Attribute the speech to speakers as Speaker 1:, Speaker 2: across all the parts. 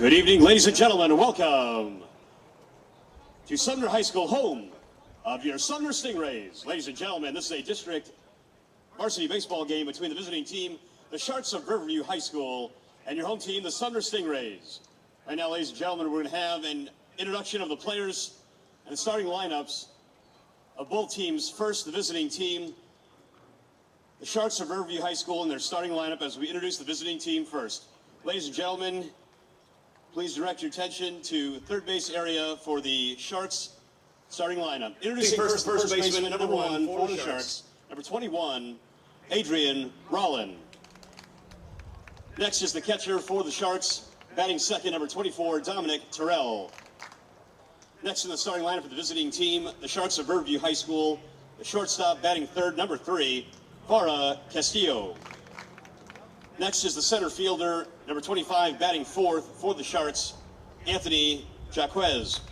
Speaker 1: Good evening, ladies and gentlemen. Welcome to Sumner High School, home of your Sumner Stingrays. Ladies and gentlemen, this is a district varsity baseball game between the visiting team, the Sharks of Riverview High School, and your home team, the Sumner Stingrays. Right now, ladies and gentlemen, we're going to have an introduction of the players and the starting lineups of both teams. First, the visiting team, the Sharks of Riverview High School, and their starting lineup as we introduce the visiting team first. Ladies and gentlemen, please direct your attention to third base area for the Sharks starting lineup. Introducing first baseman, number 1 for the Sharks, number 21, Adrian Rollin. Next is the catcher for the Sharks, batting second, number 24, Dominic Terrell. Next in the starting lineup for the visiting team, the Sharks of Riverview High School, the shortstop, batting third, number 3, Farah Castillo. Next is the center fielder, number 25, batting fourth for the Sharks, Anthony Jaquez.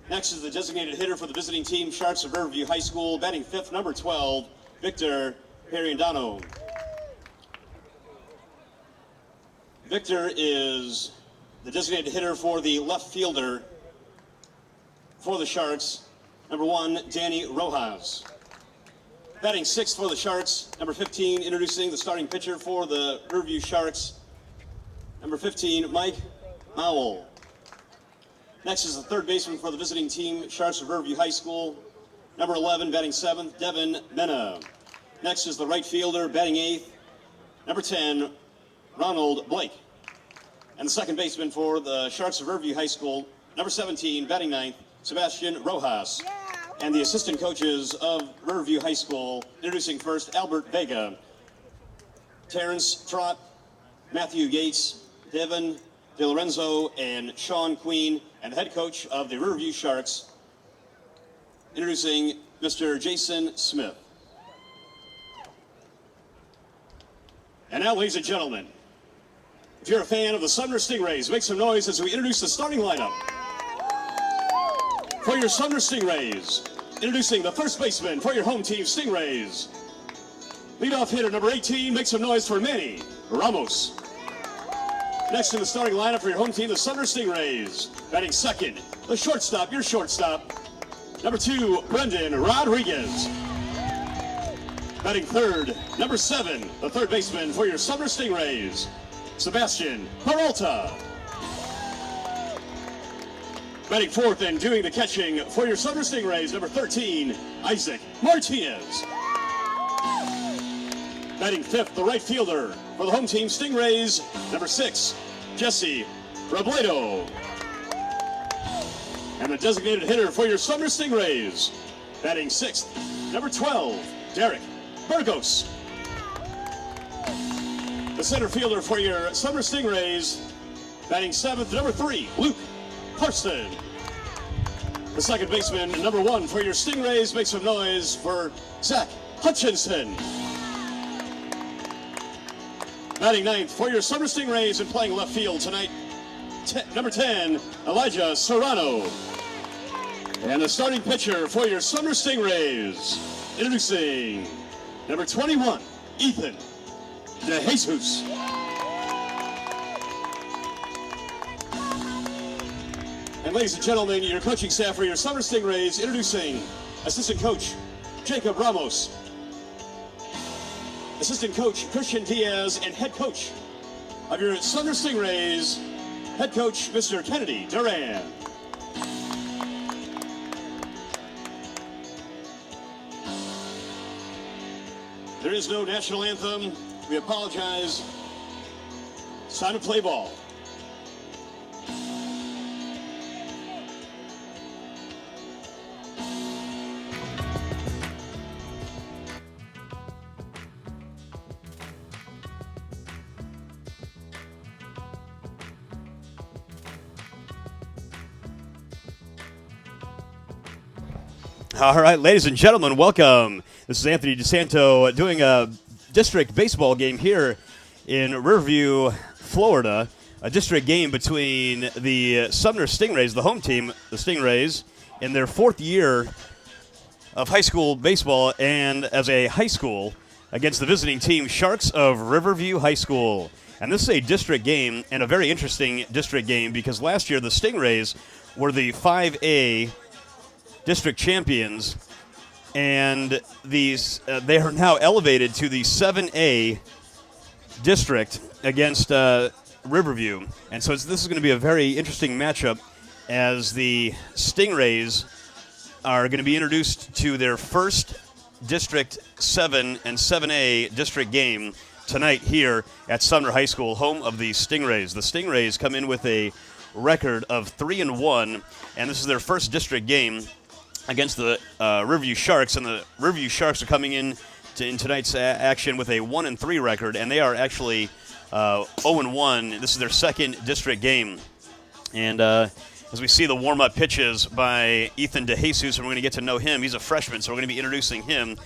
Speaker 1: Next is the designated hitter for the visiting team, Sharks of Riverview High School, batting fifth, number 12, Victor Periandano. Victor is the designated hitter for the left fielder for the Sharks, number 1, Danny Rojas. Batting sixth for the Sharks, number 15, introducing the starting pitcher for the Riverview Sharks, number 15, Mike Mowell. Next is the third baseman for the visiting team, Sharks of Riverview High School, number 11, batting seventh, Devin Mena. Next is the right fielder, batting eighth, number 10, Ronald Blake. And the second baseman for the Sharks of Riverview High School, number 17, batting ninth, Sebastian Rojas. And the assistant coaches of Riverview High School, introducing first Albert Vega, Terrence Trott, Matthew Gates, Devin DeLorenzo, and Sean Queen, and the head coach of the Riverview Sharks, introducing Mr. Jason Smith. And now, ladies and gentlemen, if you're a fan of the Sumner Stingrays, make some noise as we introduce the starting lineup. For your Sumner Stingrays, introducing the first baseman for your home team, Stingrays. Leadoff hitter, number 18, make some noise for Manny Ramos. Next in the starting lineup for your home team, the Sumner Stingrays. Batting second, the shortstop, your shortstop, number 2, Brendan Rodriguez. Batting third, number 7, the third baseman for your Sumner Stingrays, Sebastian Peralta. Batting fourth and doing the catching for your Sumner Stingrays, number 13, Isaac Martinez. Batting fifth, the right fielder for the home team Stingrays, number 6, Jesse Robledo. And the designated hitter for your Sumner Stingrays, batting sixth, number 12, Derek Burgos. The center fielder for your Sumner Stingrays, batting seventh, number 3, Luke Harston. The second baseman, number 1 for your Stingrays, make some noise for Zach Hutchinson. Batting ninth for your Summer Stingrays and playing left field tonight, number 10, Elijah Serrano. And the starting pitcher for your Summer Stingrays, introducing number 21, Ethan De Jesus. And ladies and gentlemen, your coaching staff for your Summer Stingrays, introducing assistant coach Jacob Ramos, assistant coach Christian Diaz, and head coach of your Summer Stingrays, head coach Mr. Kennedy Duran. There is no national anthem. We apologize. It's time to play ball. All right, ladies and gentlemen, welcome. This is Anthony DeSanto doing a district baseball game here in Riverview, Florida. A district game between the Sumner Stingrays, the home team, the Stingrays, in their 4th year of high school baseball and as a high school against the visiting team, Sharks of Riverview High School. And this is a district game, and a very interesting district game, because last year the Stingrays were the 5A district champions, and these they are now elevated to the 7A district against Riverview. And so this is going to be a very interesting matchup, as the Stingrays are going to be introduced to their first District 7 and 7A district game tonight here at Sumner High School, home of the Stingrays. The Stingrays come in with a record of 3-1, and this is their first district game against the Riverview Sharks, and the Riverview Sharks are coming in tonight's action with a 1-3 record, and they are actually 0-1. This is their second district game, and as we see the warm-up pitches by Ethan DeJesus, and we're going to get to know him. He's a freshman, so we're going to be introducing him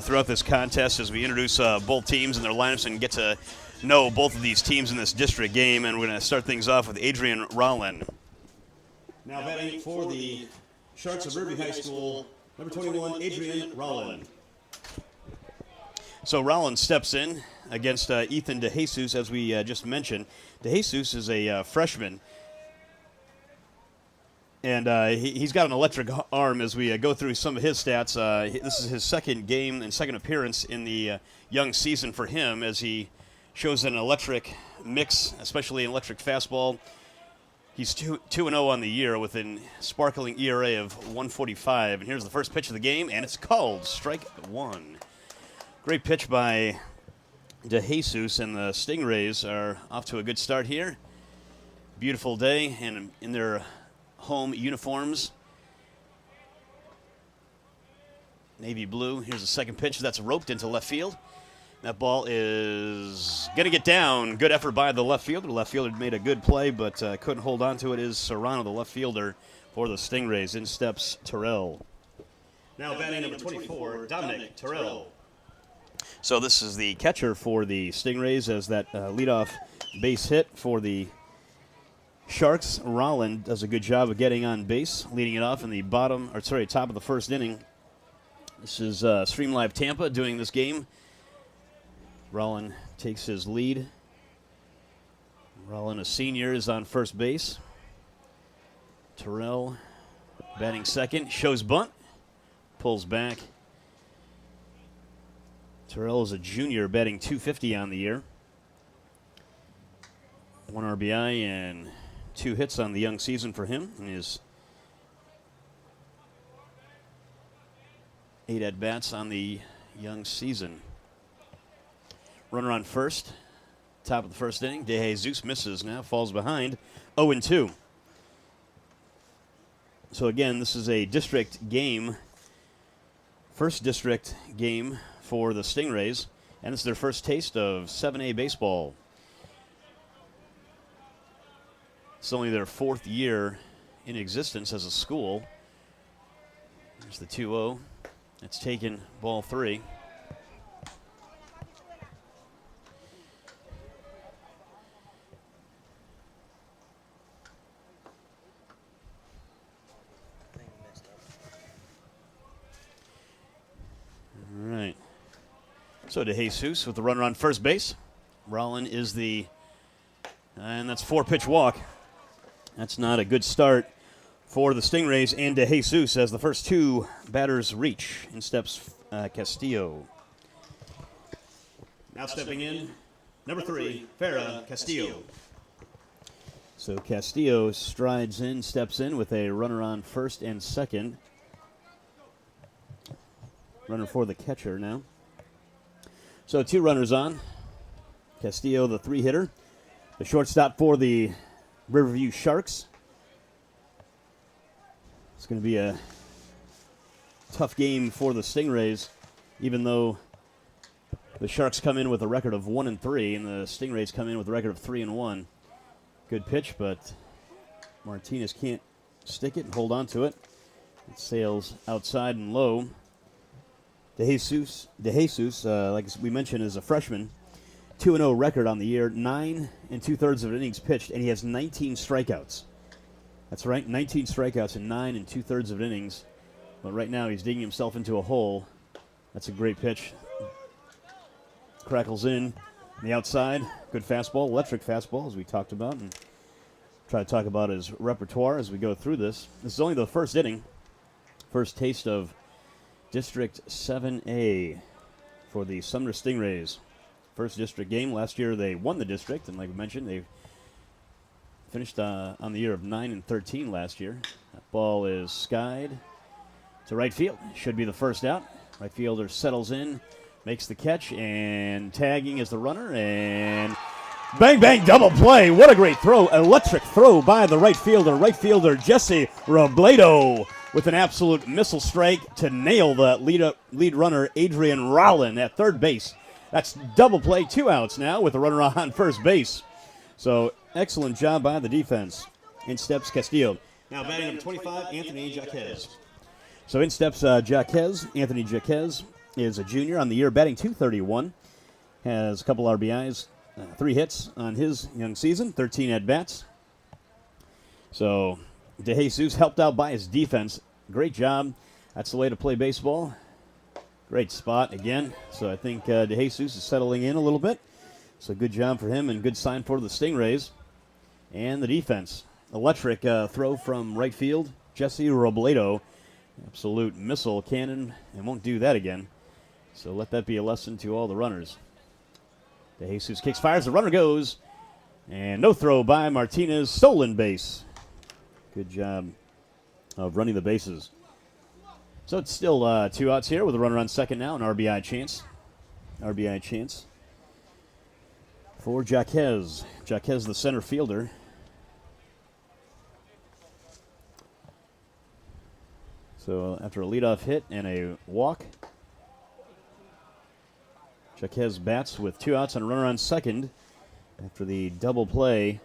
Speaker 1: throughout this contest as we introduce both teams and their lineups and get to know both of these teams in this district game. And we're going to start things off with Adrian Rowland. Now batting for the Sharks of Riverview High School, number 21, Adrian Rowland. So Rowland steps in against Ethan DeJesus, as we just mentioned. DeJesus is a freshman. And he's got an electric arm as we go through some of his stats. This is his second game and second appearance in the young season for him, as he shows an electric mix, especially an electric fastball. He's 2-0 on the year with a sparkling ERA of 1.45. And here's the first pitch of the game, and it's called strike one. Great pitch by DeJesus, and the Stingrays are off to a good start here. Beautiful day, and in their home uniforms, navy blue. Here's the second pitch that's roped into left field. That ball is going to get down. Good effort by the left fielder. The left fielder made a good play, but couldn't hold on to it. Is Serrano, the left fielder for the Stingrays. In steps Terrell. Now batting number 24, Dominic Terrell. So this is the catcher for the Stingrays, as that leadoff base hit for the Sharks. Rowland does a good job of getting on base, leading it off in the top of the first inning. This is Stream Live Tampa doing this game. Rowland takes his lead. Rowland, a senior, is on first base. Terrell batting second, shows bunt, pulls back. Terrell is a junior, batting .250 on the year. 1 RBI and 2 hits on the young season for him, and his 8 at-bats on the young season. Runner on first, top of the first inning. DeJesus misses now, falls behind, 0-2. So again, this is a district game, first district game for the Stingrays, and it's their first taste of 7A baseball. It's only their 4th year in existence as a school. There's the 2-0. It's taken ball 3. All right. So DeJesus with the runner on first base. Rowland is and that's 4-pitch walk. That's not a good start for the Stingrays and DeJesus, as the first 2 batters reach. In steps Castillo. Now stepping in, number 3, Farrah Castillo. So Castillo strides in, steps in with a runner on first and second. Runner for the catcher now. So 2 runners on. Castillo, the 3-hitter. The shortstop for the Riverview Sharks. It's going to be a tough game for the Stingrays, even though the Sharks come in with a record of 1-3, and the Stingrays come in with a record of 3-1. Good pitch, but Martinez can't stick it and hold on to it. It sails outside and low. DeJesus, like we mentioned, is a freshman. 2-0 record on the year, 9 2/3 of innings pitched, and he has 19 strikeouts. That's right, 19 strikeouts in 9 2/3 of innings. But right now he's digging himself into a hole. That's a great pitch. Crackles in.
Speaker 2: On the outside, good fastball, electric fastball, as we talked about, and try to talk about his repertoire as we go through this. This is only the first inning, first taste of District 7A for the Sumner Stingrays. First district game. Last year they won the district, and like we mentioned, they finished on the year of 9-13 last year. That ball is skied to right field. Should be the first out. Right fielder settles in, makes the catch, and tagging is the runner, and bang, bang, double play. What a great throw. Electric throw by the right fielder. Right fielder Jesse Robledo with an absolute missile strike to nail the lead runner Adrian Rollin at third base. That's double play, 2 outs now with a runner on first base. So excellent job by the defense. In steps Castillo. Now batting number 25, Anthony Jaquez. So in steps Jaquez. Anthony Jaquez is a junior on the year, batting .231. Has a couple RBIs, 3 hits on his young season, 13 at-bats. So DeJesus helped out by his defense. Great job. That's the way to play baseball. Great spot again. So I think DeJesus is settling in a little bit. So good job for him and good sign for the Stingrays. And the defense. Electric throw from right field. Jesse Robledo. Absolute missile cannon, and won't do that again. So let that be a lesson to all the runners. DeJesus kicks, fires, the runner goes. And no throw by Martinez. Stolen base. Good job of running the bases. So it's still 2 outs here with a runner on second now, an RBI chance. RBI chance for Jaquez. Jaquez, the center fielder. So after a leadoff hit and a walk, Jaquez bats with 2 outs and a runner on second after the double play.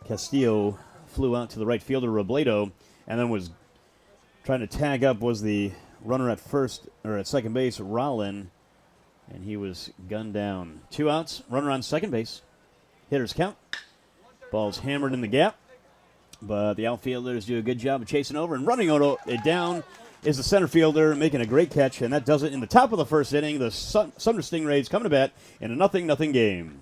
Speaker 2: Castillo flew out to the right fielder, Robledo, and then was trying to tag up was the runner at first, or at second base, Rollin, and he was gunned down. 2 outs, runner on second base. Hitters count. Ball's hammered in the gap, but the outfielders do a good job of chasing over, and running it down is the center fielder making a great catch, and that does it in the top of the first inning. The Sumner Stingrays coming to bat in a 0-0 game.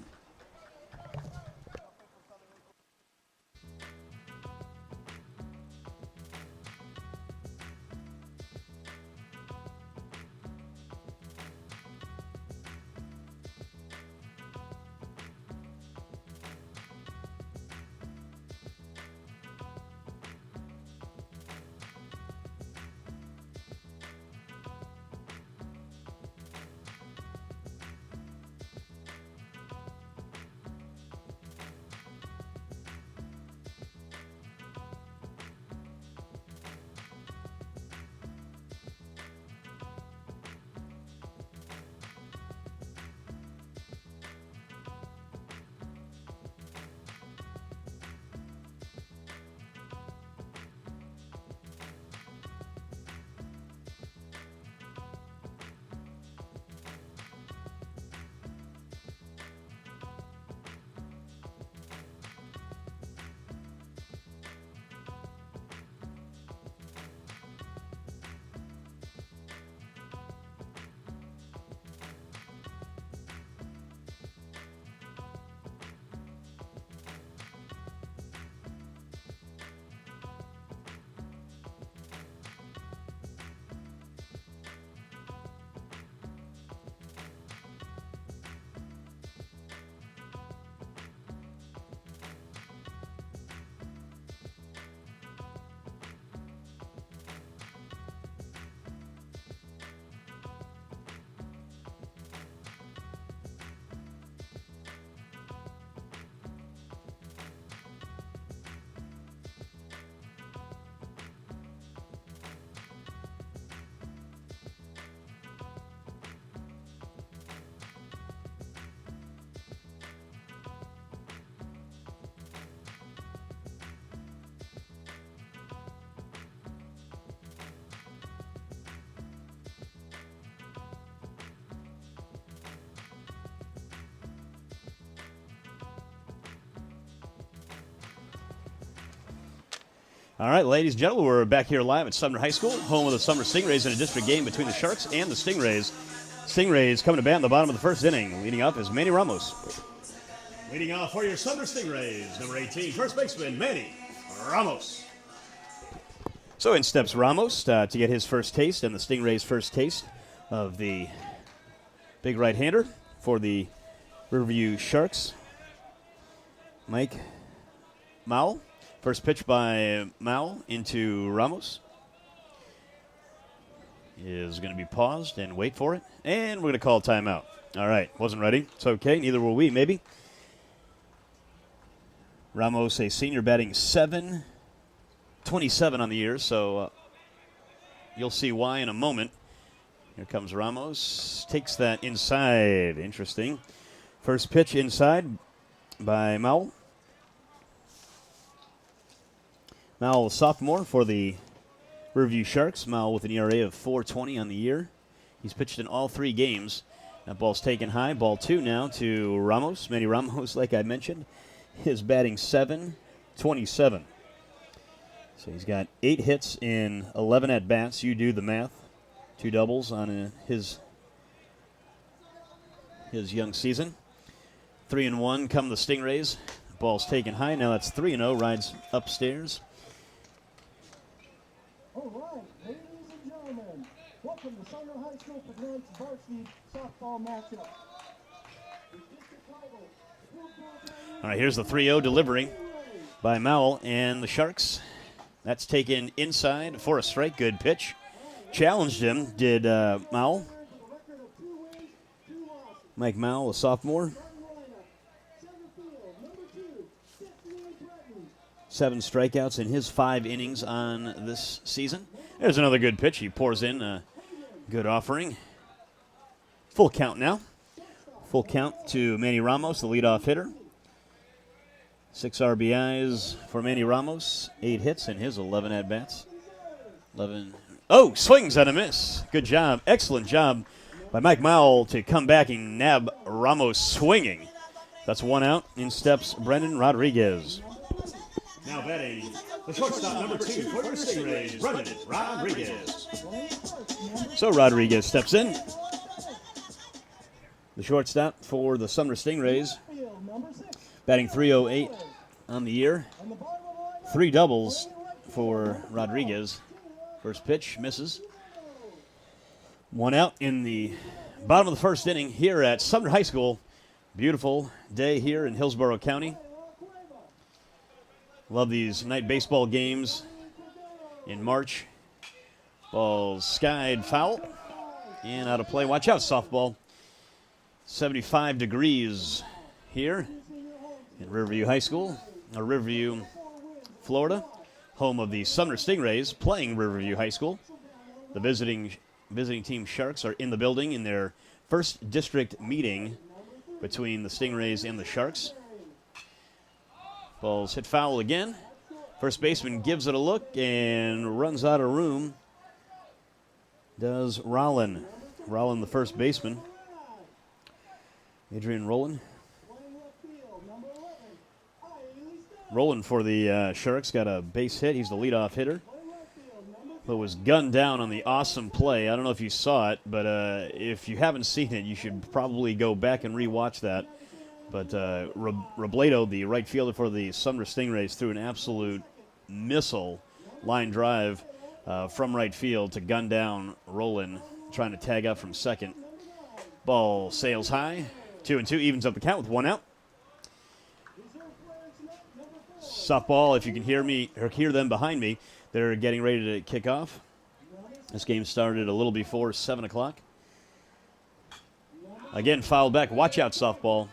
Speaker 2: All right, ladies and gentlemen, we're back here live at Sumner High School, home of the Sumner Stingrays in a district game between the Sharks and the Stingrays. Stingrays coming to bat in the bottom of the first inning. Leading off is Manny Ramos.
Speaker 1: Leading off for your Sumner Stingrays, number 18, first baseman Manny Ramos.
Speaker 2: So in steps Ramos to get his first taste and the Stingrays' first taste of the big right-hander for the Riverview Sharks. Mike Mowell. First pitch by Mowell into Ramos. Is going to be paused and wait for it. And we're going to call timeout. All right, wasn't ready. It's okay. Neither were we, maybe. Ramos, a senior, batting .727 on the year, so you'll see why in a moment. Here comes Ramos. Takes that inside. Interesting. First pitch inside by Mowell. Mowell, a sophomore for the Riverview Sharks. Mowell with an ERA of .420 on the year. He's pitched in all 3 games. That ball's taken high. Ball 2 now to Ramos. Manny Ramos, like I mentioned, is batting .727. So he's got 8 hits in 11 at-bats. You do the math. 2 doubles on his young season. 3-1 come the Stingrays. Ball's taken high. Now that's 3-0. Rides upstairs.
Speaker 3: All right, ladies and gentlemen, welcome to Sumner High School for tonight's varsity softball matchup.
Speaker 2: All right, here's the 3-0 delivery by Mowell and the Sharks. That's taken inside for a strike. Good pitch. Challenged him, did Mowell. Mike Mowell, a sophomore. 7 strikeouts in his 5 innings on this season. There's another good pitch. He pours in a good offering. Full count now. Full count to Manny Ramos, the leadoff hitter. 6 RBIs for Manny Ramos. 8 hits in his 11 at-bats. 11. Oh, swings and a miss. Good job. Excellent job by Mike Mowell to come back and nab Ramos swinging. That's 1 out. In steps Brendan Rodriguez.
Speaker 1: Now batting the shortstop, number 2 for your Stingrays, Brendan Rodriguez.
Speaker 2: So Rodriguez steps in. The shortstop for the Sumner Stingrays, batting .308 on the year. 3 doubles for Rodriguez. First pitch misses. 1 out in the bottom of the first inning here at Sumner High School. Beautiful day here in Hillsborough County. Love these night baseball games in March. Ball skied foul and out of play. Watch out, softball. 75 degrees here in Riverview High School, or Riverview, Florida, home of the Sumner Stingrays, playing Riverview High School. The visiting team Sharks are in the building in their first district meeting between the Stingrays and the Sharks. Ball's hit foul again. First baseman gives it a look and runs out of room. Does Rollin. Rollin, the first baseman. Adrian Rollin. Rollin for the Sharks got a base hit. He's the leadoff hitter. But was gunned down on the awesome play. I don't know if you saw it, but if you haven't seen it, you should probably go back and rewatch that. But Robledo, the right fielder for the Sumner Stingrays, threw an absolute missile line drive from right field to gun down Rollin, trying to tag up from second. Ball sails high. 2-2, evens up the count with 1 out. Softball, if you can hear me or hear them behind me, they're getting ready to kick off. This game started a little before 7 o'clock. Again, fouled back. Watch out, softball.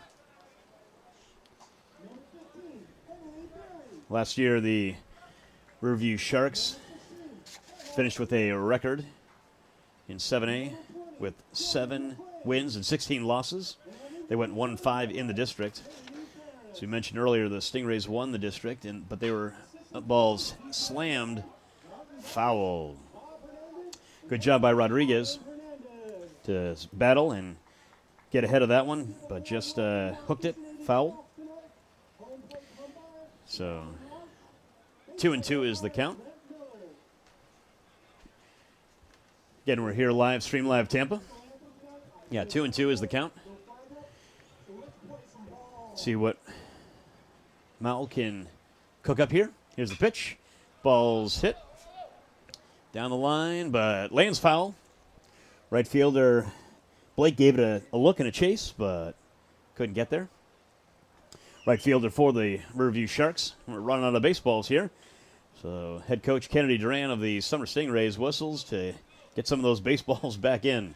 Speaker 2: Last year, the Riverview Sharks finished with a record in 7A with 7 wins and 16 losses. They went 1-5 in the district. As we mentioned earlier, the Stingrays won the district, but they were balls slammed, foul. Good job by Rodriguez to battle and get ahead of that one, but just hooked it, foul. So 2-2 is the count. Again, we're here live, Stream Live Tampa. Yeah, 2-2 is the count. See what Mao can cook up here. Here's the pitch. Ball's hit down the line, but lands foul. Right fielder Blake gave it a look and a chase, but couldn't get there. Right fielder for the Riverview Sharks. We're running out of baseballs here. So head coach Kennedy Duran of the Sumner Stingrays whistles to get some of those baseballs back in.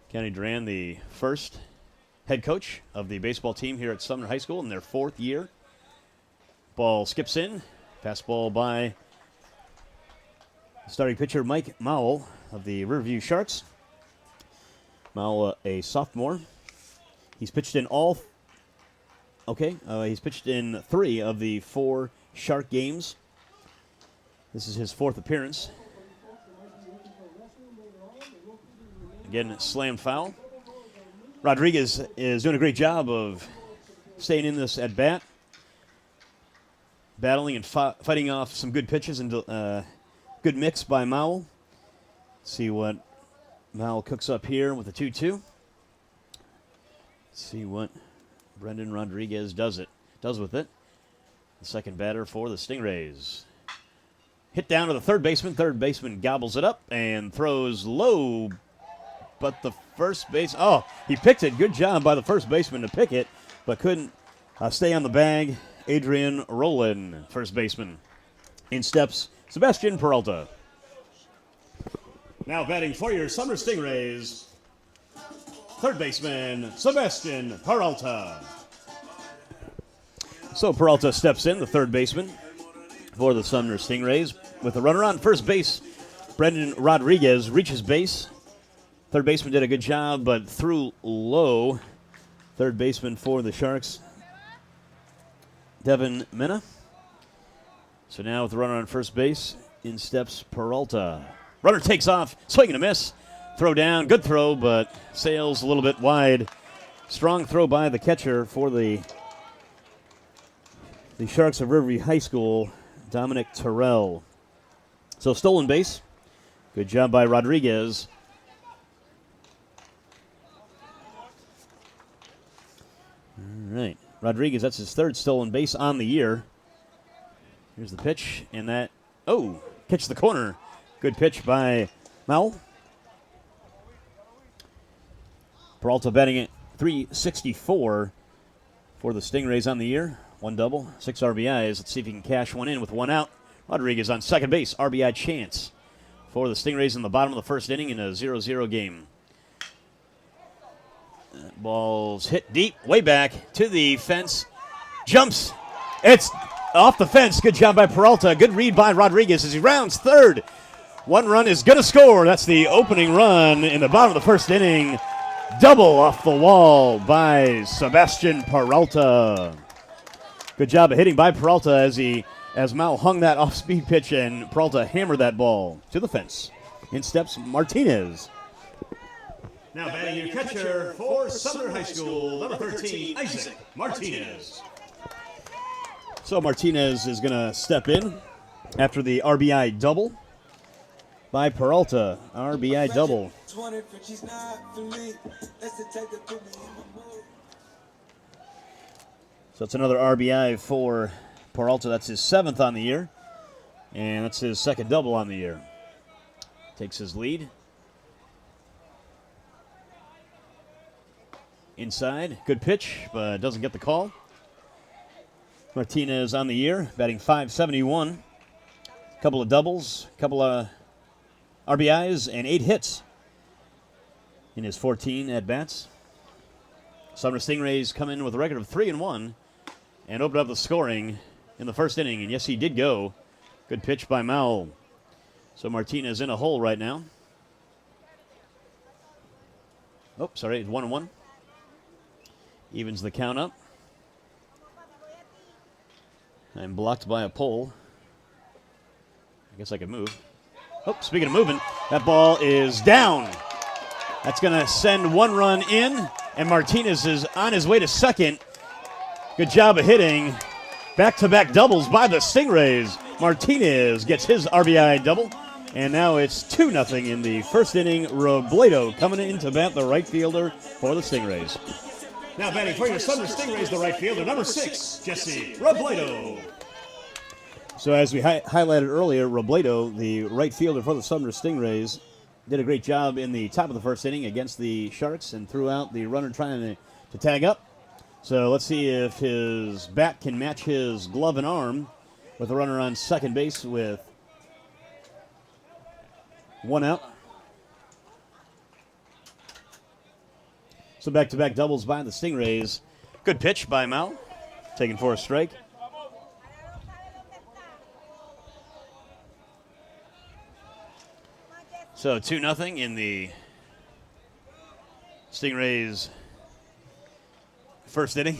Speaker 2: Kennedy Duran, the first head coach of the baseball team here at Sumner High School in their 4th year. Ball skips in. Fastball by starting pitcher Mike Mowell of the Riverview Sharks. Mowell, a sophomore. He's pitched in he's pitched in 3 of the 4 Shark games. This is his 4th appearance. Again, slammed foul. Rodriguez is doing a great job of staying in this at bat, battling and fighting off some good pitches and good mix by Mowell. See what Mowell cooks up here with a 2-2. See what Brendan Rodriguez does with it. The second batter for the Stingrays. Hit down to the third baseman. Third baseman gobbles it up and throws low. But the first base, he picked it. Good job by the first baseman to pick it, but couldn't stay on the bag. Adrian Rowland, first baseman. In steps Sebastian Peralta. Now batting for your Sumner Stingrays, third baseman Sebastian Peralta. So Peralta steps in, the third baseman for the Sumner Stingrays. With the runner on first base, Brendan Rodriguez reaches base. Third baseman did a good job, but threw low. Third baseman for the Sharks, Devin Mena. So now with the runner on first base, in steps Peralta. Runner takes off, swing and a miss. Throw down, good throw, but sails a little bit wide. Strong throw by the catcher for the Sharks of Riverview High School, Dominic Terrell. So stolen base. Good job by Rodriguez. All right. Rodriguez, that's his third stolen base on the year. Here's the pitch, and that, catch the corner. Good pitch by Mowell. Peralta batting at .364 for the Stingrays on the year. 1 double, 6 RBIs. Let's see if he can cash one in with 1 out. Rodriguez on second base. RBI chance for the Stingrays in the bottom of the first inning in a 0-0 game. That ball's hit deep, way back to the fence. Jumps. It's off the fence. Good job by Peralta. Good read by Rodriguez as he rounds third. 1 run is going to score. That's the opening run in the bottom of the first inning. Double off the wall by Sebastian Peralta. Good job of hitting by Peralta as Mao hung that off-speed pitch and Peralta hammered that ball to the fence. In steps Martinez. Now batting your catcher for Sumner High School, number 13, Isaac Martinez. So Martinez is going to step in after the RBI double by Peralta. RBI double. So it's another RBI for Peralta. That's his 7th on the year. And that's his 2nd double on the year. Takes his lead. Inside. Good pitch, but doesn't get the call. Martinez on the year, batting .571. Couple of doubles, couple of RBIs, and 8 hits in his 14 at-bats. Sumner Stingrays come in with a record of 3-1 and open up the scoring in the first inning. And yes, he did go. Good pitch by Mowell. So Martinez in a hole right now. It's 1-1. Evens the count up. I'm blocked by a pole. I guess I can move. Speaking of moving, that ball is down. That's going to send 1 run in, and Martinez is on his way to second. Good job of hitting. Back-to-back doubles by the Stingrays. Martinez gets his RBI double. And now it's 2-0 in the first inning. Robledo coming in to bat, the right fielder for the Stingrays.
Speaker 1: Now batting for your Sumner Stingrays, the right fielder, number 6, Jesse Robledo.
Speaker 2: So as we highlighted earlier, Robledo, the right fielder for the Sumner Stingrays, did a great job in the top of the first inning against the Sharks and threw out the runner trying to tag up. So let's see if his bat can match his glove and arm with a runner on second base with 1 out. So back-to-back doubles by the Stingrays. Good pitch by Mal, taken for a strike. So 2-0 in the Stingrays' first inning.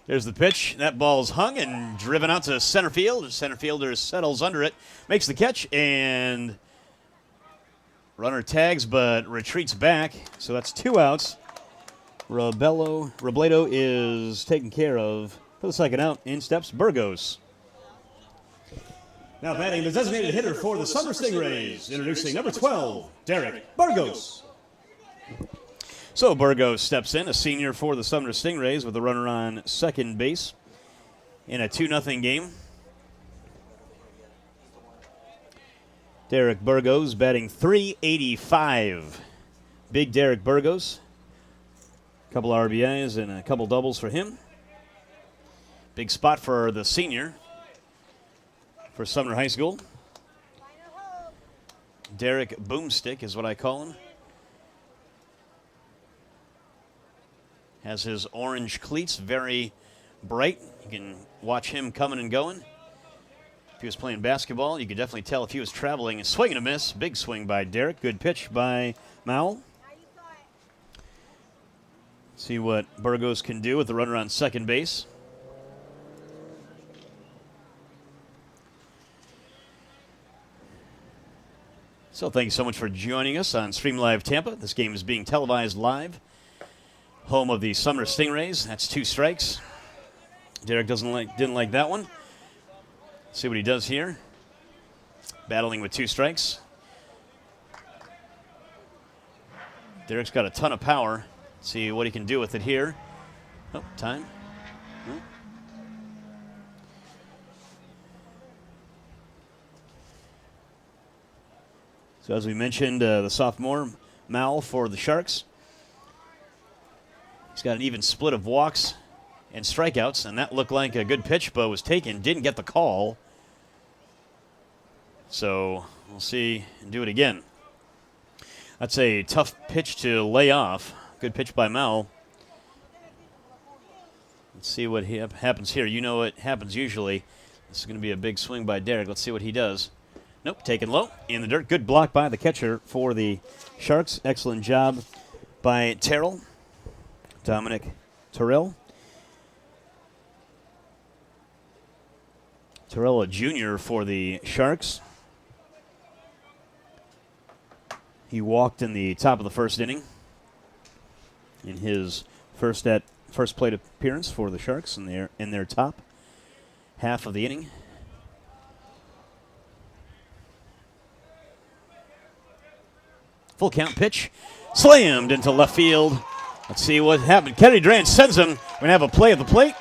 Speaker 2: There's the pitch. That ball's hung and driven out to center field. The center fielder settles under it, makes the catch, and runner tags but retreats back. So that's 2 outs. Robledo is taken care of for the second out. In steps Burgos.
Speaker 1: Now batting the designated hitter for the Sumner Stingrays, introducing number 12, Derek Burgos.
Speaker 2: So Burgos steps in, a senior for the Sumner Stingrays with a runner on second base in a 2-0 game. Derek Burgos batting .385. Big Derek Burgos. A couple RBIs and a couple doubles for him. Big spot for the senior for Sumner High School. Derek Boomstick is what I call him. Has his orange cleats, very bright. You can watch him coming and going. If he was playing basketball, you could definitely tell if he was traveling. A swing and a miss. Big swing by Derek. Good pitch by Mowell. See what Burgos can do with the runner on second base. So thank you so much for joining us on Stream Live Tampa. This game is being televised live. Home of the Sumner Stingrays. That's 2 strikes. Derek didn't like that one. See what he does here. Battling with 2 strikes. Derek's got a ton of power. See what he can do with it here. Oh, time. Oh. So as we mentioned, the sophomore, Mal for the Sharks. He's got an even split of walks and strikeouts, and that looked like a good pitch, but was taken. Didn't get the call. So we'll see and do it again. That's a tough pitch to lay off. Good pitch by Mal. Let's see what happens here. You know what happens usually. This is going to be a big swing by Derek. Let's see what he does. Nope, taken low in the dirt. Good block by the catcher for the Sharks. Excellent job by Terrell. Dominic Terrell. Terrell, a junior for the Sharks. He walked in the top of the first inning in his first plate appearance for the Sharks in their top half of the inning. Full count pitch. Slammed into left field. Let's see what happened. Kennedy Durant sends him. We're going to have a play at the plate.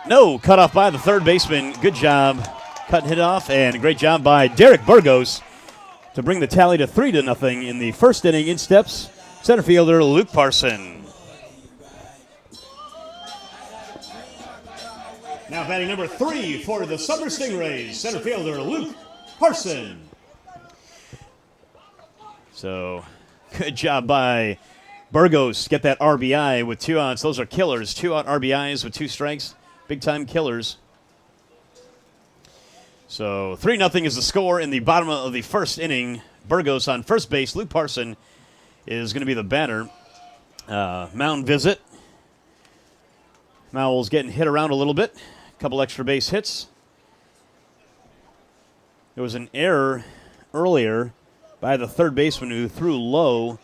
Speaker 2: No, cut off by the third baseman. Good job cutting it off, and a great job by Derek Burgos to bring the tally to 3-0 in the first inning. In steps center fielder Luke Parson.
Speaker 1: Now batting number 3 for the Sumner Stingrays, center fielder Luke Parson.
Speaker 2: So, good job by Burgos. Get that RBI with 2 outs. Those are killers. 2-out RBIs with 2 strikes. Big-time killers. So, 3-0 is the score in the bottom of the first inning. Burgos on first base. Luke Parson is going to be the batter. Mound visit. Mowell's getting hit around a little bit. A couple extra base hits. There was an error earlier by the third baseman who threw low.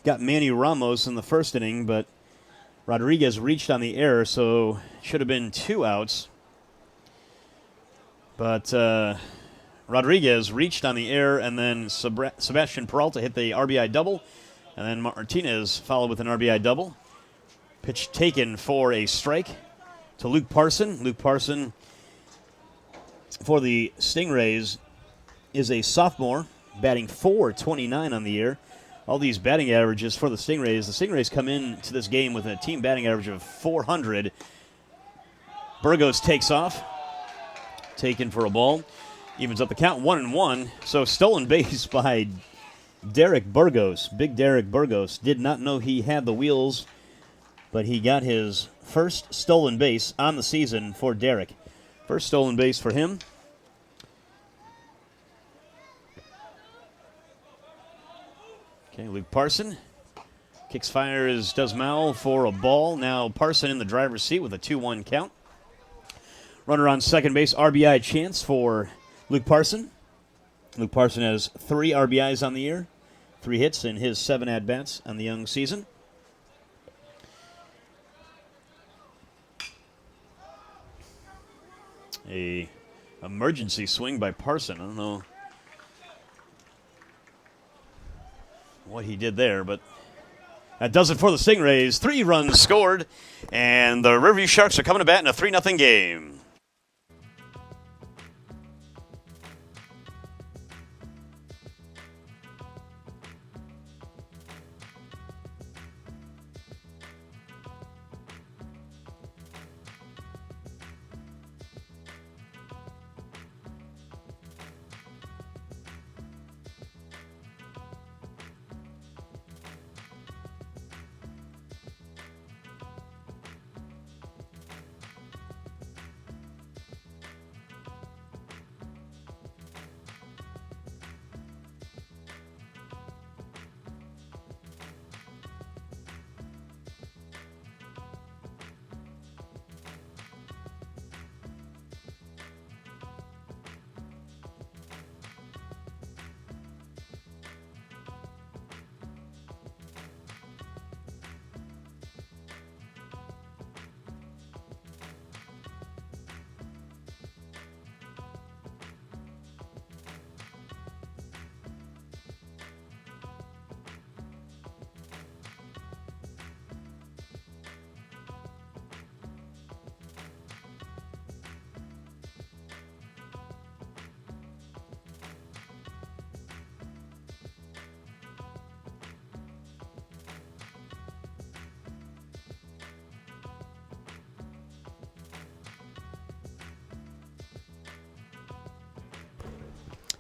Speaker 2: Got Manny Ramos in the first inning, but Rodriguez reached on the error, so it should have been 2 outs. But Rodriguez reached on the air, and then Sebastian Peralta hit the RBI double, and then Martinez followed with an RBI double. Pitch taken for a strike to Luke Parson. Luke Parson for the Stingrays is a sophomore, batting .429 on the year. All these batting averages for the Stingrays. The Stingrays come into this game with a team batting average of .400. Burgos takes off, taken for a ball. Evens up the count, 1-1. So stolen base by Derek Burgos. Big Derek Burgos did not know he had the wheels, but he got his first stolen base on the season for Derek. First stolen base for him. Okay, Luke Parson kicks, fires, does Mowell for a ball. Now Parson in the driver's seat with a 2-1 count. Runner on second base, RBI chance for Luke Parson. Luke Parson has 3 RBIs on the year, 3 hits in his 7 at-bats on the young season. A emergency swing by Parson. I don't know what he did there, but that does it for the Stingrays. 3 runs scored, and the Riverview Sharks are coming to bat in a 3-0 game.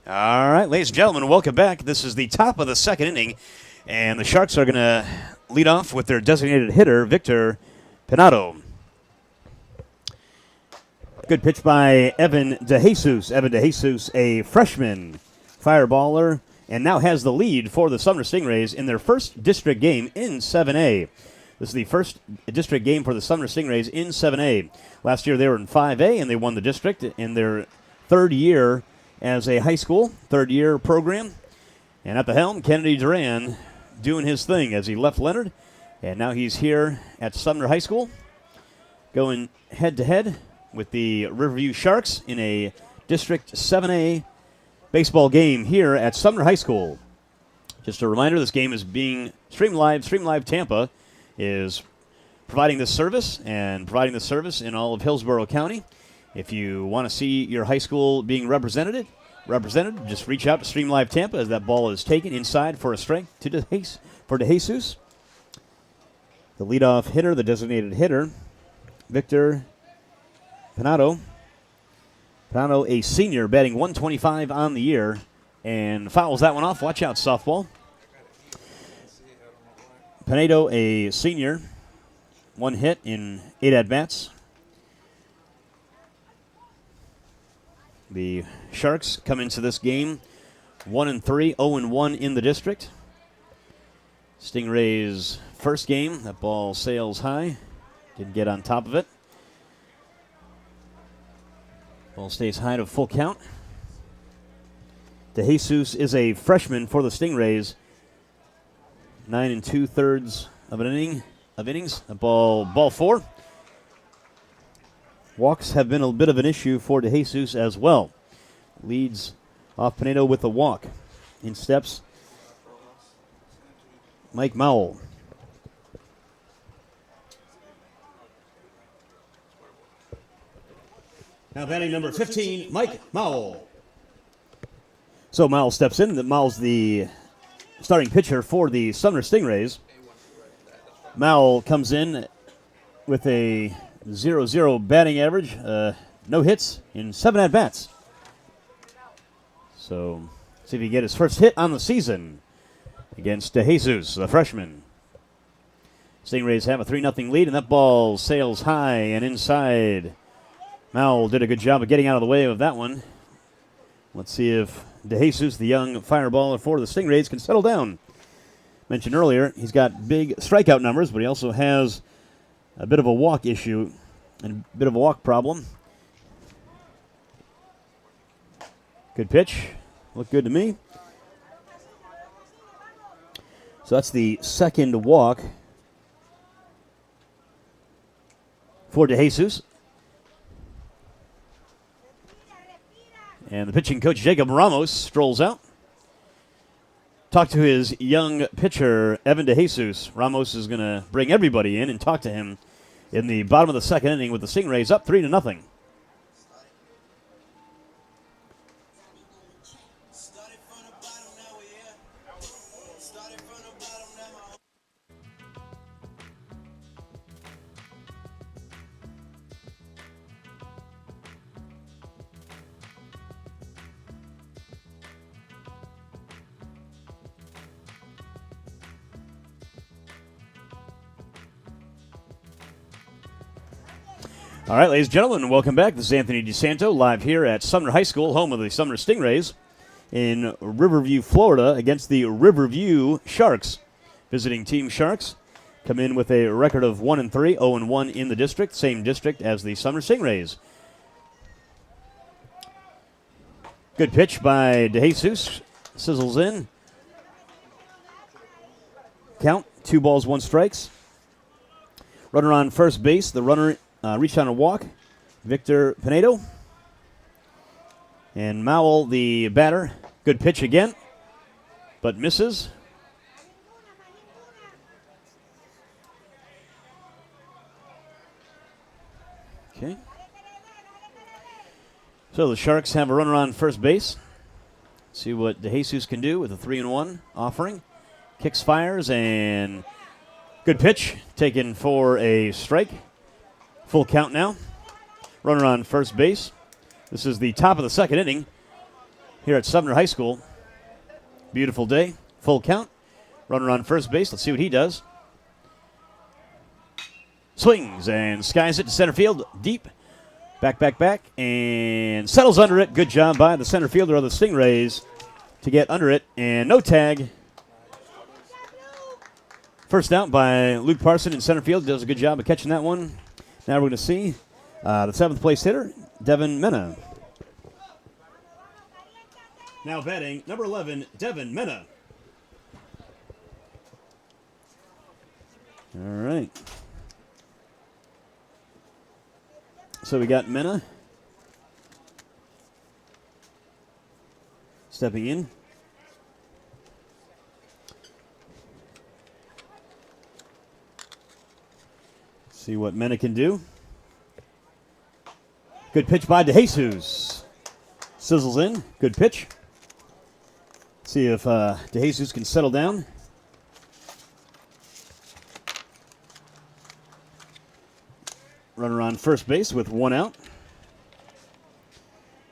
Speaker 2: All right, ladies and gentlemen, welcome back. This is the top of the second inning, and the Sharks are going to lead off with their designated hitter, Victor Pinado. Good pitch by Evan DeJesus. Evan DeJesus, a freshman fireballer, and now has the lead for the Sumner Stingrays in their first district game in 7A. This is the first district game for the Sumner Stingrays in 7A. Last year they were in 5A, and they won the district in their third year as a high school, third-year program. And at the helm, Kennedy Duran doing his thing as he left Leonard. And now he's here at Sumner High School, going head-to-head with the Riverview Sharks in a District 7A baseball game here at Sumner High School. Just a reminder, this game is being streamed live. Stream Live Tampa is providing this service and providing this service in all of Hillsborough County. If you want to see your high school being represented, just reach out to Stream Live Tampa as that ball is taken inside for a strike to DeJesus. The leadoff hitter, the designated hitter, Victor Pinado. Pinado, a senior, batting .125 on the year, and fouls that one off. Watch out, softball. Pinado, a senior, 1 hit in 8 at-bats. The Sharks come into this game 1-3, 0-1 in the district. Stingrays' first game, that ball sails high. Didn't get on top of it. Ball stays high to full count. DeJesus is a freshman for the Stingrays. 9 2/3 of an innings. A ball 4. Walks have been a bit of an issue for DeJesus as well. Leads off Pinedo with a walk. In steps Mike Mowell.
Speaker 1: Now batting number 15, Mike Mowell.
Speaker 2: So Mowell steps in. Mowell's the starting pitcher for the Sumner Stingrays. Mowell comes in with a 0-0 batting average. No hits in 7 at-bats. So see if he can get his first hit on the season against DeJesus, the freshman. Stingrays have a 3-0 lead, and that ball sails high and inside. Mowell did a good job of getting out of the way of that one. Let's see if DeJesus, the young fireballer for the Stingrays, can settle down. Mentioned earlier, he's got big strikeout numbers, but he also has a bit of a walk issue and a bit of a walk problem. Good pitch. Looked good to me. So that's the second walk for DeJesus. And the pitching coach, Jacob Ramos, strolls out. Talk to his young pitcher, Evan DeJesus. Ramos is going to bring everybody in and talk to him in the bottom of the second inning with the Stingrays up 3-0. All right, ladies and gentlemen, welcome back. This is Anthony DeSanto live here at Sumner High School, home of the Sumner Stingrays in Riverview, Florida, against the Riverview Sharks. Visiting team Sharks come in with a record of 1-3, 0-1 in the district, same district as the Sumner Stingrays. Good pitch by DeJesus, sizzles in. Count, 2 balls, 1 strikes. Runner on first base, the runner reached on a walk, Victor Pinedo. And Mowell, the batter. Good pitch again, but misses. Okay. So the Sharks have a runner on first base. See what DeJesus can do with a 3-1 offering. Kicks, fires, and good pitch. Taken for a strike. Full count now. Runner on first base. This is the top of the second inning here at Sumner High School. Beautiful day. Full count. Runner on first base. Let's see what he does. Swings and skies it to center field. Deep. Back, and settles under it. Good job by the center fielder of the Stingrays to get under it. And no tag. First out by Luke Parson in center field. Does a good job of catching that one. Now we're going to see the 7th place hitter, Devin Mena.
Speaker 1: Now batting number 11, Devin Mena.
Speaker 2: All right. So we got Mena stepping in. See what Mena can do. Good pitch by DeJesus. Sizzles in. Good pitch. See if DeJesus can settle down. Runner on first base with 1 out.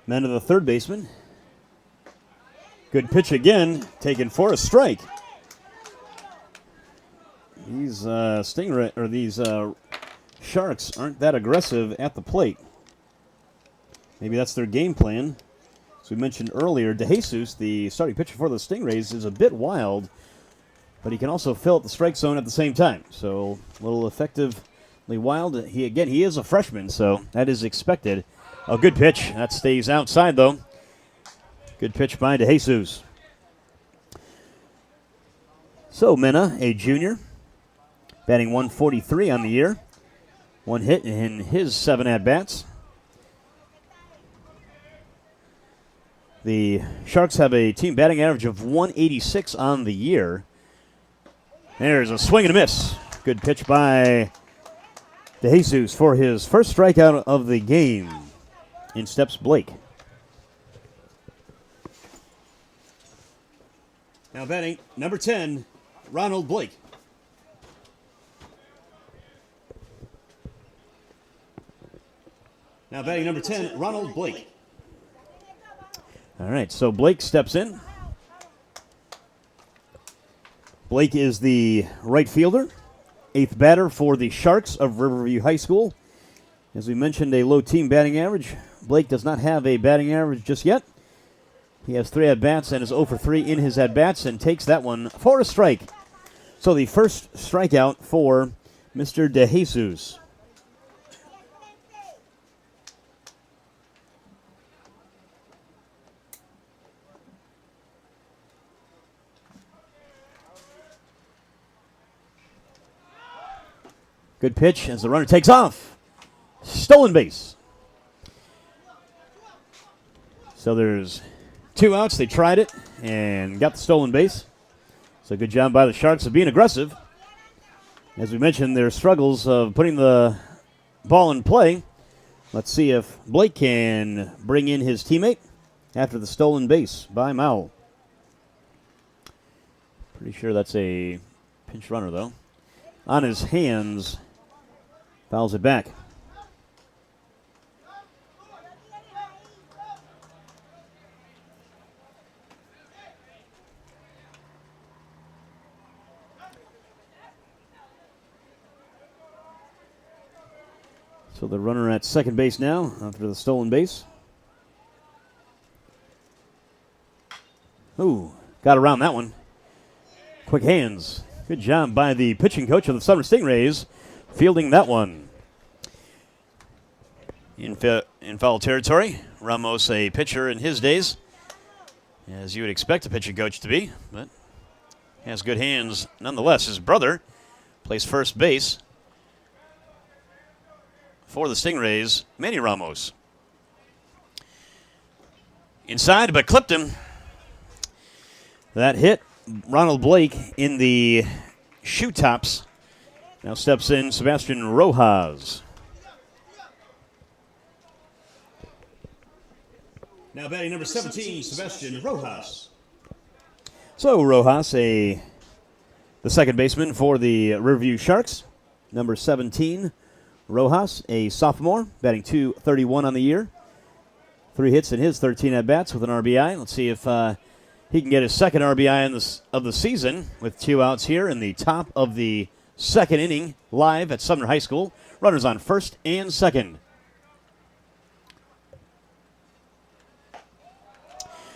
Speaker 2: Mena, the third baseman. Good pitch again. Taken for a strike. These these Sharks aren't that aggressive at the plate. Maybe that's their game plan. As we mentioned earlier, DeJesus, the starting pitcher for the Stingrays, is a bit wild, but he can also fill up the strike zone at the same time. So a little effectively wild. He is a freshman, so that is expected. A good pitch. That stays outside, though. Good pitch by DeJesus. So Mena, a junior, batting 143 on the year. 1 hit in his 7 at-bats. The Sharks have a team batting average of 186 on the year. There's a swing and a miss. Good pitch by DeJesus for his first strikeout of the game. In steps Blake. Now batting number 10, Ronald Blake. Now batting number 10, Ronald Blake. All right, so Blake steps in. Blake is the right fielder, 8th batter for the Sharks of Riverview High School. As we mentioned, a low team batting average. Blake does not have a batting average just yet. He has 3 at-bats and is 0 for 3 in his at-bats and takes that one for a strike. So the first strikeout for Mr. DeJesus. Good pitch as the runner takes off. Stolen base. So there's 2 outs. They tried it and got the stolen base. So good job by the Sharks of being aggressive. As we mentioned, their struggles of putting the ball in play. Let's see if Blake can bring in his teammate after the stolen base by Mowell. Pretty sure that's a pinch runner, though. On his hands, fouls it back. So the runner at second base now after the stolen base. Ooh, got around that one. Quick hands. Good job by the pitching coach of the Sumner Stingrays fielding that one. In foul territory, Ramos a pitcher in his days, as you would expect a pitching coach to be, but has good hands nonetheless. His brother plays first base for the Stingrays, Manny Ramos. Inside, but clipped him. That hit Ronald Blake in the shoe tops. Now steps in Sebastian Rojas. Now batting number 17, Sebastian Rojas. So Rojas, the second baseman for the Riverview Sharks. Number 17, Rojas, a sophomore, batting .231 on the year. 3 hits in his 13 at-bats with an RBI. Let's see if he can get his second RBI of the season with 2 outs here in the top of the second inning live at Sumner High School. Runners on first and second.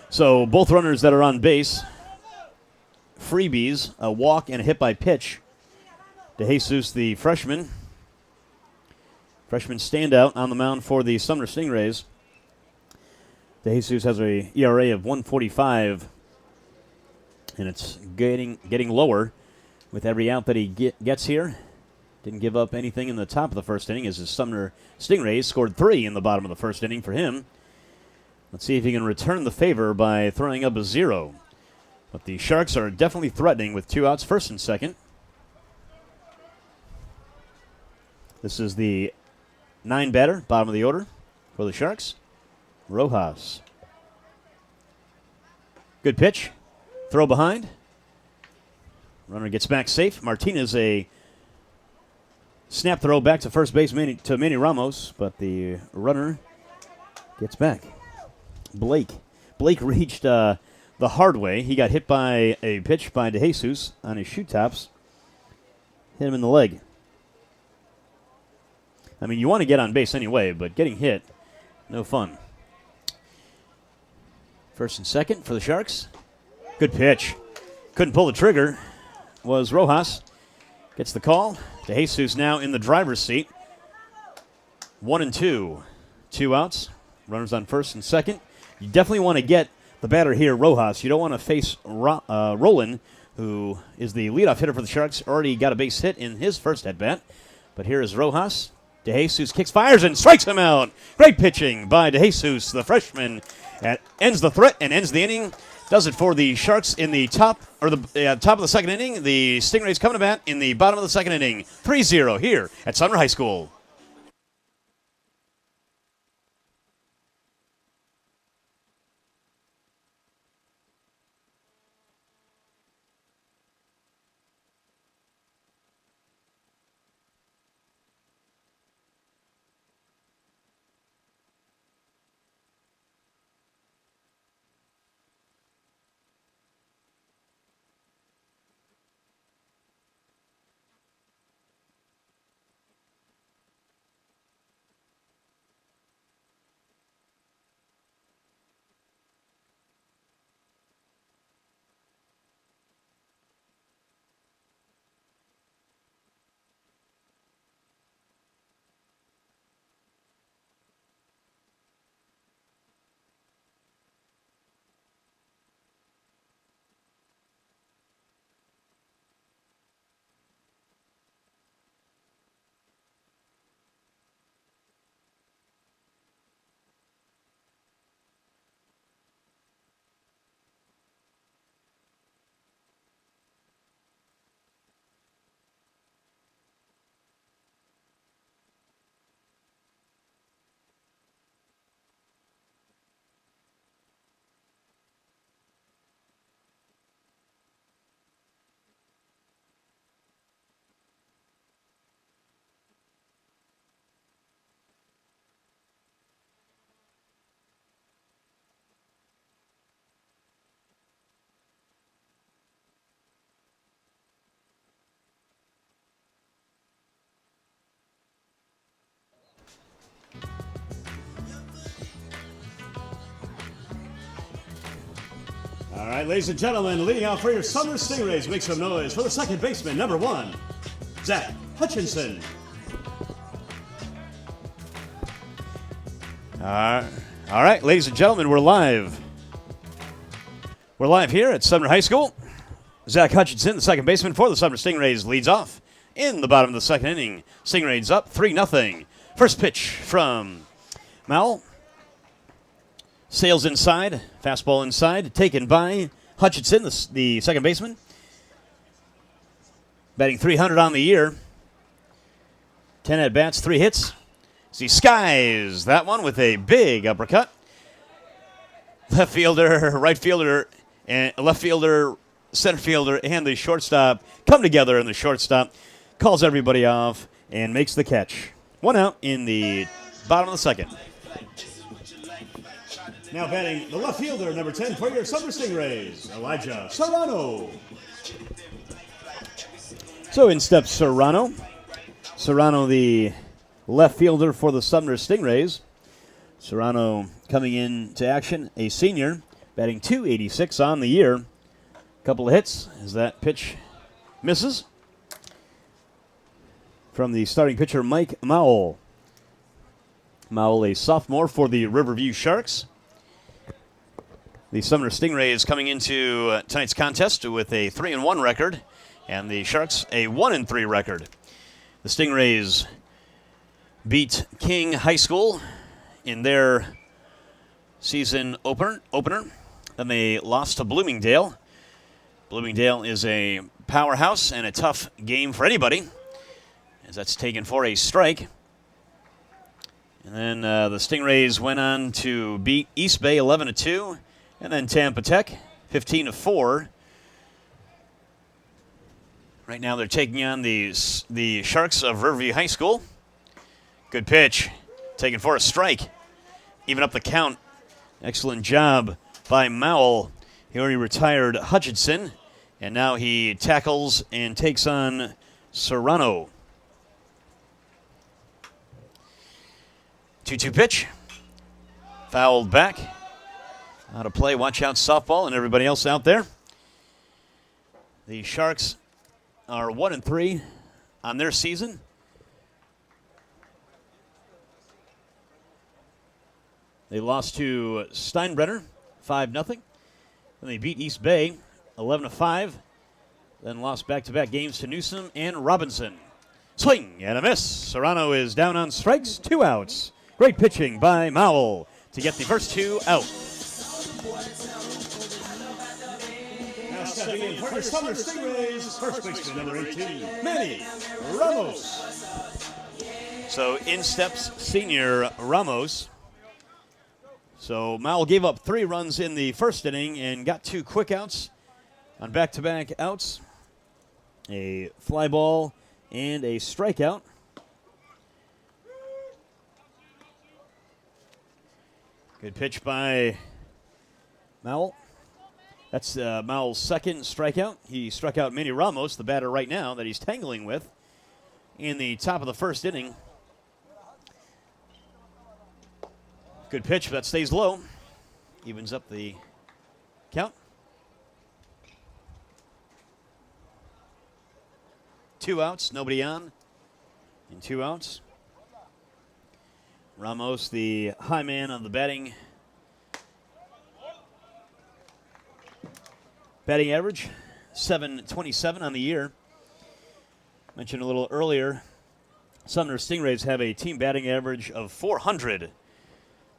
Speaker 2: So both runners that are on base, freebies, a walk and a hit by pitch. DeJesus, the freshman standout on the mound for the Sumner Stingrays. DeJesus has a ERA of 1.45, and it's getting lower with every out that he gets here. Didn't give up anything in the top of the first inning as his Sumner Stingrays scored 3 in the bottom of the first inning for him. Let's see if he can return the favor by throwing up a 0. But the Sharks are definitely threatening with 2 outs, first and second. This is the 9 batter, bottom of the order for the Sharks. Rojas. Good pitch. Throw behind. Runner gets back safe. Martinez a snap throw back to first base to Manny Ramos, but the runner gets back. Blake reached the hard way. He got hit by a pitch by DeJesus on his shoe tops. Hit him in the leg. I mean, you want to get on base anyway, but getting hit, no fun. First and second for the Sharks. Good pitch. Couldn't pull the trigger. Was Rojas. Gets the call. DeJesus now in the driver's seat. 1 and 2. 2 outs. Runners on first and second. You definitely want to get the batter here, Rojas. You don't want to face Roland, who is the leadoff hitter for the Sharks. Already got a base hit in his first at-bat. But here is Rojas. DeJesus kicks, fires, and strikes him out. Great pitching by DeJesus, the freshman, And ends the threat and ends the inning. Does it for the Sharks in the top of the second inning. The Stingrays coming to bat in the bottom of the second inning. 3-0 here at Sumner High School. All right, ladies and gentlemen, leading out for your Sumner Stingrays, make some noise for the second baseman, number 1, Zach Hutchinson. All right, ladies and gentlemen, we're live. We're live here at Sumner High School. Zach Hutchinson, the second baseman for the Sumner Stingrays, leads off in the bottom of the second inning. Stingrays up 3-0. First pitch from Mowell. Sails inside, fastball inside, taken by Hutchinson, the second baseman. Batting .300 on the year. 10 at-bats, 3 hits. He skies that one with a big uppercut. Left fielder, right fielder, and left fielder, center fielder, and the shortstop come together, and the shortstop calls everybody off and makes the catch. 1 out in the bottom of the second. Now batting the left fielder, number 10 for your Sumner Stingrays, Elijah Serrano. So in steps Serrano. Serrano, the left fielder for the Sumner Stingrays. Serrano coming into action, a senior, batting .286 on the year. Couple of hits as that pitch misses. From the starting pitcher, Mike Mowell. Mowell, a sophomore for the Riverview Sharks. The Sumner Stingrays coming into tonight's contest with a 3-1 record, and the Sharks a 1-3 record. The Stingrays beat King High School in their season opener. Then they lost to Bloomingdale. Bloomingdale is a powerhouse and a tough game for anybody, as that's taken for a strike. And then the Stingrays went on to beat East Bay 11-2. And then Tampa Tech, 15-4. Right now they're taking on the Sharks of Riverview High School. Good pitch, taken for a strike. Even up the count. Excellent job by Mowell. He already retired Hutchinson, and now he tackles and takes on Serrano. 2-2 pitch. Fouled back. Out of play, watch out softball and everybody else out there. The Sharks are 1-3 on their season. They lost to Steinbrenner 5-0. Then they beat East Bay 11-5. Then lost back-to-back games to Newsom and Robinson. Swing and a miss. Serrano is down on strikes, 2 outs. Great pitching by Mowell to get the first 2 out. Now stepping in for your Sumner STINGRAYS, first baseman number 18, Manny Ramos. So in steps senior Ramos. So Mowell gave up 3 runs in the first inning and got 2 quick outs on back-to-back outs. A fly ball and a strikeout. Good pitch by Mowell. That's Mowell's second strikeout. He struck out Manny Ramos, the batter right now that he's tangling with, in the top of the first inning. Good pitch, but that stays low. Evens up the count. 2 outs, nobody on, and 2 outs. Ramos, the high man on the batting average, 727 on the year. Mentioned a little earlier, Sumner STINGRAYS have a team batting average of 400,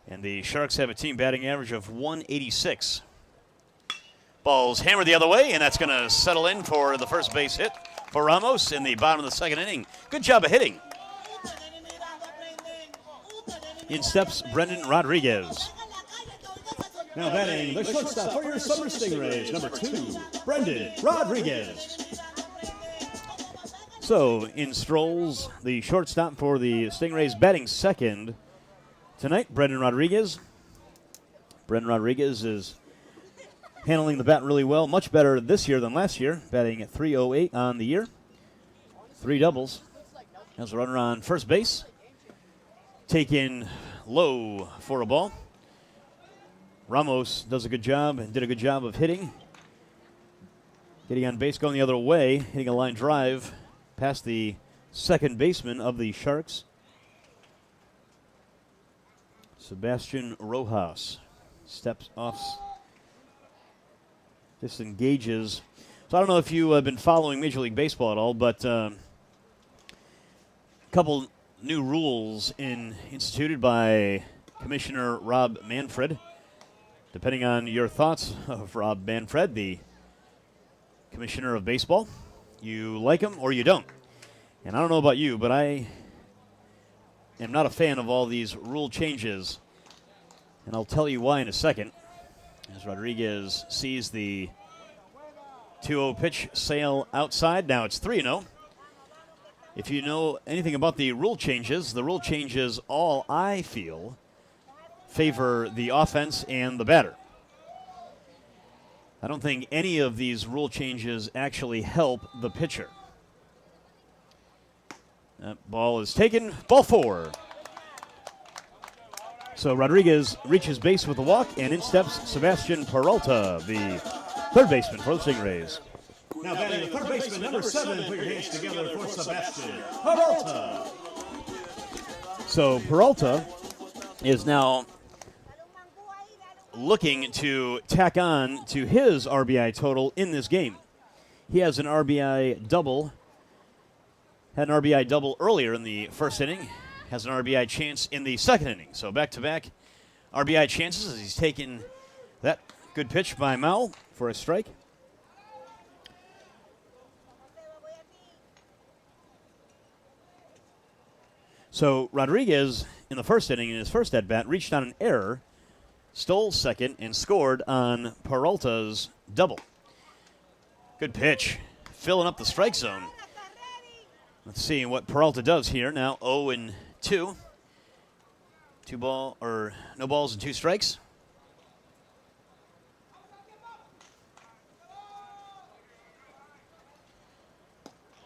Speaker 2: and the Sharks have a team batting average of 186. Ball's hammered the other way, and that's going to settle in for the first base hit for Ramos in the bottom of the second inning. Good job of hitting. In steps Brendan Rodriguez. Now batting the shortstop for your Sumner STINGRAYS, number 2, Brendan Rodriguez. So in strolls the shortstop for the Stingrays, batting second tonight, Brendan Rodriguez. Brendan Rodriguez is handling the bat really well, much better this year than last year, batting at .308 on the year. 3 doubles. Has a runner on first base. Taken low for a ball. Ramos does a good job and did a good job of hitting. Getting on base, going the other way, hitting a line drive past the second baseman of the Sharks, Sebastian Rojas. Steps off, disengages. So I don't know if you have been following Major League Baseball at all, but a couple new rules instituted by Commissioner Rob Manfred. Depending on your thoughts of Rob Manfred, the Commissioner of Baseball, you like him or you don't. And I don't know about you, but I am not a fan of all these rule changes. And I'll tell you why in a second. As Rodriguez sees the 2-0 pitch sail outside. Now it's 3-0. If you know anything about the rule changes all, I feel, favor the offense and the batter. I don't think any of these rule changes actually help the pitcher. That ball is taken. Ball 4. So Rodriguez reaches base with a walk, and in steps Sebastian Peralta, the third baseman for the Stingrays. Now batting the third baseman, number 7. Put your hands together for Sebastian Peralta. So Peralta is now looking to tack on to his RBI total in this game. He has an RBI double. Had an RBI double earlier in the first inning. Has an RBI chance in the second inning. So back-to-back RBI chances as he's taken that good pitch by Mowell for a strike. So Rodriguez, in the first inning, in his first at-bat, reached on an error, stole second, and scored on Peralta's double. Good pitch, filling up the strike zone. Let's see what Peralta does here. Now 0-2. No balls and 2 strikes.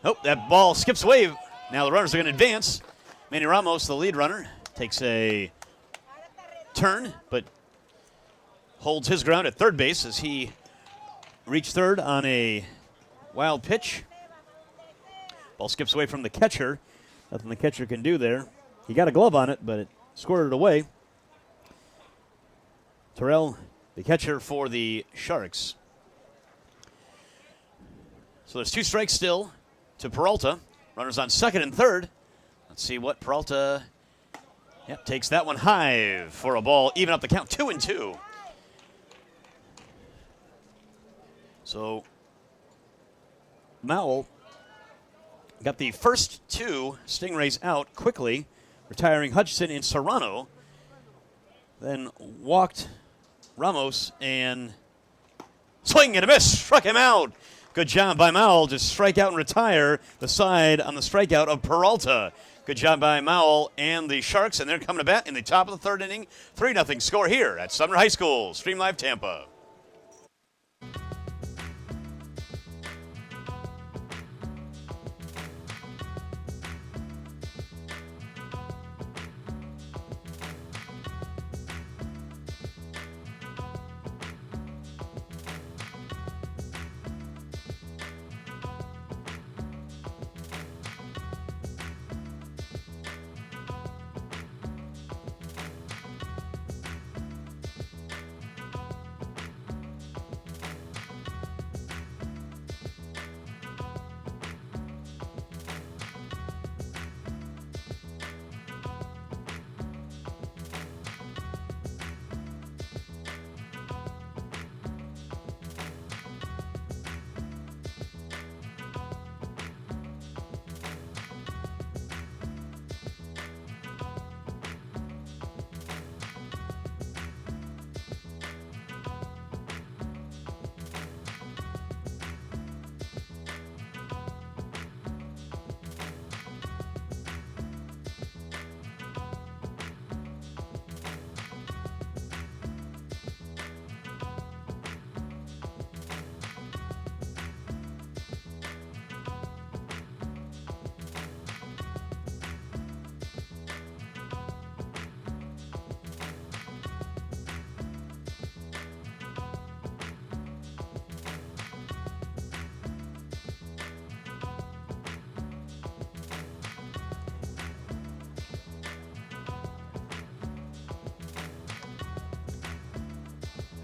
Speaker 2: Oh, that ball skips away. Now the runners are going to advance. Manny Ramos, the lead runner, takes a turn, but holds his ground at third base as he reached third on a wild pitch. Ball skips away from the catcher. Nothing the catcher can do there. He got a glove on it, but it squirted away. Terrell, the catcher for the Sharks. So there's 2 strikes still to Peralta. Runners on second and third. Let's see what Peralta takes that one high for a ball. Even up the count, 2-2. So Mowell got the first two Stingrays out quickly, retiring Hutchinson and Serrano. Then walked Ramos and swing and a miss, struck him out. Good job by Mowell to strike out and retire the side on the strikeout of Peralta. Good job by Mowell and the Sharks, and they're coming to bat in the top of the third inning. 3-0 score here at Sumner High School. Stream Live Tampa.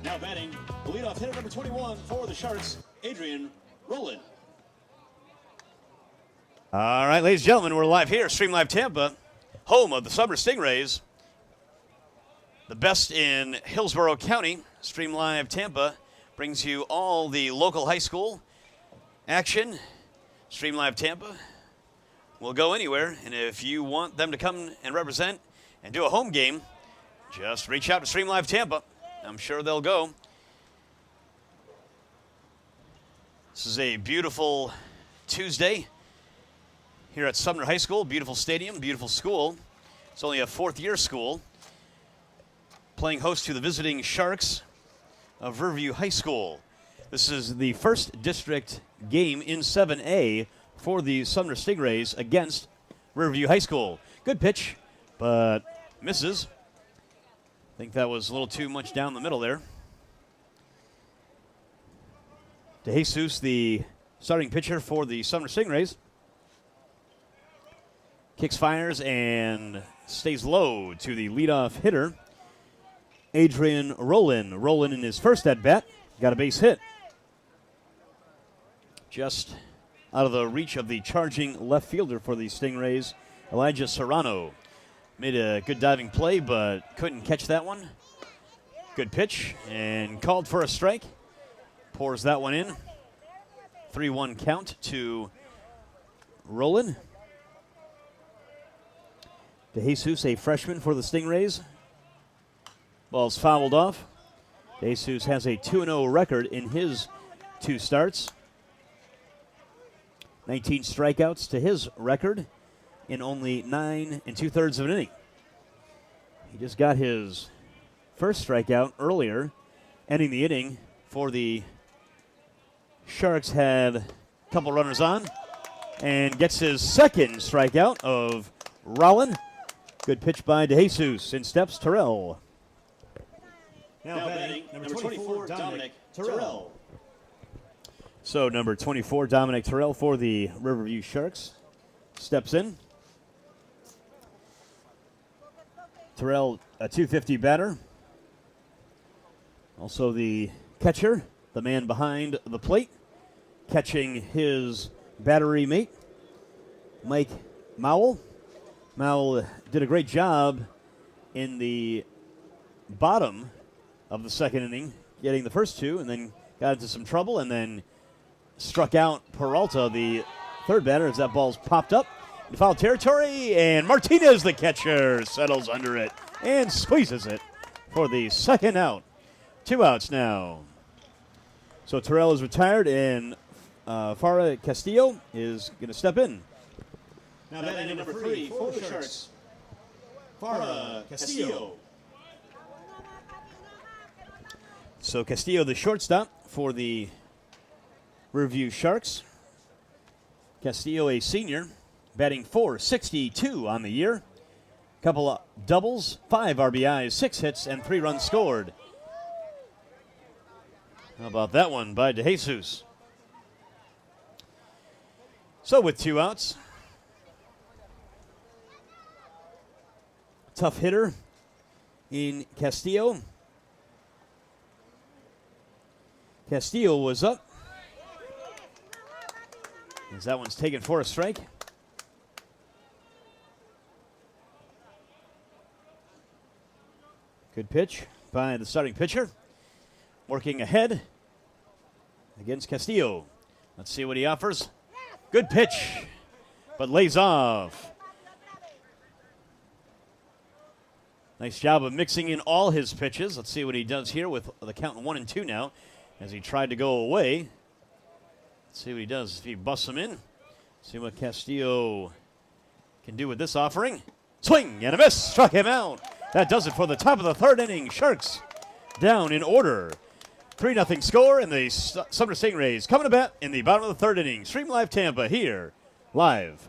Speaker 1: Now batting, the leadoff hitter number 21 for the Sharks, Adrian Rowland.
Speaker 2: All right, ladies and gentlemen, we're live here, Stream Live Tampa, home of the Sumner Stingrays. The best in Hillsborough County. Stream Live Tampa brings you all the local high school action. Stream Live Tampa will go anywhere, and if you want them to come and represent and do a home game, just reach out to Stream Live Tampa. I'm sure they'll go. This is a beautiful Tuesday here at Sumner High School. Beautiful stadium, beautiful school. It's only a fourth-year school. Playing host to the visiting Sharks of Riverview High School. This is the first district game in 7A for the Sumner Stingrays against Riverview High School. Good pitch, but misses. I think that was a little too much down the middle there. DeJesus, the starting pitcher for the Sumner Stingrays. Kicks, fires, and stays low to the leadoff hitter, Adrian Rowland. Rowland in his first at-bat got a base hit. Just out of the reach of the charging left fielder for the Stingrays, Elijah Serrano. Made a good diving play, but couldn't catch that one. Good pitch, and called for a strike. Pours that one in. 3-1 count to Rowland. DeJesus, a freshman for the Stingrays. Ball's fouled off. DeJesus has a 2-0 record in his two starts. 19 strikeouts to his record in only 9 2/3 of an inning. He just got his first strikeout earlier, ending the inning for the Sharks. Had a couple runners on and gets his second strikeout of Rowland. Good pitch by DeJesus. In steps Terrell.
Speaker 1: Now batting, number 24, Dominic Terrell.
Speaker 2: So number 24, Dominic Terrell for the Riverview Sharks steps in. Terrell, a .250 batter. Also the catcher, the man behind the plate, catching his battery mate, Mike Mowell. Mowell did a great job in the bottom of the second inning, getting the first two, and then got into some trouble and then struck out Peralta, the third batter, as that ball's popped up in foul territory. And Martinez, the catcher, settles under it and squeezes it for the second out. 2 outs now. So Terrell is retired, and Farah Castillo is going to step in.
Speaker 1: Now batting number 3 for the Sharks, Farah Castillo.
Speaker 2: So Castillo, the shortstop for the Riverview Sharks. Castillo, a senior, batting .462 on the year. Couple of doubles, 5 RBIs, 6 hits, and 3 runs scored. How about that one by DeJesus? So with 2 outs, tough hitter in Castillo. Castillo was up, as that one's taken for a strike. Good pitch by the starting pitcher. Working ahead against Castillo. Let's see what he offers. Good pitch, but lays off. Nice job of mixing in all his pitches. Let's see what he does here with the count 1-2 now, as he tried to go away. Let's see what he does if he busts him in. See what Castillo can do with this offering. Swing and a miss. Struck him out. That does it for the top of the 3rd inning. Sharks down in order. 3-0 score, and the Sumner Stingrays coming to bat in the bottom of the 3rd inning. Stream Live Tampa here, live.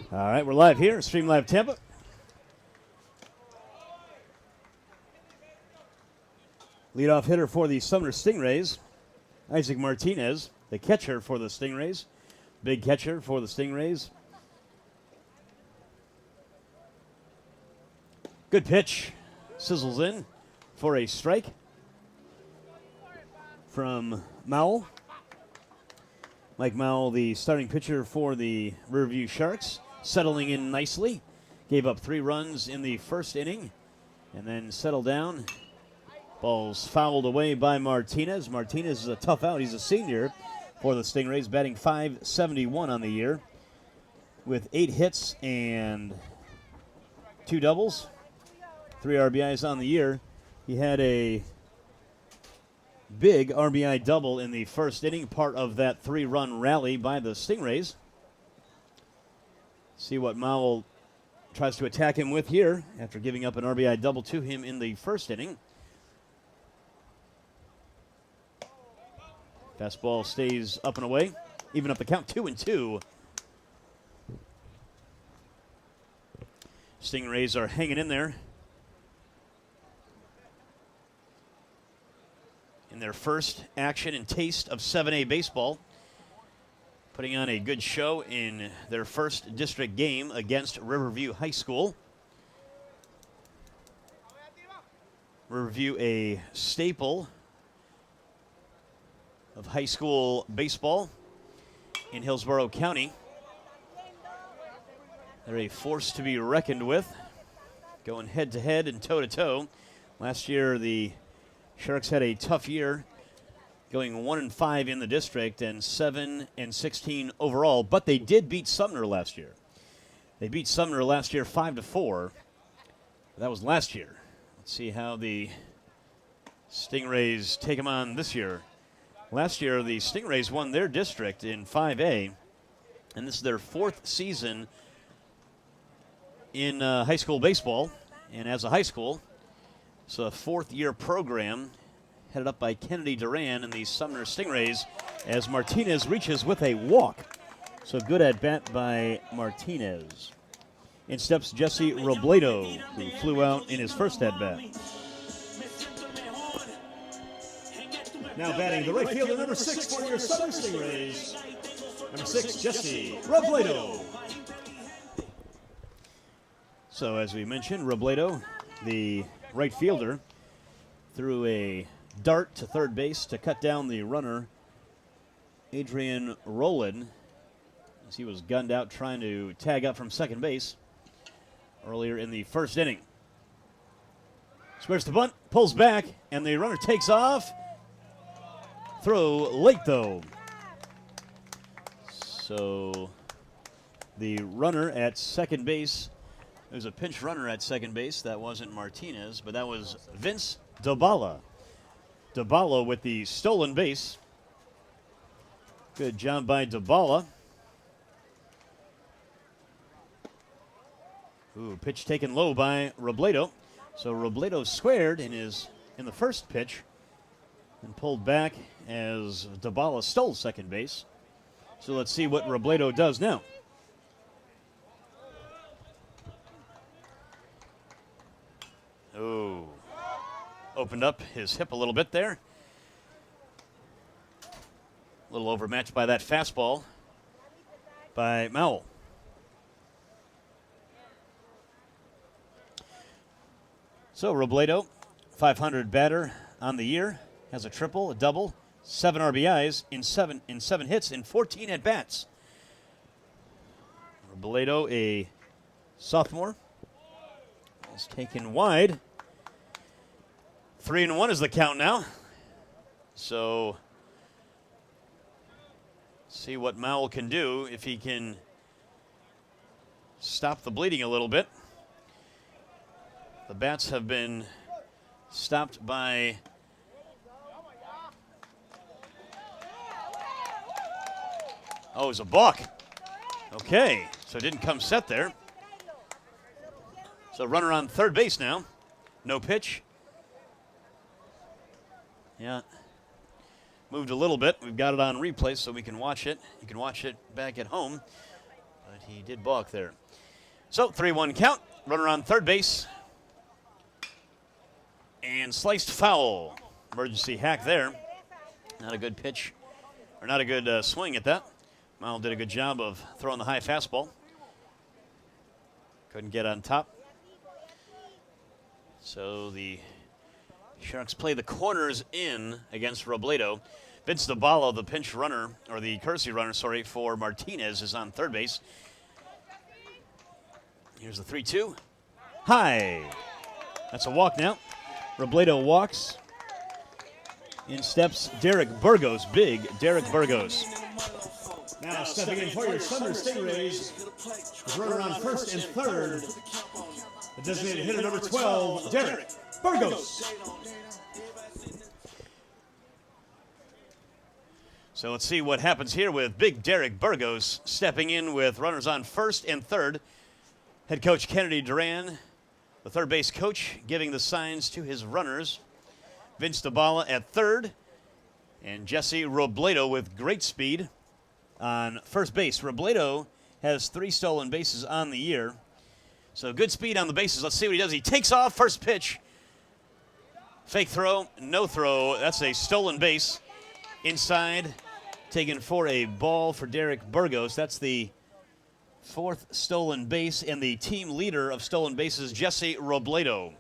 Speaker 2: All right, we're live here, Stream Live Tampa. Leadoff hitter for the Sumner Stingrays, Isaac Martinez. The catcher for the Stingrays, big catcher for the Stingrays. Good pitch, sizzles in for a strike from Mowell. Mike Mowell, the starting pitcher for the Riverview Sharks, settling in nicely. Gave up 3 runs in the 1st inning and then settled down. Ball's fouled away by Martinez. Martinez is a tough out. He's a senior for the Stingrays, batting .571 on the year with 8 hits and 2 doubles, 3 RBIs on the year. He had a big RBI double in the first inning, part of that 3-run rally by the Stingrays. See what Mowell tries to attack him with here after giving up an RBI double to him in the first inning. Fastball stays up and away, even up the count, 2-2. Stingrays are hanging in there in their first action and taste of 7A baseball, putting on a good show in their first district game against Riverview High School. Riverview, a staple of high school baseball in Hillsborough County. They're a force to be reckoned with, going head-to-head and toe-to-toe. Last year, the Sharks had a tough year, going 1-5 in the district and 7-16 overall, but they did beat Sumner last year. They beat Sumner last year 5-4. That was last year. Let's see how the Stingrays take them on this year. Last year, the Stingrays won their district in 5A, and this is their 4th season in high school baseball. And as a high school, it's a 4th-year program headed up by Kennedy Duran and the Sumner Stingrays as Martinez reaches with a walk. So good at bat by Martinez. In steps Jesse Robledo, who flew out in his first at bat. Now batting the right fielder, number 6 for your Sumner Stingrays. Number 6, Jesse Robledo. So as we mentioned, Robledo, the right fielder, threw a dart to third base to cut down the runner, Adrian Rowland, as he was gunned out trying to tag up from second base earlier in the first inning. Squares the bunt, pulls back, and the runner takes off. Throw late, though. So the runner at second base, there's a pinch runner at second base. That wasn't Martinez, but that was Vince Dabala. Dabala with the stolen base. Good job by Dabala. Ooh, pitch taken low by Robledo. So Robledo squared in the first pitch and pulled back as Dabala stole second base. So let's see what Robledo does now. Oh, opened up his hip a little bit there. A little overmatched by that fastball by Mowell. So Robledo, 500 batter on the year, has a triple, a double, 7 RBIs in seven hits in 14 at-bats. Robledo, a sophomore, is taken wide. 3-1 is the count now. So see what Mowell can do if he can stop the bleeding a little bit. The bats have been stopped by it was a balk. Okay, so it didn't come set there. So runner on third base now. No pitch. Yeah. Moved a little bit. We've got it on replay so we can watch it. You can watch it back at home. But he did balk there. So 3-1 count. Runner on third base. And sliced foul. Emergency hack there. Not a good pitch. Or not a good swing at that. Mowell did a good job of throwing the high fastball. Couldn't get on top. So the Sharks play the corners in against Robledo. Vince Dabala, the pinch runner, or the courtesy runner, sorry, for Martinez is on third base. Here's the 3-2. High. That's a walk now. Robledo walks. In steps Derek Burgos, big Derek Burgos. Now stepping in for your Sumner Stingrays, runner on first and third, The designated hitter number 12, Derek Burgos. So let's see what happens here with big Derek Burgos stepping in with runners on first and third. Head coach Kennedy Duran, the third base coach, giving the signs to his runners. Vince DeBala at third, and Jesse Robledo with great speed on first base. Robledo has 3 stolen bases on the year. So good speed on the bases. Let's see what he does. He takes off, first pitch. Fake throw, no throw. That's a stolen base. Inside, taken for a ball for Derek Burgos. That's the 4th stolen base, and the team leader of stolen bases, Jesse Robledo.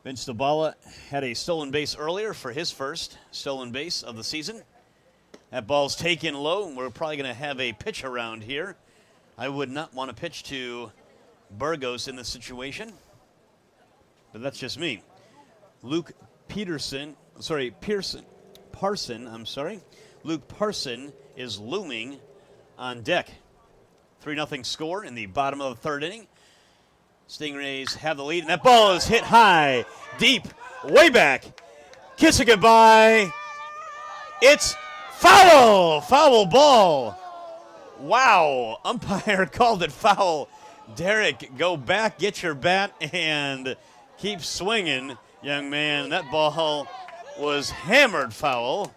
Speaker 2: Vince DeBala had a stolen base earlier for his first stolen base of the season. That ball's taken low, and we're probably going to have a pitch around here. I would not want to pitch to Burgos in this situation, but that's just me. Luke Parson, Luke Parson is looming on deck. 3-0 score in the bottom of the 3rd inning. Stingrays have the lead, and that ball is hit high, deep, way back. Kiss it goodbye. It's foul! Foul ball. Wow, umpire called it foul. Derek, go back, get your bat, and keep swinging, young man. That ball was hammered foul.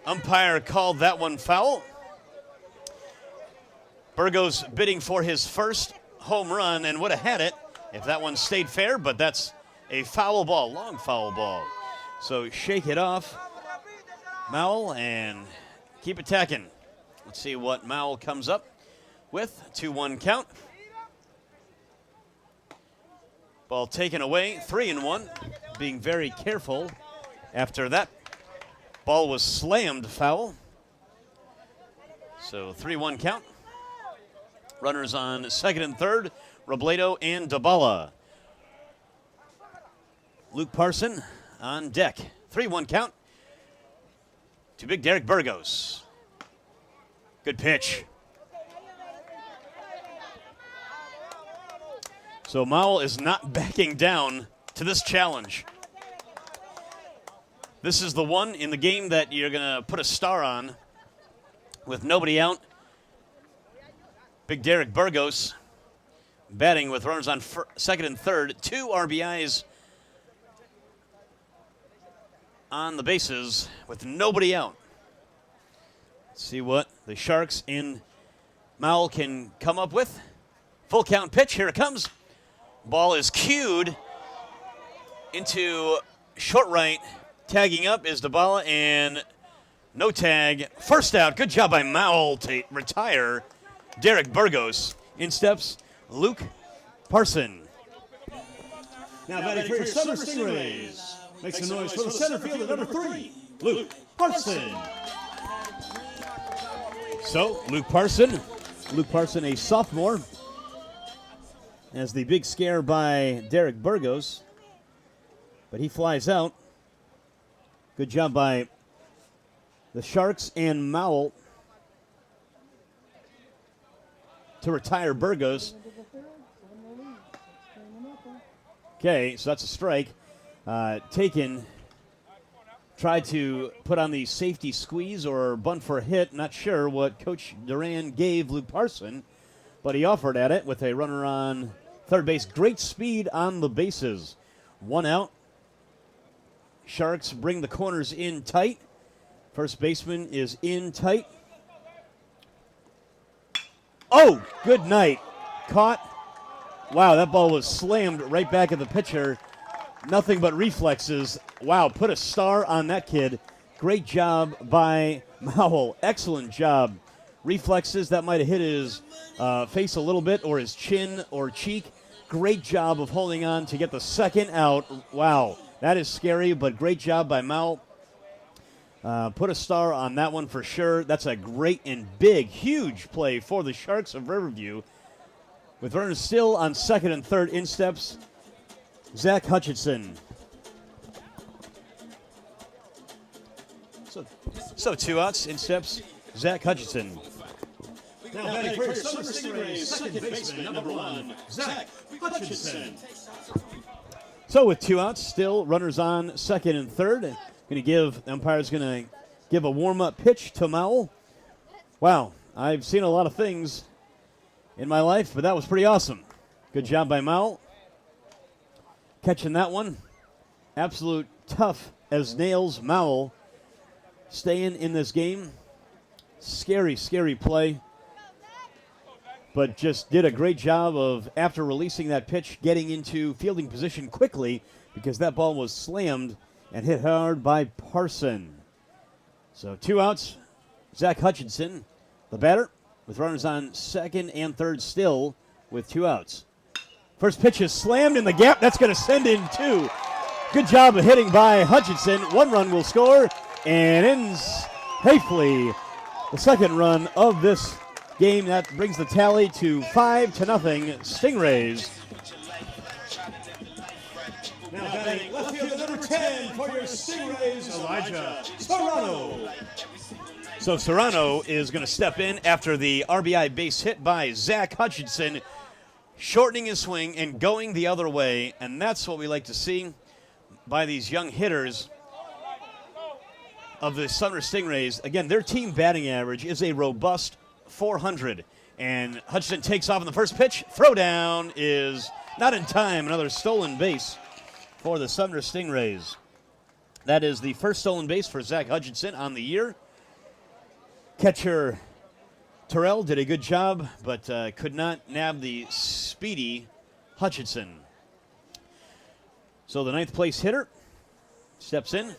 Speaker 2: Umpire called that one foul. Burgos bidding for his first home run and would have had it if that one stayed fair, but that's a foul ball, long foul ball. So shake it off, Mowell, and keep attacking. Let's see what Mowell comes up with. 2-1 count. Ball taken away, 3-1. Being very careful after that. Ball was slammed foul. So 3-1 count. Runners on second and third, Robledo and DeBala. Luke Parson on deck. 3-1 count to big Derek Burgos. Good pitch. So Mowell is not backing down to this challenge. This is the one in the game that you're going to put a star on with nobody out. Big Derek Burgos batting with runners on second and third. 2 RBIs on the bases with nobody out. Let's see what the Sharks and Mowell can come up with. Full count pitch. Here it comes. Ball is cued into short right. Tagging up is DeBala, and no tag. First out. Good job by Mowell to retire Derek Burgos. In steps Luke Parson.
Speaker 4: Now batting for your Sumner Stingrays. Make some noise for the center fielder, number 3, Luke Parson.
Speaker 2: So Luke Parson, a sophomore, as the big scare by Derek Burgos, but he flies out. Good job by the Sharks and Mowell to retire Burgos. Okay, so that's a strike. Taken, tried to put on the safety squeeze or bunt for a hit. Not sure what Coach Duran gave Luke Parson, but he offered at it with a runner on third base. Great speed on the bases. 1 out. Sharks bring the corners in tight. First baseman is in tight. Oh, good night. Caught. Wow, that ball was slammed right back at the pitcher. Nothing but reflexes. Wow, put a star on that kid. Great job by Mowell. Excellent job. Reflexes, that might have hit his face a little bit, or his chin or cheek. Great job of holding on to get the second out. Wow, that is scary, but great job by Mowell. Put a star on that one for sure. That's a great and big, huge play for the Sharks of Riverview. With runners still on second and third, in steps Zach Hutchinson. So 2 outs, in steps Zach Hutchinson.
Speaker 4: Now batting for your Sumner Stingrays, second baseman, number 1, Zach Hutchinson.
Speaker 2: So with 2 outs, still runners on second and third. The umpire's going to give a warm-up pitch to Mowell. Wow, I've seen a lot of things in my life, but that was pretty awesome. Good job by Mowell. Catching that one. Absolute tough as nails Mowell staying in this game. Scary, scary play. But just did a great job of, after releasing that pitch, getting into fielding position quickly because that ball was slammed and hit hard by Parson. So 2 outs. Zach Hutchinson, the batter, with runners on second and third still with 2 outs. First pitch is slammed in the gap. That's going to send in 2. Good job of hitting by Hutchinson. 1 run will score and ends safely the second run of this game. That brings the tally to 5-0 Stingrays.
Speaker 4: Now batting left fielder number 10 for your Stingrays, Elijah Serrano.
Speaker 2: So Serrano is going to step in after the RBI base hit by Zach Hutchinson, shortening his swing and going the other way, and that's what we like to see by these young hitters of the Sumner Stingrays. Again, their team batting average is a robust 400, and Hutchinson takes off on the first pitch. Throwdown is not in time. Another stolen base for the Sumner Stingrays. That is the first stolen base for Zach Hutchinson on the year. Catcher Terrell did a good job, but could not nab the speedy Hutchinson. So the 9th place hitter steps in.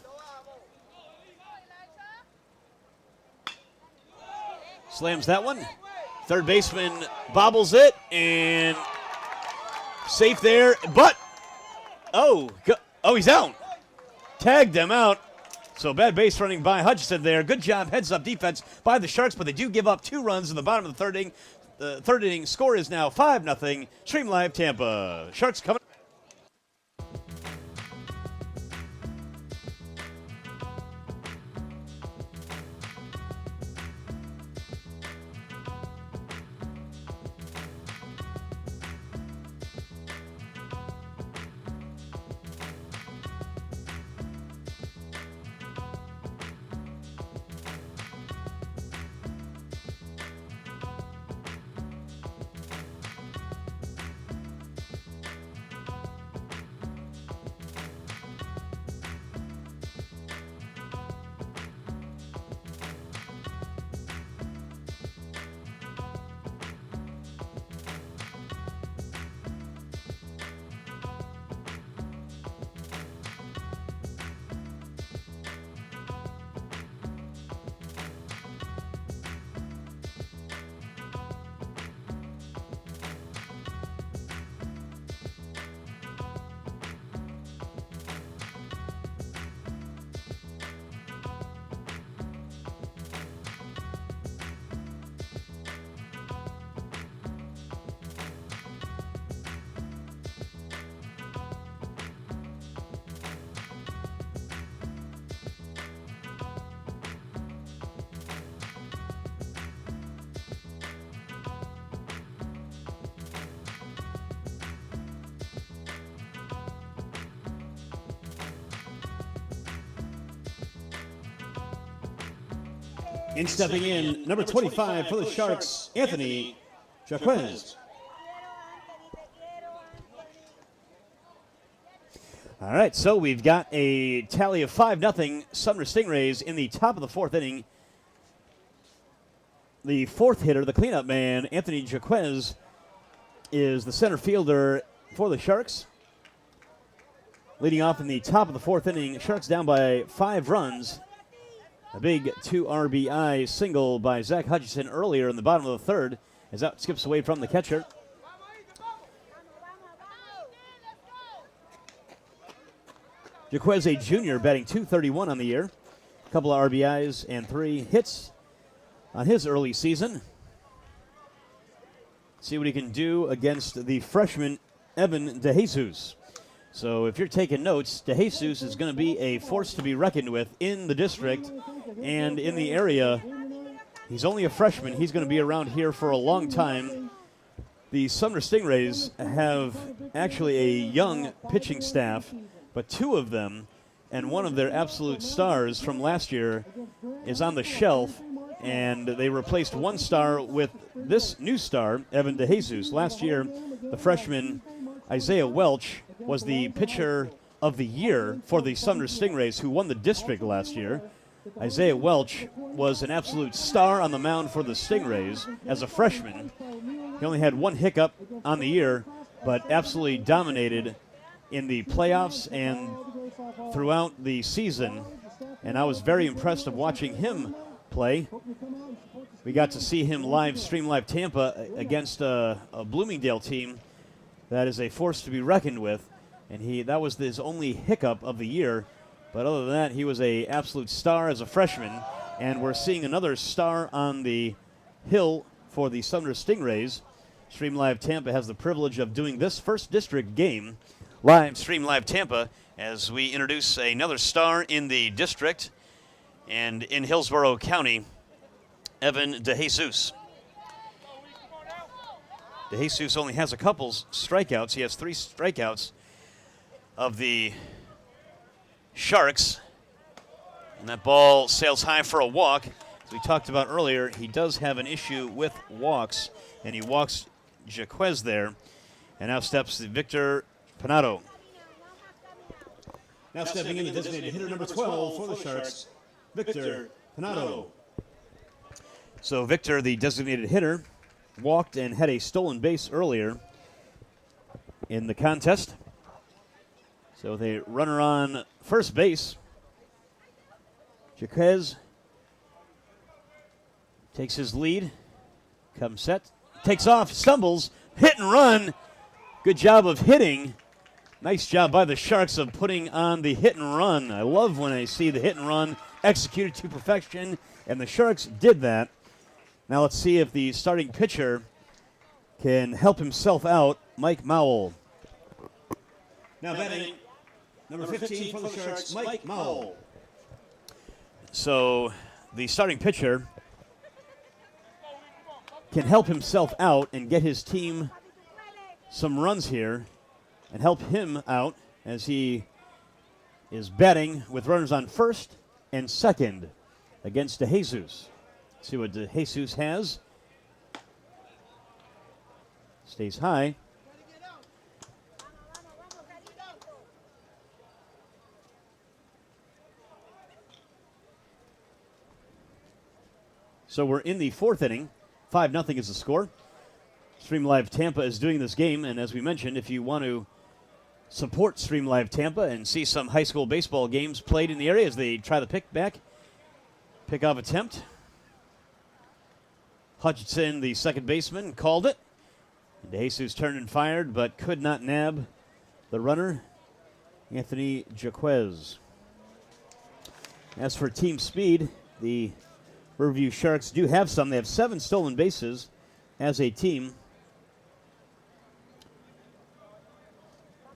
Speaker 2: Slams that one. Third baseman bobbles it, and safe there, but he's out. Tagged him out. So bad base running by Hutchinson there. Good job, heads-up defense by the Sharks, but they do give up 2 runs in the bottom of the third inning. The third inning score is now 5-0. Stream Live Tampa. Sharks coming.
Speaker 4: In stepping in, number 25 for the Sharks, Anthony Jaquez.
Speaker 2: All right, so we've got a tally of 5-0 Sumner Stingrays in the top of the 4th inning. The 4th hitter, the cleanup man, Anthony Jaquez, is the center fielder for the Sharks. Leading off in the top of the 4th inning, Sharks down by 5 runs. A big 2 RBI single by Zach Hutchinson earlier in the bottom of the 3rd as that skips away from the catcher. Jaquez, a junior, batting .231 on the year. A couple of RBIs and 3 hits on his early season. See what he can do against the freshman Evan DeJesus. So if you're taking notes, DeJesus is going to be a force to be reckoned with in the district and in the area. He's only a freshman. He's going to be around here for a long time. The Sumner Stingrays have actually a young pitching staff, but two of them and one of their absolute stars from last year is on the shelf, and they replaced one star with this new star, Evan DeJesus. Last year, the freshman Isaiah Welch was the pitcher of the year for the Sumner Stingrays, who won the district last year. Isaiah Welch was an absolute star on the mound for the Stingrays as a freshman. He only had one hiccup on the year, but absolutely dominated in the playoffs and throughout the season. And I was very impressed of watching him play. We got to see him stream live Tampa against a Bloomingdale team that is a force to be reckoned with. And that was his only hiccup of the year. But other than that, he was an absolute star as a freshman. And we're seeing another star on the hill for the Sumner Stingrays. Stream Live Tampa has the privilege of doing this first district game live, Stream Live Tampa, as we introduce another star in the district and in Hillsborough County, Evan DeJesus. DeJesus only has a couple strikeouts. He has 3 strikeouts of the Sharks, and that ball sails high for a walk. As we talked about earlier, he does have an issue with walks, and he walks Jaquez there. And now steps Victor Panado.
Speaker 4: Now stepping in the designated hitter number 12 for the Sharks, Victor Panado.
Speaker 2: So Victor, the designated hitter, walked and had a stolen base earlier in the contest. So with a runner on first base, Jaquez takes his lead, comes set, takes off, stumbles, hit and run. Good job of hitting. Nice job by the Sharks of putting on the hit and run. I love when I see the hit and run executed to perfection, and the Sharks did that. Now let's see if the starting pitcher can help himself out, Mike Mowell.
Speaker 4: Now batting number 15 for the Sharks, Mike Mowell.
Speaker 2: So the starting pitcher can help himself out and get his team some runs here and help him out as he is batting with runners on first and second against DeJesus. See what DeJesus has. Stays high. So we're in the 4th inning. 5-0 is the score. Stream Live Tampa is doing this game, and as we mentioned, if you want to support Stream Live Tampa and see some high school baseball games played in the area as they try the pick-off attempt. Hutchinson, the second baseman, called it. DeJesus turned and fired, but could not nab the runner, Anthony Jaquez. As for team speed, the Riverview Sharks do have some. They have 7 stolen bases as a team.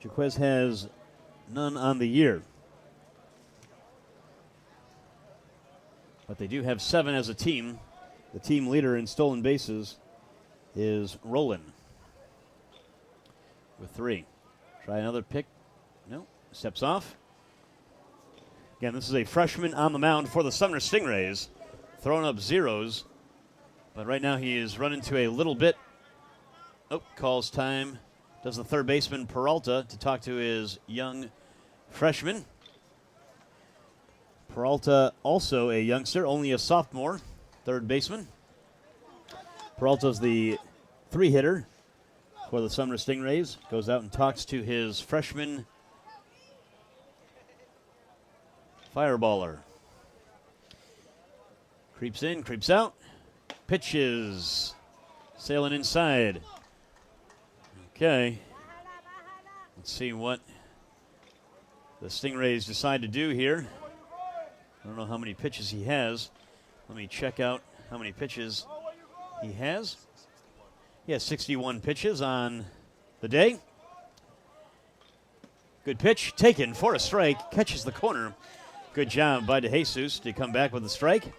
Speaker 2: Jaquez has none on the year. But they do have 7 as a team. The team leader in stolen bases is Roland with 3. Try another pick. No. Steps off. Again, this is a freshman on the mound for the Sumner Stingrays. Throwing up zeros. But right now he is running to a little bit. Oh, calls time. Does the third baseman Peralta to talk to his young freshman. Peralta also a youngster, only a sophomore, third baseman. Peralta's the 3-hitter for the Sumner Stingrays. Goes out and talks to his freshman fireballer. Creeps in, creeps out. Pitches. Sailing inside. Okay. Let's see what the Stingrays decide to do here. I don't know how many pitches he has. Let me check out how many pitches he has. He has 61 pitches on the day. Good pitch, taken for a strike, catches the corner. Good job by DeJesus to come back with a strike.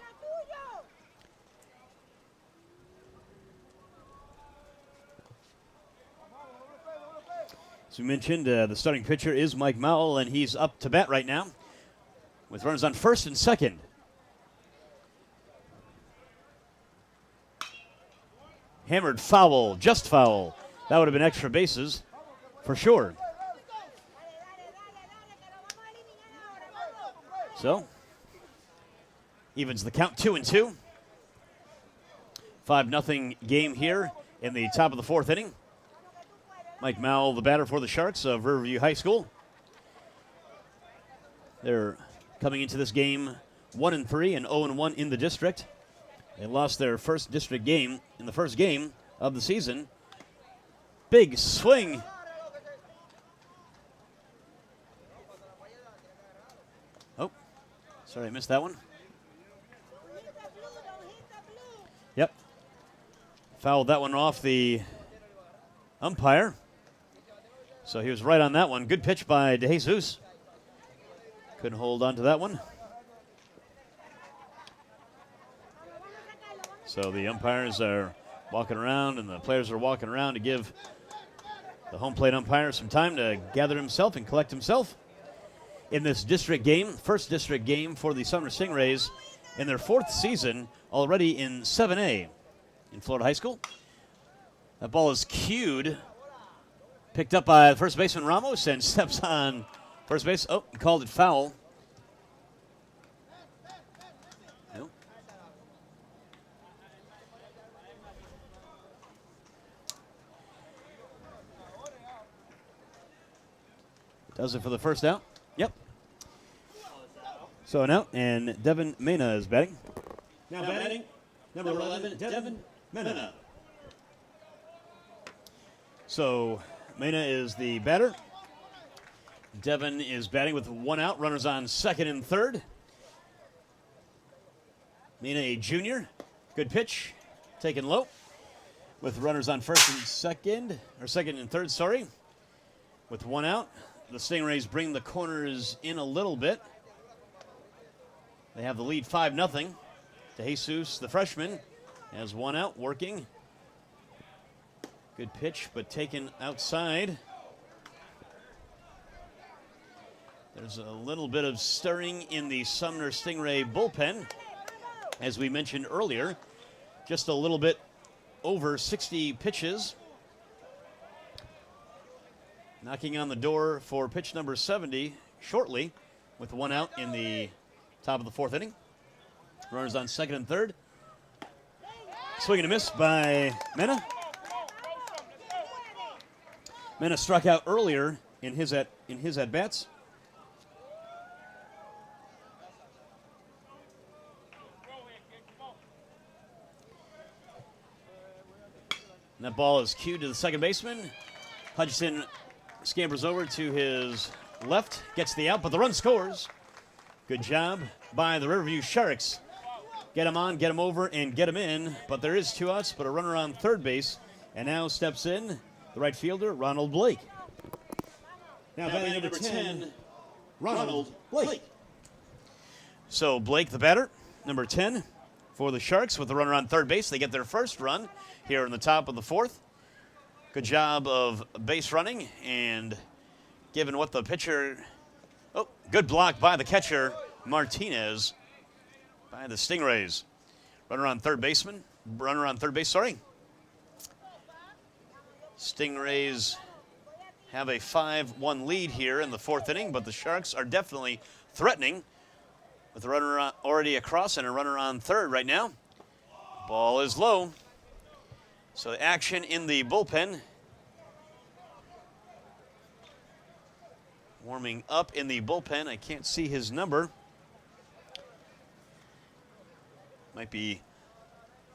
Speaker 2: As we mentioned, the starting pitcher is Mike Mowell, and he's up to bat right now with runners on first and second. Hammered foul, just foul. That would have been extra bases for sure. So, evens the count, 2-2. 5-0 game here in the top of the fourth inning. Mike Mowell, the batter for the Sharks of Riverview High School. They're coming into this game 1-3 and 0-1 in the district. They lost their first district game in the first game of the season. Big swing. Oh, sorry, I missed that one. Yep. Fouled that one off the umpire. So he was right on that one. Good pitch by DeJesus. Couldn't hold on to that one. So the umpires are walking around and the players are walking around to give the home plate umpire some time to gather himself and collect himself in this district game. First district game for the Sumner Stingrays in their fourth season, already in 7A in Florida High School. That ball is cued. Picked up by first baseman Ramos and steps on first base. Oh, he called it foul. No. Does it for the first out. Yep. So an out, and Devin Mena is batting.
Speaker 1: Now batting, number 11, Devin Mena.
Speaker 2: So Mena is the batter. Devin is batting with one out. Runners on second and third. Mena, a junior. Good pitch. Taken low. With runners on first and second. Or second and third, sorry. With one out. The Stingrays bring the corners in a little bit. They have the lead 5-0. DeJesus, the freshman, has one out, working. Good pitch, but taken outside. There's a little bit of stirring in the Sumner Stingray bullpen. As we mentioned earlier, just a little bit over 60 pitches. Knocking on the door for pitch number 70 shortly with one out in the top of the fourth inning. Runners on second and third. Swing and a miss by Mena. Mena struck out earlier in his at-bats. And that ball is cued to the second baseman. Hutchinson scampers over to his left, gets the out, but the run scores. Good job by the Riverview Sharks. Get him on, get him over, and get him in. But there is two outs, but a runner on third base. And now steps in the right fielder, Ronald Blake.
Speaker 1: Now batting number 10, Ronald Blake.
Speaker 2: So Blake, the batter, number 10 for the Sharks with the runner on third base. They get their first run here in the top of the fourth. Good job of base running, and given what the pitcher... Oh, good block by the catcher, Martinez, by the Stingrays. Runner on third base, sorry. Stingrays have a 5-1 lead here in the fourth inning, but the Sharks are definitely threatening with the runner already across and a runner on third right now. Ball is low. So the action in the bullpen. Warming up in the bullpen. I can't see his number. Might be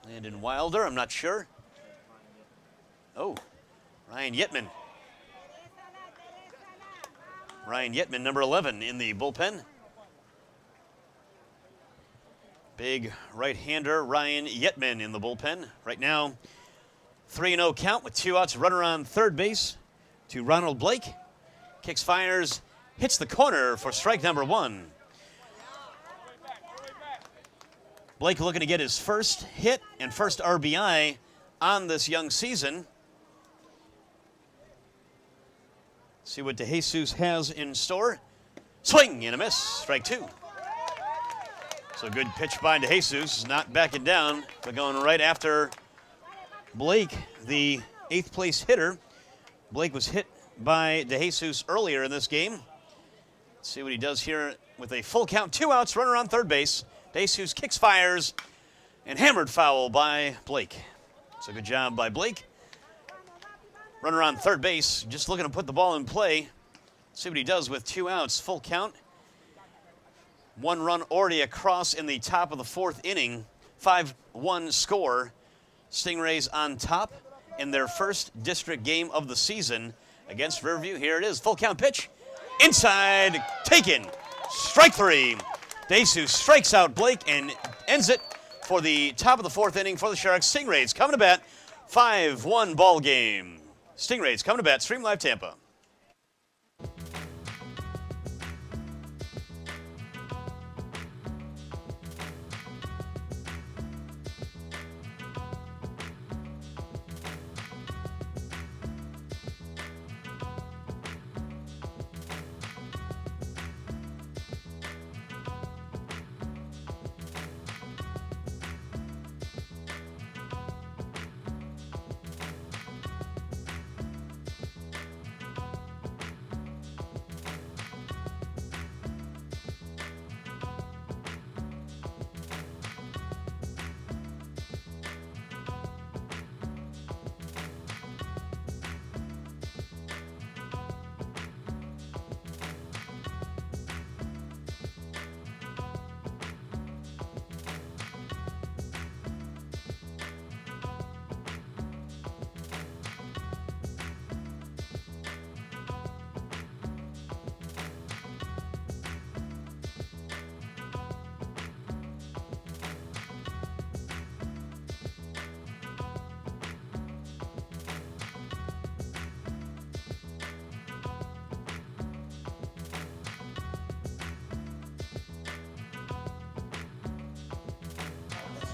Speaker 2: Landon Wilder, I'm not sure. Oh, Ryan Yetman. Ryan Yetman, number 11 in the bullpen. Big right-hander Ryan Yetman in the bullpen. Right now, 3-0 count with two outs. Runner on third base to Ronald Blake. Kicks, fires, hits the corner for strike number one. Blake looking to get his first hit and first RBI on this young season. See what DeJesus has in store. Swing and a miss. Strike 2. So good pitch by DeJesus. Not backing down, but going right after Blake, the 8th place hitter. Blake was hit by DeJesus earlier in this game. Let's see what he does here with a full count. 2 outs, runner on third base. DeJesus kicks, fires, and hammered foul by Blake. So good job by Blake. Runner on third base, just looking to put the ball in play. See what he does with 2 outs, full count. 1 run already across in the top of the 4th inning. 5-1 score. Stingrays on top in their first district game of the season against Riverview. Here it is, full count pitch. Inside, taken. Strike 3. DeJesus strikes out Blake and ends it for the top of the 4th inning for the Sharks. Stingrays coming to bat. 5-1 ball game. Stingrays coming to bat. Stream Live Tampa.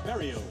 Speaker 1: Barrios.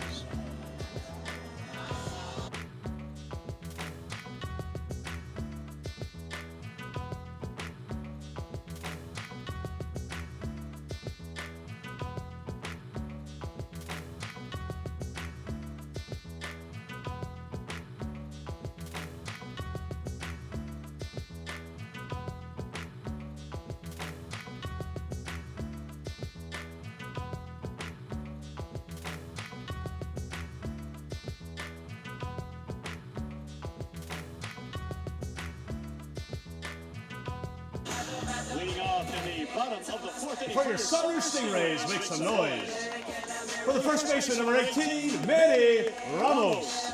Speaker 1: Leading off in the bottom of the 4th inning
Speaker 4: For your Sumner STINGRAYS, make some noise. For the first baseman, number 18, Manny Ramos.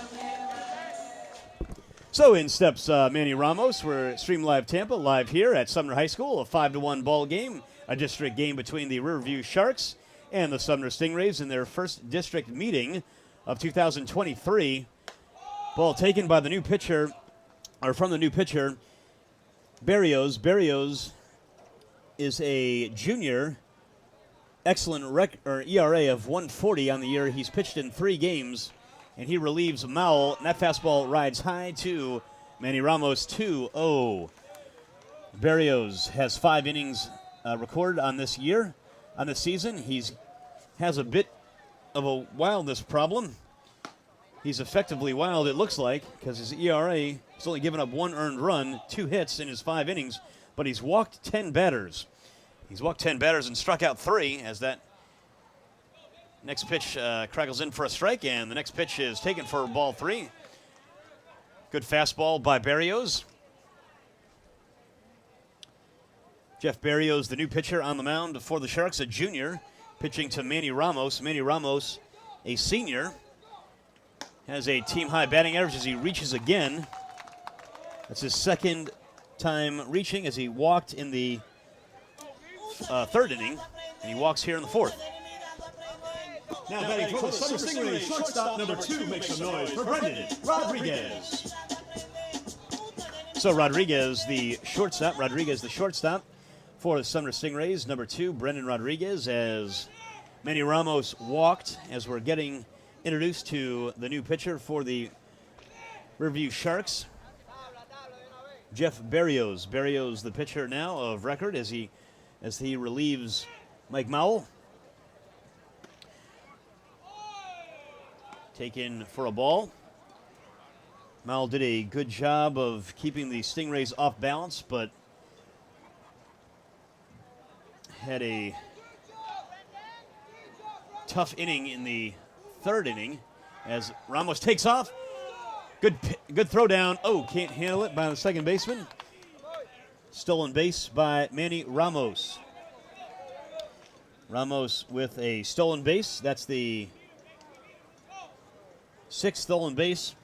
Speaker 2: So in steps Manny Ramos. We're Stream Live Tampa, live here at Sumner High School, a 5-1 ball game, a district game between the Riverview Sharks and the Sumner Stingrays in their first district meeting of 2023. Ball taken by the new pitcher, or from the new pitcher, Barrios. Barrios is a junior, excellent ERA of 140 on the year. He's pitched in 3 games, and he relieves Mowell, and that fastball rides high to Manny Ramos, 2-0. Barrios has 5 innings recorded on this season. He's has a bit of a wildness problem. He's effectively wild, it looks like, because his ERA, he's only given up 1 earned run, 2 hits in his 5 innings, but he's walked 10 batters. He's walked 10 batters and struck out 3 as that next pitch crackles in for a strike, and the next pitch is taken for ball 3. Good fastball by Barrios. Jeff Barrios, the new pitcher on the mound for the Sharks, a junior, pitching to Manny Ramos. Manny Ramos, a senior, has a team-high batting average as he reaches again. That's his second time reaching as he walked in the 3rd inning, and he walks here in the 4th.
Speaker 4: Now batting for the Sumner STINGRAYS, shortstop number 2, make some noise for Brendan Rodriguez.
Speaker 2: So Rodriguez, the shortstop for the Sumner Stingrays, number 2, Brendan Rodriguez, as Manny Ramos walked as we're getting introduced to the new pitcher for the Riverview Sharks. Jeff Berrios. Berrios, the pitcher now of record as he relieves Mike Mowell. Taken for a ball. Mowell did a good job of keeping the Stingrays off balance, but had a tough inning in the third inning as Ramos takes off. Good throw down. Oh, can't handle it by the second baseman. Stolen base by Manny Ramos. Ramos with a stolen base. That's the sixth stolen base.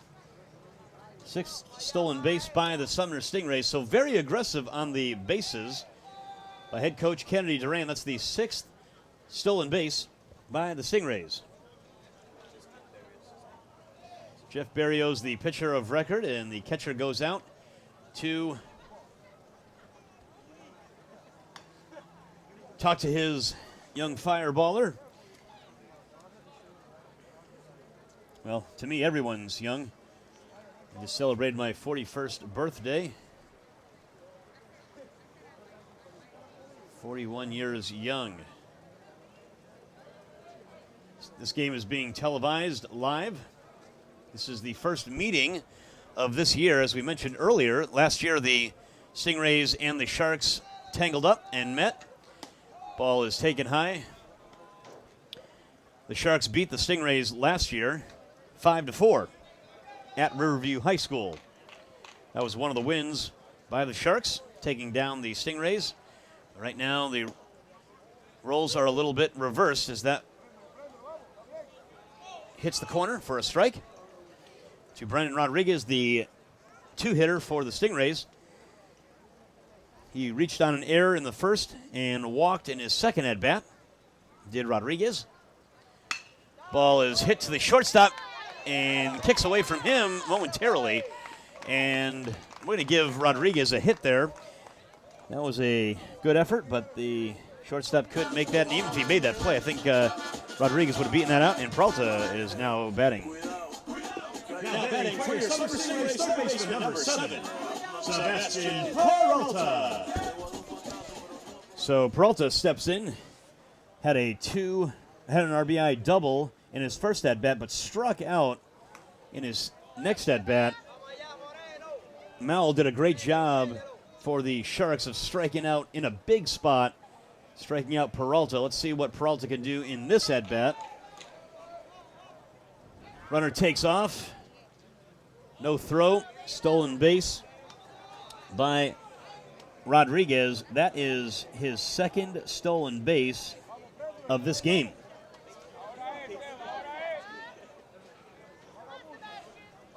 Speaker 2: Sixth stolen base by the Sumner Stingrays. So very aggressive on the bases by head coach Kennedy Duran. That's the sixth stolen base by the Stingrays. Jeff Berrios, the pitcher of record, and the catcher goes out to talk to his young fireballer. Well, to me, everyone's young. I just celebrated my 41st birthday. 41 years young. This game is being televised live. This is the first meeting of this year, as we mentioned earlier. Last year, the Stingrays and the Sharks tangled up and met. Ball is taken high. The Sharks beat the Stingrays last year 5-4 at Riverview High School. That was one of the wins by the Sharks, taking down the Stingrays. Right now, the roles are a little bit reversed as that hits the corner for a strike. To Brendan Rodriguez, the two-hitter for the Stingrays. He reached on an error in the first and walked in his second at-bat. Did Rodriguez. Ball is hit to the shortstop and kicks away from him momentarily. And I'm going to give Rodriguez a hit there. That was a good effort, but the shortstop couldn't make that. And even if he made that play, I think Rodriguez would have beaten that out. And Peralta is now batting.
Speaker 4: Now batting for your Sumner Stingrays third baseman, number 7, Sebastian Peralta.
Speaker 2: So Peralta steps in, had an RBI double in his first at-bat, but struck out in his next at-bat. Mowell did a great job for the Sharks of striking out in a big spot, striking out Peralta. Let's see what Peralta can do in this at-bat. Runner takes off. No throw, stolen base by Rodriguez. That is his second stolen base of this game.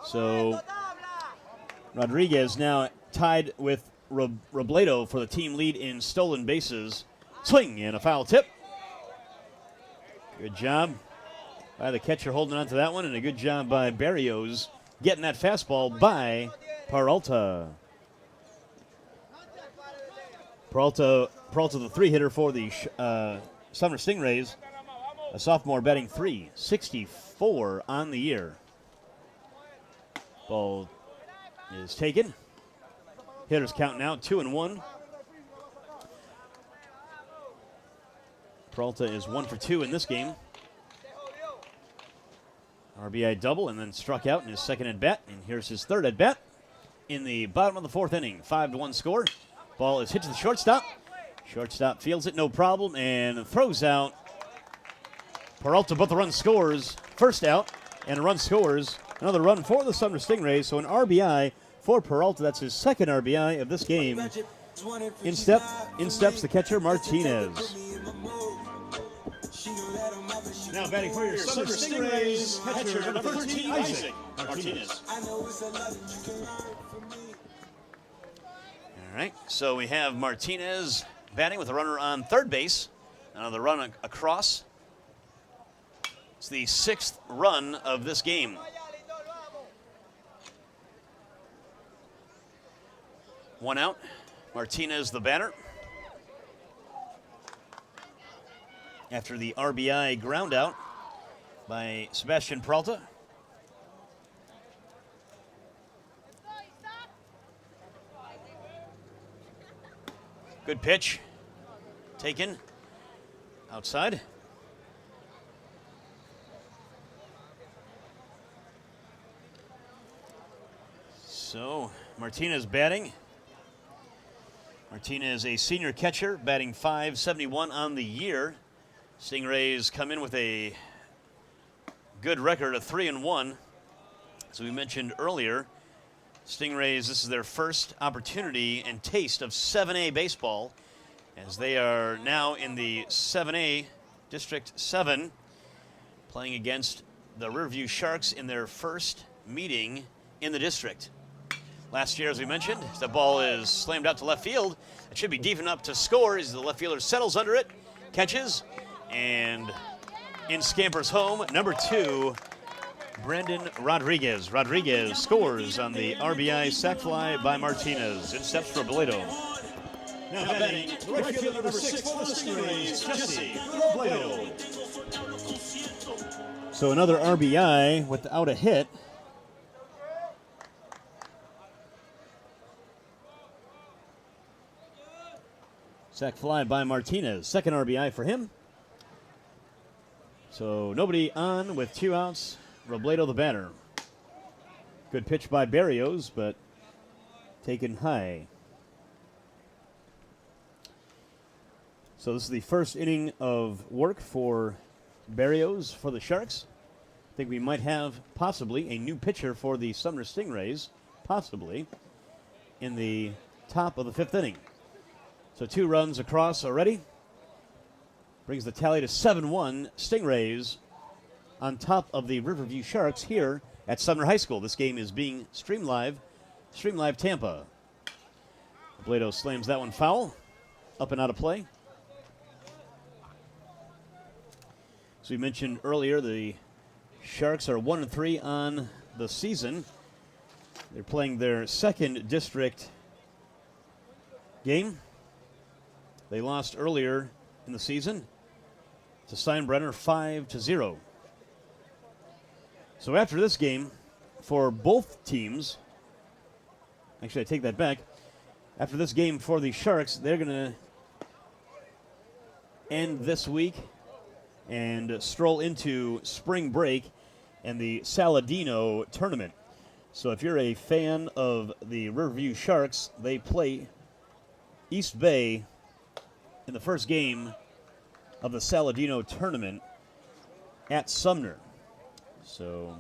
Speaker 2: So Rodriguez now tied with Robledo for the team lead in stolen bases. Swing and a foul tip. Good job by the catcher holding on to that one, and a good job by Berrios getting that fastball by Peralta. Peralta, the three-hitter for the Sumner Stingrays, a sophomore batting .364 on the year. Ball is taken. Hitters count now 2-1. Peralta is 1 for 2 in this game. RBI double and then struck out in his second at-bat. And here's his third at-bat in the bottom of the fourth inning. 5-1 score. Ball is hit to the shortstop. Shortstop fields it, no problem, and throws out Peralta, but the run scores. First out, and a run scores. Another run for the Sumner Stingrays, so an RBI for Peralta. That's his second RBI of this game. In steps the catcher, Martinez.
Speaker 4: Now batting for your Sumner Stingrays, catcher number 13, Isaac Martinez.
Speaker 2: All right, so we have Martinez batting with a runner on third base. Another run across. It's the sixth run of this game. One out. Martinez, the batter. After the RBI ground out by Sebastian Peralta. Good pitch. Taken. Outside. So, Martinez batting. Martinez, a senior catcher, batting .571 on the year. Stingrays come in with a good record of 3-1. As we mentioned earlier, Stingrays, this is their first opportunity and taste of 7A baseball, as they are now in the 7A District 7, playing against the Riverview Sharks in their first meeting in the district. Last year, as we mentioned, the ball is slammed out to left field. It should be deep enough to score as the left fielder settles under it, catches, and in scampers home, number 2, Brandon Rodriguez. Rodriguez scores on the RBI sac fly by Martinez. In steps Robledo.
Speaker 4: Now batting, the right fielder number 6 for the Stingrays, Jesse Robledo.
Speaker 2: So another RBI without a hit. Sac fly by Martinez. Second RBI for him. So nobody on with 2 outs. Robledo the batter. Good pitch by Barrios, but taken high. So this is the first inning of work for Barrios for the Sharks. I think we might have possibly a new pitcher for the Sumner Stingrays, possibly, in the top of the 5th inning. So 2 runs across already. Brings the tally to 7-1. Stingrays on top of the Riverview Sharks here at Sumner High School. This game is being streamed live Tampa. Robledo slams that one foul. Up and out of play. As we mentioned earlier, the Sharks are 1-3 on the season. They're playing their second district game. They lost earlier in the season to Steinbrenner 5-0. So after this game, for both teams, actually I take that back, after this game for the Sharks, they're going to end this week and stroll into spring break and the Saladino tournament. So if you're a fan of the Riverview Sharks, they play East Bay in the first game of the Saladino tournament at Sumner. So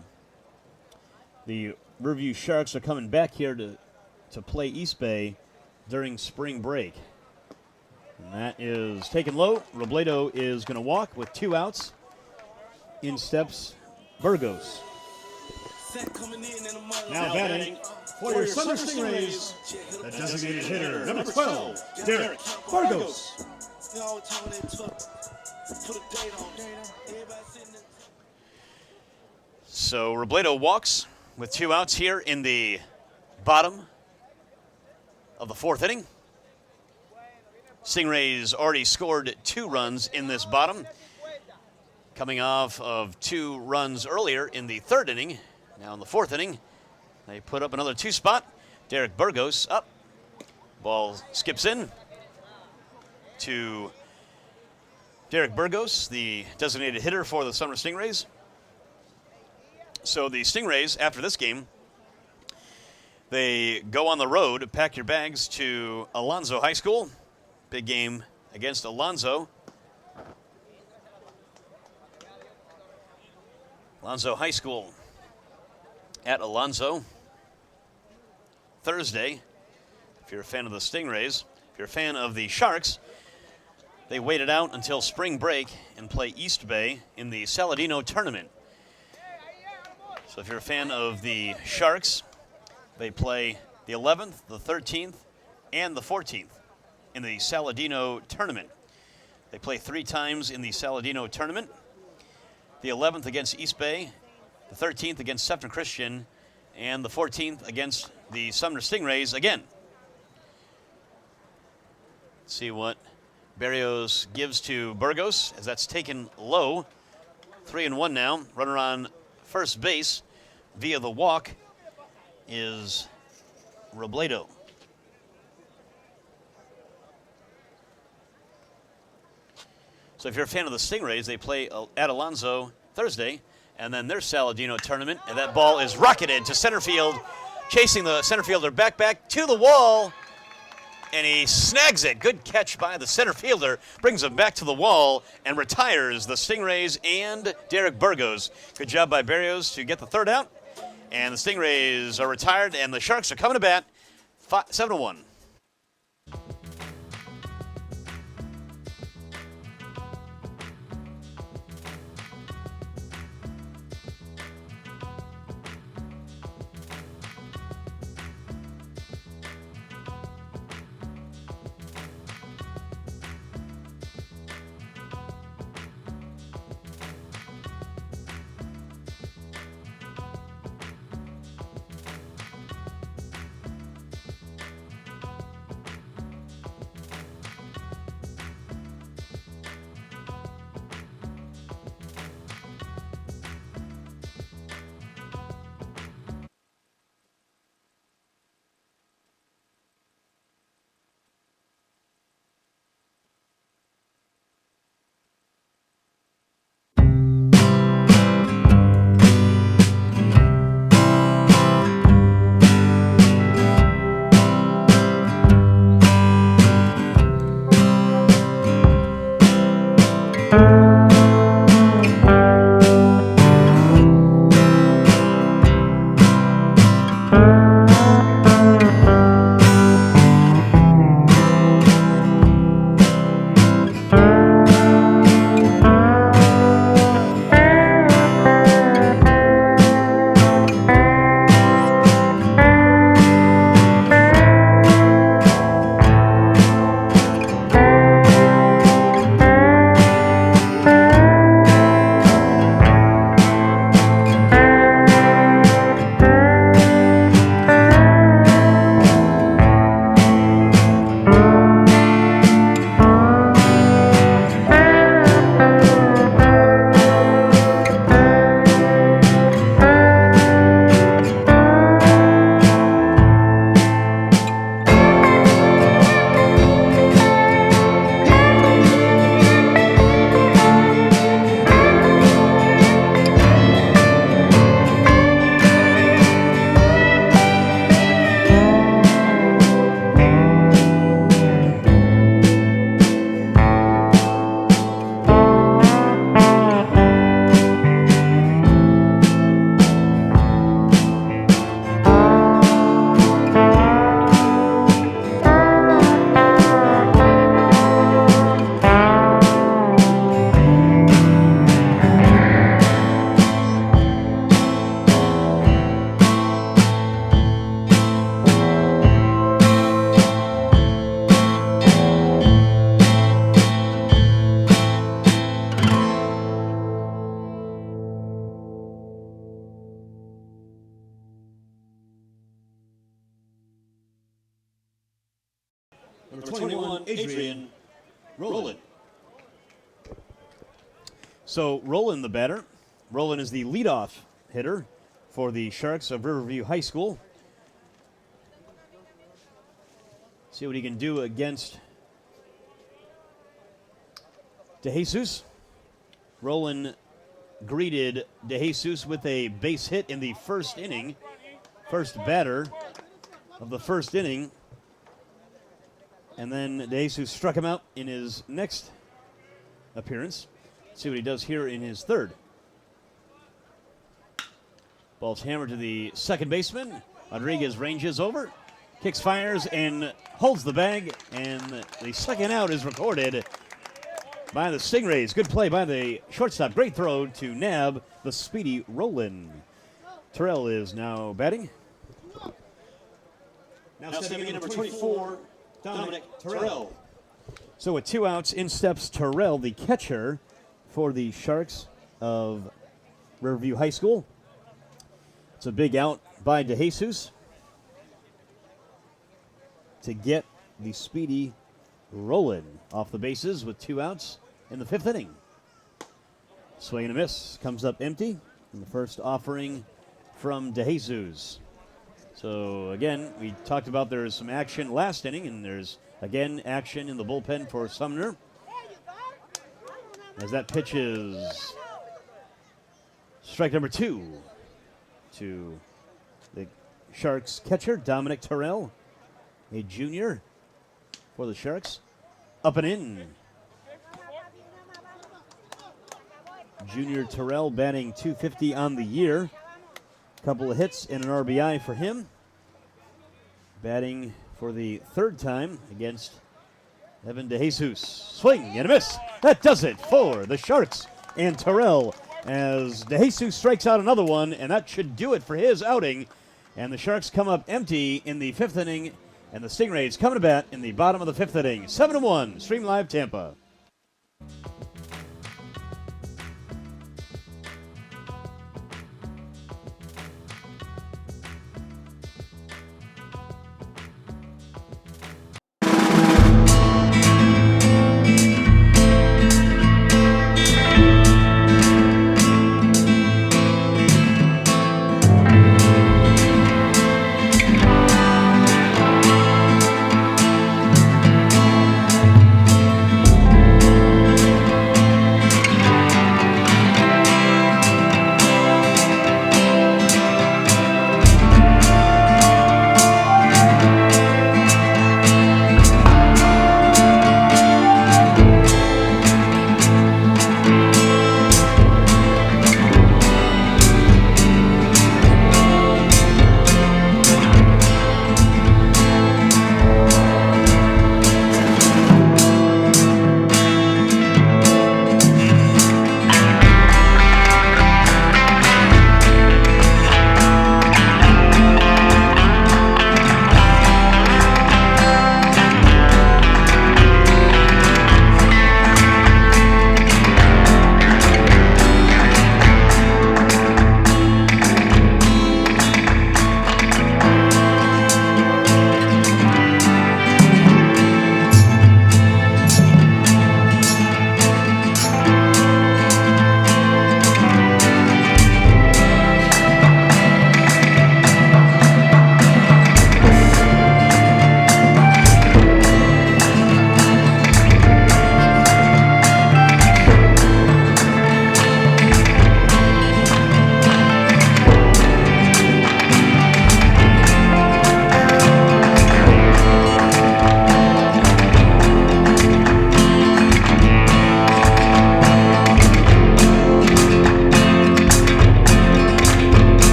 Speaker 2: the Riverview Sharks are coming back here to play East Bay during spring break. And that is taken low. Robledo is going to walk with 2 outs. In steps Burgos.
Speaker 4: Now batting for your Sumner Stingrays, the designated hitter, number 12, Derek Burgos.
Speaker 2: So Robledo walks with 2 outs here in the bottom of the 4th inning. Stingrays already scored 2 runs in this bottom, coming off of 2 runs earlier in the 3rd inning. Now in the 4th inning, they put up another 2 spot. Derek Burgos up. Ball skips in to Derek Burgos, the designated hitter for the Sumner Stingrays. So the Stingrays, after this game, they go on the road, pack your bags to Alonzo High School. Big game against Alonzo. Alonzo High School at Alonzo Thursday. If you're a fan of the Stingrays, if you're a fan of the Sharks, they waited out until spring break and play East Bay in the Saladino tournament. So if you're a fan of the Sharks, they play the 11th, the 13th, and the 14th in the Saladino tournament. They play 3 times in the Saladino tournament. The 11th against East Bay, the 13th against Sefton Christian, and the 14th against the Sumner Stingrays again. Let's see what Barrios gives to Burgos, as that's taken low. 3-1 now. Runner on first base via the walk is Robledo. So if you're a fan of the Stingrays, they play at Alonzo Thursday, and then their Saladino tournament, and that ball is rocketed to center field, chasing the center fielder back to the wall, and he snags it. Good catch by the center fielder, brings him back to the wall, and retires the Stingrays and Derek Burgos. Good job by Barrios to get the third out, and the Stingrays are retired, and the Sharks are coming to bat 7-1.
Speaker 1: Number 21, Adrian Rowland.
Speaker 2: So Rowland, the batter. Rowland is the leadoff hitter for the Sharks of Riverview High School. See what he can do against DeJesus. Rowland greeted DeJesus with a base hit in the first inning. First batter of the first inning. And then DeJesus struck him out in his next appearance. See what he does here in his third. Ball's hammered to the second baseman. Rodriguez ranges over, kicks, fires, and holds the bag. And the second out is recorded by the Stingrays. Good play by the shortstop. Great throw to nab the speedy Rowland. Terrell is now batting.
Speaker 1: Now stepping in number 24, Dominic Terrell.
Speaker 2: So with 2 outs, in steps Terrell, the catcher for the Sharks of Riverview High School. It's a big out by DeJesus to get the speedy Rowland off the bases with 2 outs in the 5th inning. Swing and a miss, comes up empty in the first offering from DeJesus. So again, we talked about there's some action last inning, and there's again action in the bullpen for Sumner. as that pitch is strike number 2 to the Sharks catcher, Dominic Terrell, a junior for the Sharks. Up and in. Junior Terrell batting .250 on the year. Couple of hits and an RBI for him. Batting for the 3rd time against Evan DeJesus. Swing and a miss. That does it for the Sharks and Terrell as DeJesus strikes out another one, and that should do it for his outing. And the Sharks come up empty in the 5th inning, and the Stingrays come to bat in the bottom of the 5th inning. 7-1, Stream Live Tampa.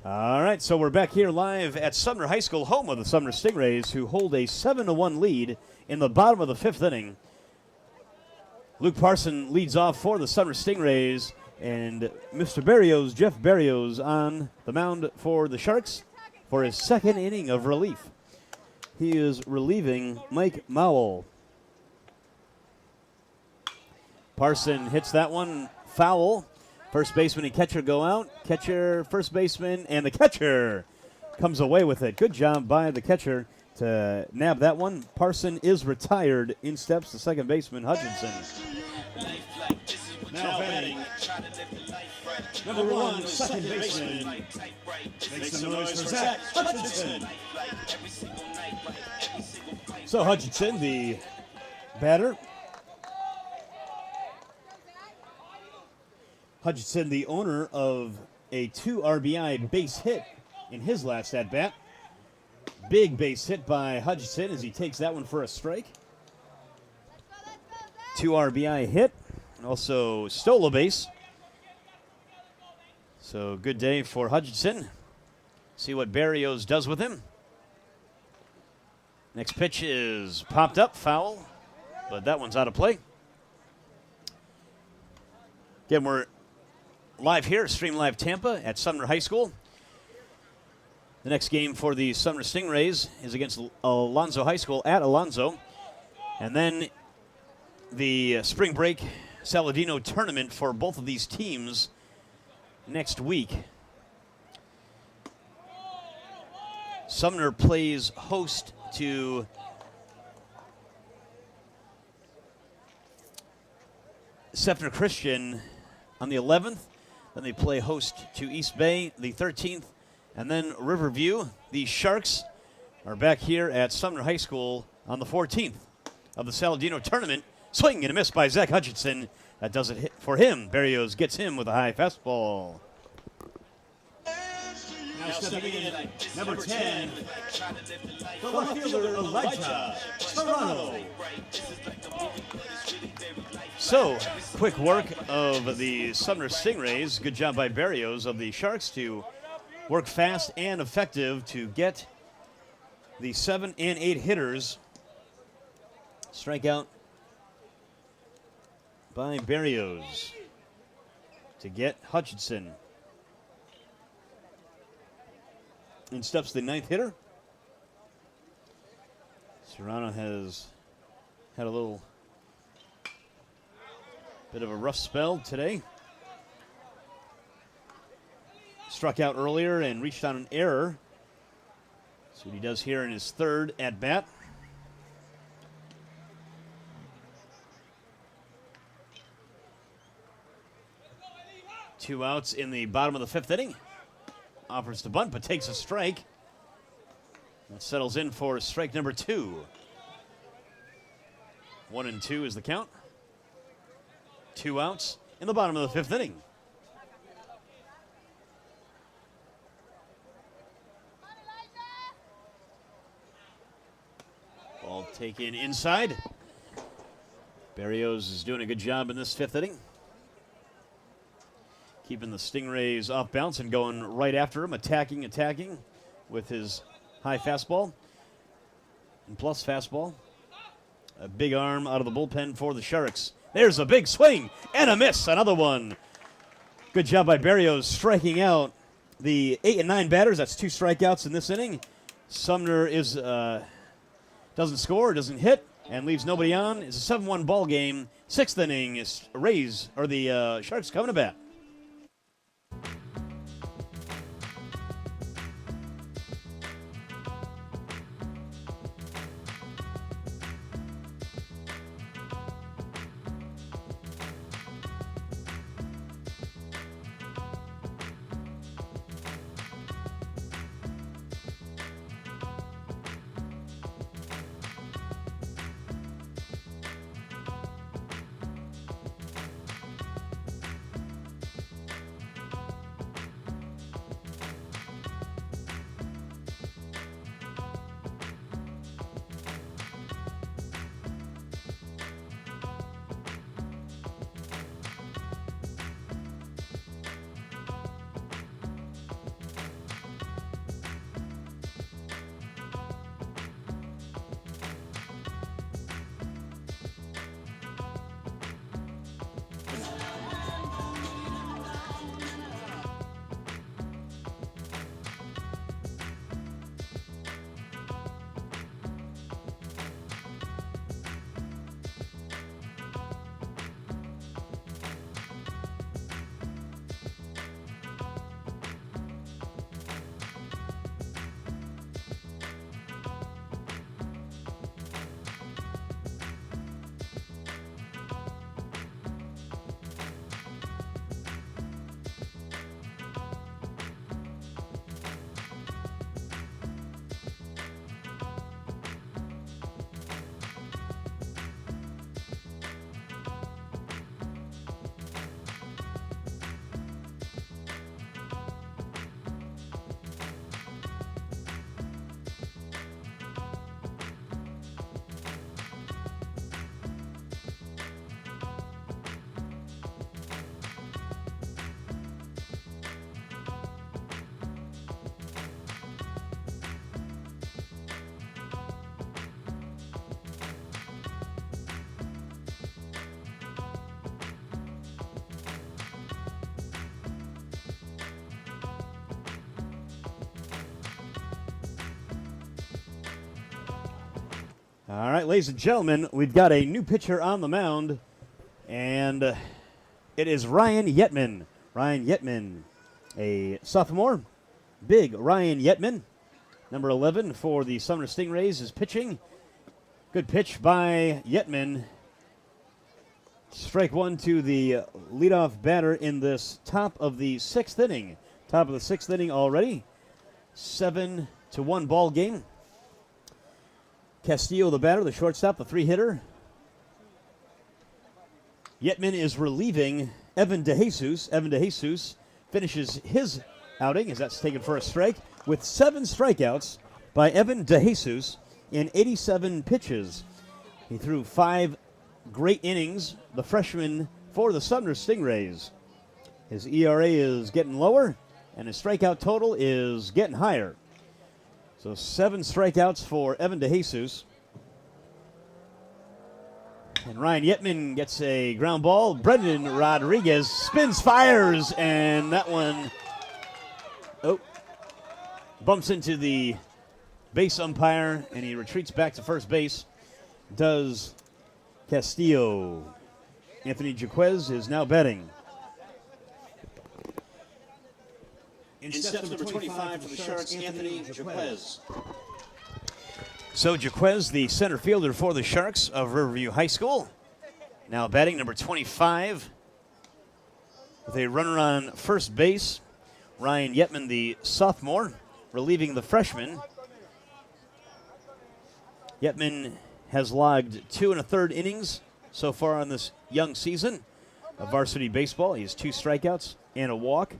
Speaker 2: All right, so we're back here live at Sumner High School, home of the Sumner Stingrays, who hold a 7-1 lead in the bottom of the 5th inning. Luke Parson leads off for the Sumner Stingrays, and Mr. Berrios, Jeff Berrios, on the mound for the Sharks for his 2nd inning of relief. He is relieving Mike Mowell. Parson hits that one foul. First baseman and catcher go out. Catcher, first baseman, and the catcher comes away with it. Good job by the catcher to nab that one. Parson is retired. In steps the second baseman, Hutchinson.
Speaker 1: Now batting, number 1, second baseman. Make some noise for Zach Hutchinson.
Speaker 2: So Hutchinson, the batter. Hutchinson, the owner of a 2 RBI base hit in his last at-bat. Big base hit by Hutchinson as he takes that one for a strike. 2 RBI hit, and also stole a base. So good day for Hutchinson. See what Berrios does with him. Next pitch is popped up, foul, but that one's out of play. Again, we're live here, Stream Live Tampa at Sumner High School. The next game for the Sumner Stingrays is against Alonzo High School at Alonzo. And then the spring break Saladino tournament for both of these teams next week. Sumner plays host to Sefner Christian on the 11th. Then they play host to East Bay the 13th. And then Riverview. The Sharks are back here at Sumner High School on the 14th of the Saladino tournament. Swing and a miss by Zach Hutchinson. That does it for him. Berrios gets him with a high fastball.
Speaker 4: Now stepping in, number 10, the left fielder, Elijah Serrano.
Speaker 2: So, quick work of the Sumner Stingrays. Good job by Berrios of the Sharks to work fast and effective to get the 7 and 8 hitters. Strikeout by Berrios to get Hutchinson. In steps the 9th hitter. Serrano has had a little bit of a rough spell today. Struck out earlier and reached on an error. That's what he does here in his 3rd at bat. Two outs in the bottom of the 5th inning. Offers to bunt, but takes a strike. That settles in for strike number 2. 1-2 is the count. 2 outs in the bottom of the 5th inning. Ball taken inside. Berrios is doing a good job in this 5th inning. Keeping the Stingrays off balance and going right after him, attacking with his high fastball and plus fastball. A big arm out of the bullpen for the Sharks. There's a big swing and a miss. Another one. Good job by Berrios striking out the 8 and 9 batters. That's 2 strikeouts in this inning. Sumner is doesn't score, doesn't hit, and leaves nobody on. It's a 7-1 ball game. 6th inning is the Sharks coming to bat. All right, ladies and gentlemen, we've got a new pitcher on the mound, and it is Ryan Yetman. Ryan Yetman, a sophomore. Big Ryan Yetman, number 11 for the Sumner Stingrays, is pitching. Good pitch by Yetman Strike one to the leadoff batter in this top of the sixth inning. Top of the sixth inning already. 7-1 ball game. Castillo, the batter, the shortstop, the three-hitter. Yetman is relieving Evan DeJesus. Evan DeJesus finishes his outing as that's taken for a strike with 7 strikeouts by Evan DeJesus in 87 pitches. He threw 5 great innings, the freshman for the Sumner Stingrays. His ERA is getting lower, and his strikeout total is getting higher. So 7 strikeouts for Evan DeJesus. And Ryan Yetman gets a ground ball. Brendan Rodriguez spins, fires, and that one bumps into the base umpire, and he retreats back to first base. Does Castillo. Anthony Jaquez is now batting.
Speaker 1: In steps number 25 for the Sharks, Anthony Jaquez.
Speaker 2: So Jaquez, the center fielder for the Sharks of Riverview High School, now batting number 25. With a runner on first base, Ryan Yetman, the sophomore, relieving the freshman. Yetman has logged 2 1/3 innings so far on this young season of varsity baseball. He has 2 strikeouts and a walk.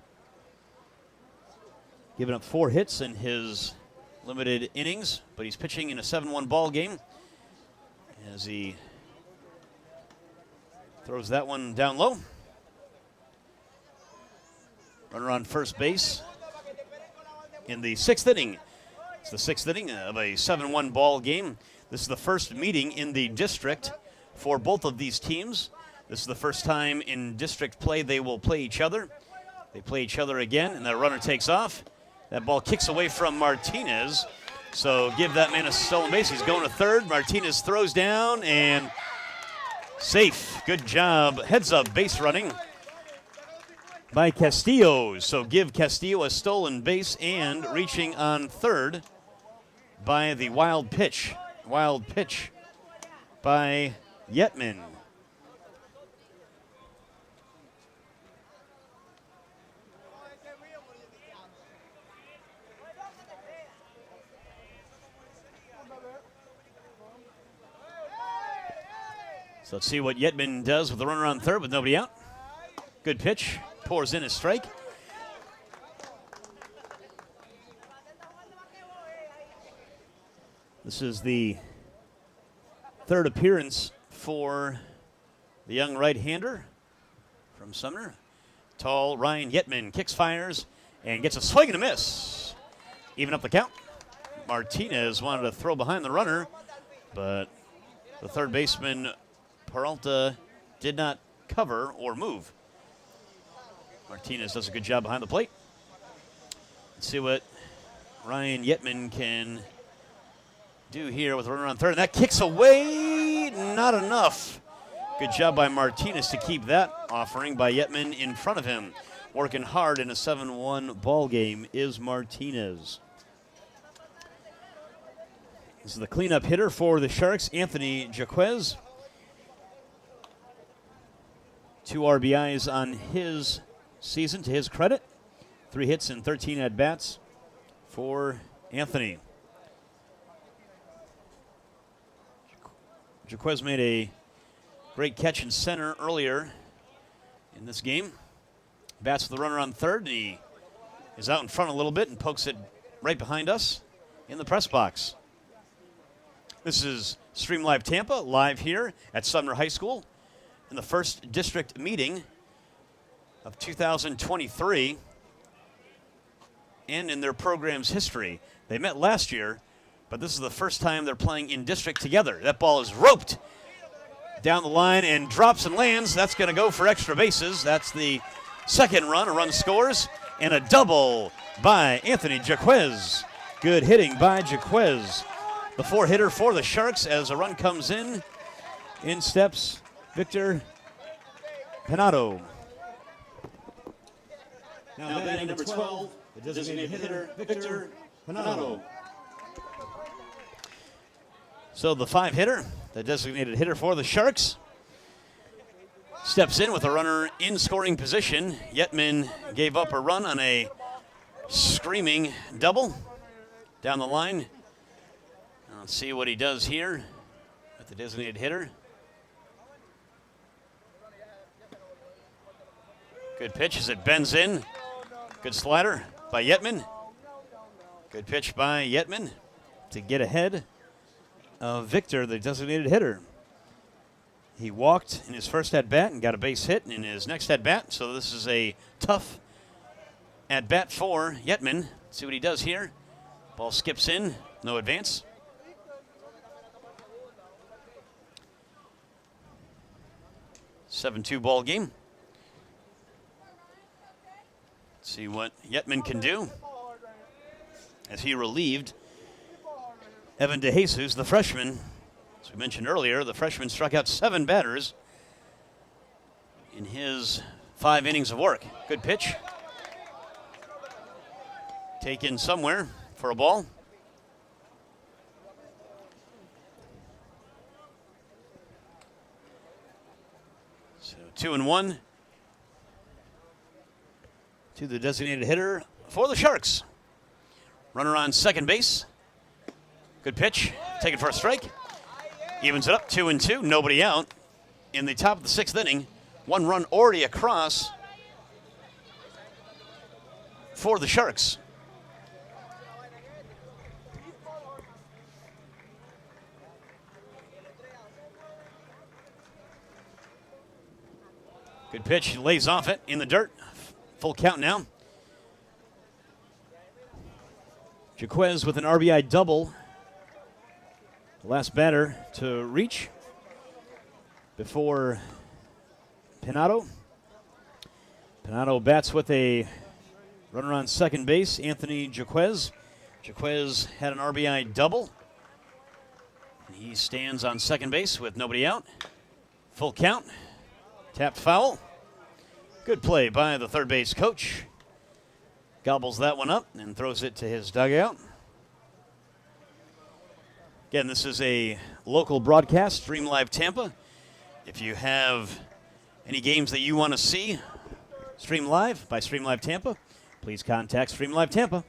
Speaker 2: Giving up 4 hits in his limited innings, but he's pitching in a 7-1 ball game as he throws that one down low. Runner on first base in the 6th inning. It's the 6th inning of a 7-1 ball game. This is the first meeting in the district for both of these teams. This is the first time in district play they will play each other. They play each other again, and that runner takes off. That ball kicks away from Martinez, so give that man a stolen base. He's going to third. Martinez throws down, and safe. Good job. Heads up base running by Castillo. So give Castillo a stolen base, and reaching on third by the wild pitch. Wild pitch by Yetman. So let's see what Yetman does with the runner on third with nobody out. Good pitch. Pours in a strike. This is the 3rd appearance for the young right-hander from Sumner. Tall Ryan Yetman kicks, fires, and gets a swing and a miss. Even up the count. Martinez wanted to throw behind the runner, but the third baseman Peralta did not cover or move. Martinez does a good job behind the plate. Let's see what Ryan Yetman can do here with a runner on third. And that kicks away. Not enough. Good job by Martinez to keep that offering by Yetman in front of him. Working hard in a 7-1 ball game is Martinez. This is the cleanup hitter for the Sharks, Anthony Jaquez. 2 RBIs on his season to his credit. 3 hits and 13 at-bats for Anthony. Jaquez made a great catch in center earlier in this game. Bats with the runner on third, and he is out in front a little bit and pokes it right behind us in the press box. This is Stream Live Tampa, live here at Sumner High School in the first district meeting of 2023 and in their program's history. They met last year, but this is the first time they're playing in district together. That ball is roped down the line and drops and lands. That's going to go for extra bases. That's the second run. A run scores, and a double by Anthony Jaquez. Good hitting by Jaquez. The 4-hitter for the Sharks as a run comes in. In steps Victor Penato.
Speaker 1: Now batting number 12, the designated hitter, Victor Penato.
Speaker 2: So the 5-hitter, the designated hitter for the Sharks. steps in with a runner in scoring position. Yetman gave up a run on a screaming double down the line. Let's see what he does here with the designated hitter. Good pitch as it bends in. Good slider by Yetman. Good pitch by Yetman to get ahead of Victor, the designated hitter. He walked in his first at-bat and got a base hit in his next at-bat, so this is a tough at-bat for Yetman. See what he does here. Ball skips in, no advance. (7-2) ball game. Let's see what Yetman can do as he relieved Evan DeJesus, the freshman. As we mentioned earlier, the freshman struck out 7 batters in his 5 innings of work. Good pitch. Taken somewhere for a ball. So 2-1 to the designated hitter for the Sharks. Runner on second base. Good pitch. Taken for a strike. Evens it up, 2-2, nobody out. In the top of the 6th inning, 1 run already across for the Sharks. Good pitch, he lays off it in the dirt. Full count now. Jaquez with an RBI double. The last batter to reach before Pinato. Pinato bats with a runner on second base, Anthony Jaquez. Jaquez had an RBI double. He stands on second base with nobody out. Full count. Tapped foul. Good play by the third base coach. Gobbles that one up and throws it to his dugout. Again, this is a local broadcast, Stream Live Tampa. If you have any games that you want to see, Stream Live by Stream Live Tampa, please contact Stream Live Tampa.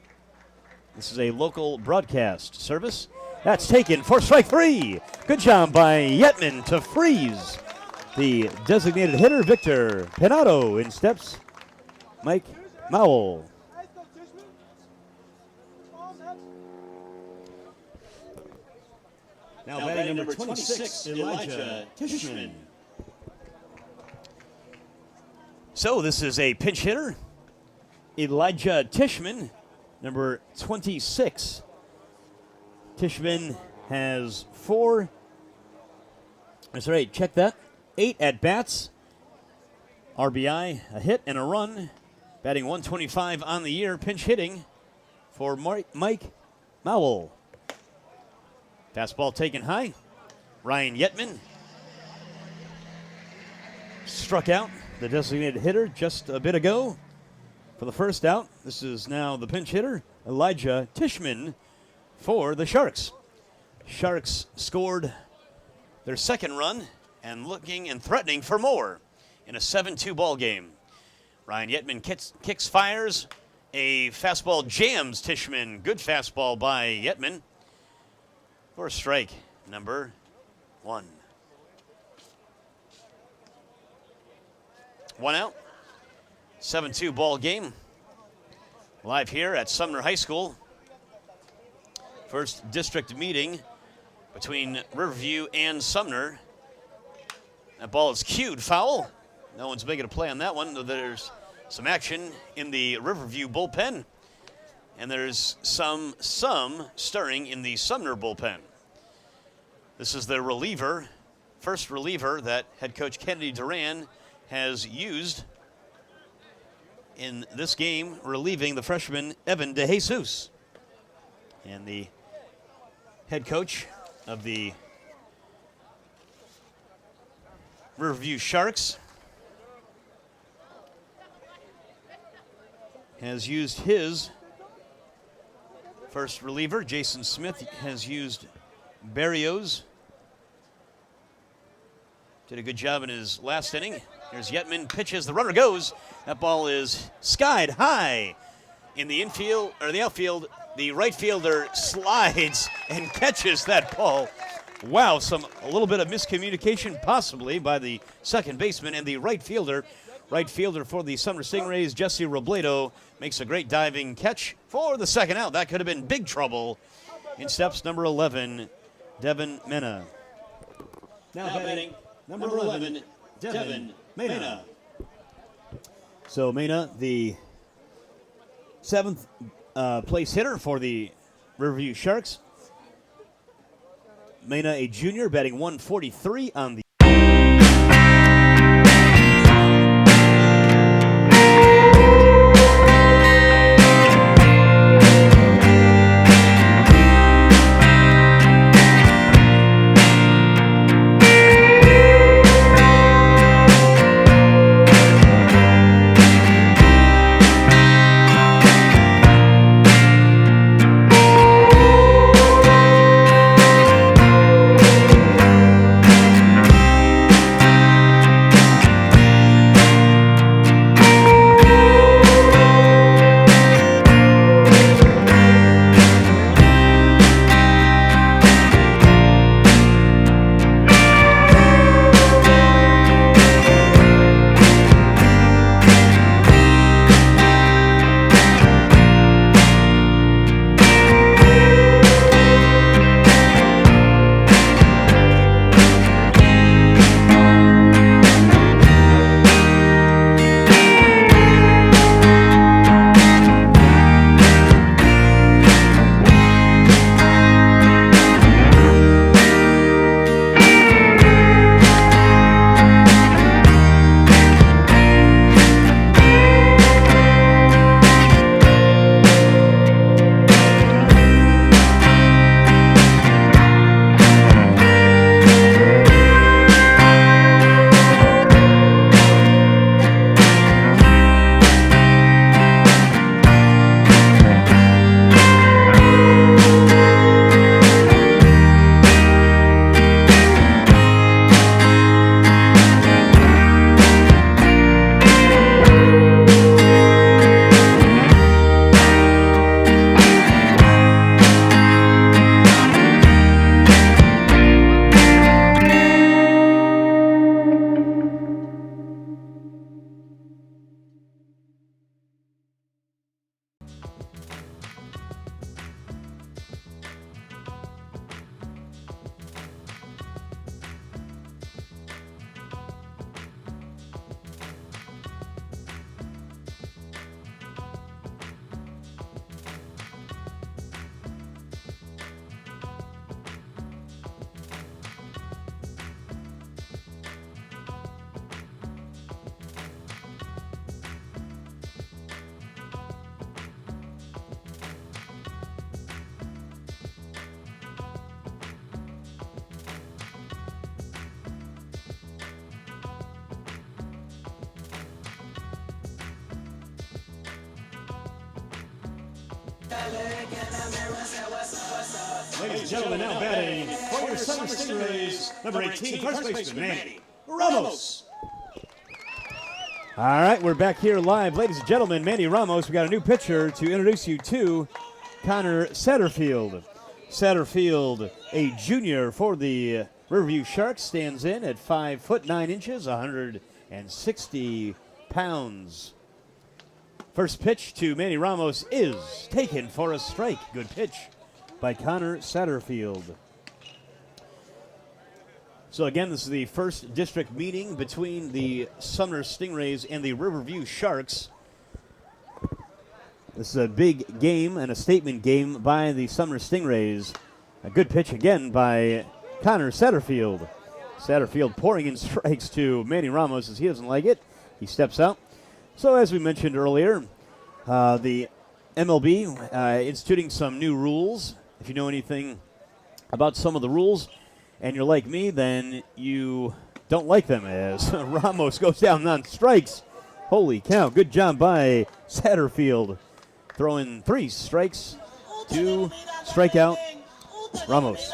Speaker 2: This is a local broadcast service. That's taken for strike 3. Good job by Yetman to freeze the designated hitter, Victor Pinato. In steps Mike Mowell.
Speaker 4: Now batting number 26, Elijah Tishman.
Speaker 2: So this is a pinch hitter, Elijah Tishman, number 26. Tishman has 8 at-bats, RBI, a hit, and a run. Batting 125 on the year, pinch hitting for Mike Mowell. Fastball taken high. Ryan Yetman struck out the designated hitter just a bit ago for the first out. This is now the pinch hitter, Elijah Tishman, for the Sharks. Sharks scored their second run and looking and threatening for more in a 7-2 ball game. Ryan Yetman kicks, fires. A fastball jams Tishman. Good fastball by Yetman for strike number 1. 1 out. 7-2 ball game. Live here at Sumner High School. First district meeting between Riverview and Sumner. That ball is cued foul. No one's making a play on that one. There's some action in the Riverview bullpen. And there's some stirring in the Sumner bullpen. This is the reliever, first reliever that head coach Kennedy Duran has used in this game, relieving the freshman Evan DeJesus. And the head coach of the Riverview Sharks has used his first reliever. Jason Smith has used Barrios. Did a good job in his last inning. Here's Yetman, pitches, the runner goes. That ball is skied high in the infield, or the outfield. The right fielder slides and catches that ball. Wow, a little bit of miscommunication possibly by the second baseman and the right fielder. Right fielder for the Sumner Stingrays, Jesse Robledo, makes a great diving catch for the second out. That could have been big trouble. In steps number 11, Devin Mena.
Speaker 1: Now batting, number 11, Devin Mena.
Speaker 2: So Mena, the 7th place hitter for the Riverview Sharks. Mena, a junior, batting 143 on the
Speaker 4: Ladies and gentlemen, now batting for your Sumner Stingrays, number 18, first baseman, Manny Ramos.
Speaker 2: All right, we're back here live. Ladies and gentlemen, Manny Ramos. We got a new pitcher to introduce you to, Connor Satterfield. Satterfield, a junior for the Riverview Sharks, stands in at 5'9", 160 pounds. First pitch to Manny Ramos is taken for a strike. Good pitch by Connor Satterfield. So again, this is the first district meeting between the Sumner Stingrays and the Riverview Sharks. This is a big game and a statement game by the Sumner Stingrays. A good pitch again by Connor Satterfield. Satterfield pouring in strikes to Manny Ramos as he doesn't like it. He steps out. So as we mentioned earlier, the MLB instituting some new rules. If you know anything about some of the rules and you're like me, then you don't like them as Ramos goes down on strikes. Holy cow, good job by Satterfield. Throwing 3 strikes to strike out Ramos.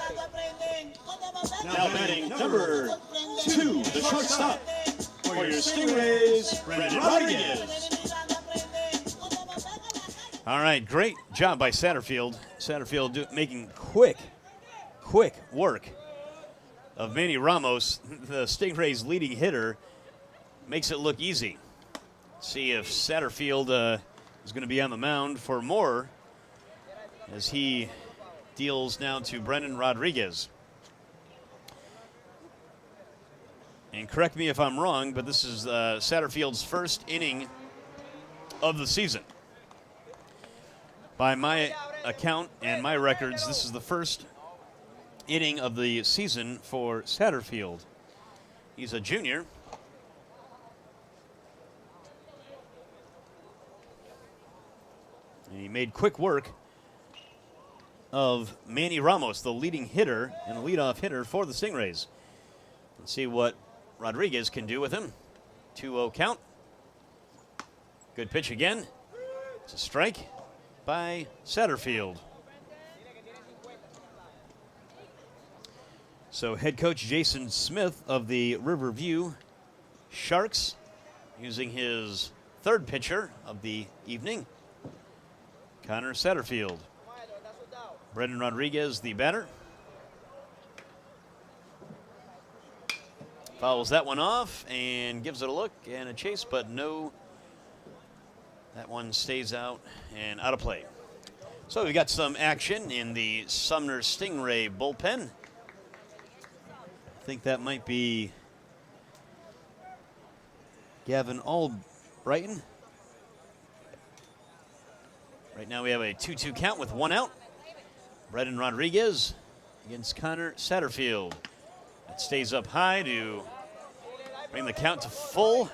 Speaker 1: Now batting number 2, the shortstop for for your Stingrays, Brendan Rodriguez.
Speaker 2: All right, great job by Satterfield. Satterfield making quick work of Manny Ramos, the Stingrays' leading hitter. Makes it look easy. See if Satterfield is going to be on the mound for more as he deals now to Brendan Rodriguez. And correct me if I'm wrong, but this is Satterfield's first inning of the season. By my account and my records, this is the first inning of the season for Satterfield. He's a junior. And he made quick work of Manny Ramos, the leading hitter and the leadoff hitter for the Stingrays. Let's see what Rodriguez can do with him. 2-0 count. Good pitch again. It's a strike by Satterfield. So head coach Jason Smith of the Riverview Sharks using his third pitcher of the evening, Connor Satterfield. Brendan Rodriguez, the batter. Fouls that one off and gives it a look and a chase, but no. That one stays out and out of play. So we got some action in the Sumner Stingray bullpen. I think that might be Gavin Albrighton. Right now we have a 2-2 count with one out. Brendan Rodriguez against Connor Satterfield. That stays up high to bring the count to full.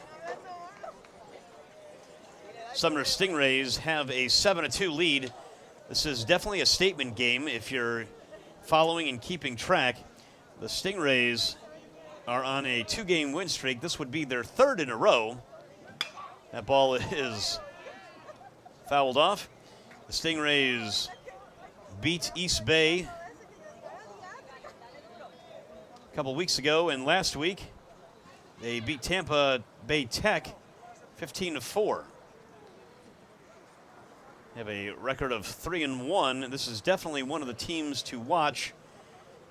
Speaker 2: Sumner Stingrays have a 7-2 lead. This is definitely a statement game if you're following and keeping track. The Stingrays are on a 2-game win streak. This would be their third in a row. That ball is fouled off. The Stingrays beat East Bay a couple weeks ago, and last week they beat Tampa Bay Tech 15-4. Have a record of 3-1, and this is definitely one of the teams to watch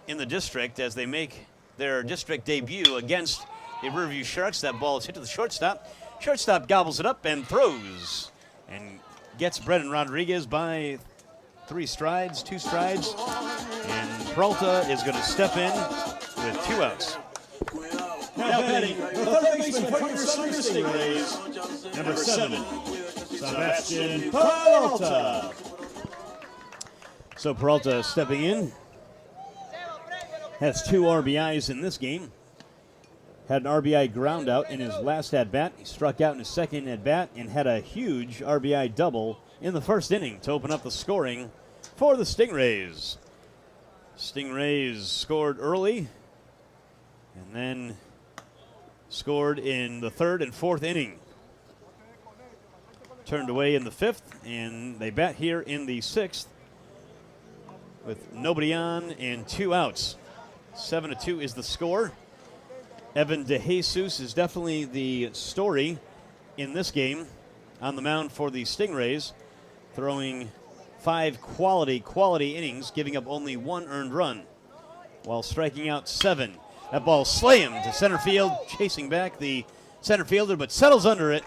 Speaker 2: in the district as they make their district debut against the Riverview Sharks. That ball is hit to the shortstop. Shortstop gobbles it up and throws and gets Brendan Rodriguez by 2 strides, and Peralta is going to step in with 2 outs.
Speaker 1: Now batting, the third baseman for your Sumner Stingrays, number 7, Sebastian Peralta.
Speaker 2: So Peralta stepping in. Has 2 RBIs in this game. Had an RBI ground out in his last at-bat. He struck out in his second at-bat and had a huge RBI double in the first inning to open up the scoring for the Stingrays. Stingrays scored early and then scored in the third and fourth inning. Turned away in the fifth, and they bat here in the sixth with nobody on and 2 outs. 7-2 is the score. Evan DeJesus is definitely the story in this game on the mound for the Stingrays, throwing 5 quality innings, giving up only 1 earned run while striking out 7. That ball slammed to center field, chasing back the center fielder, but settles under it.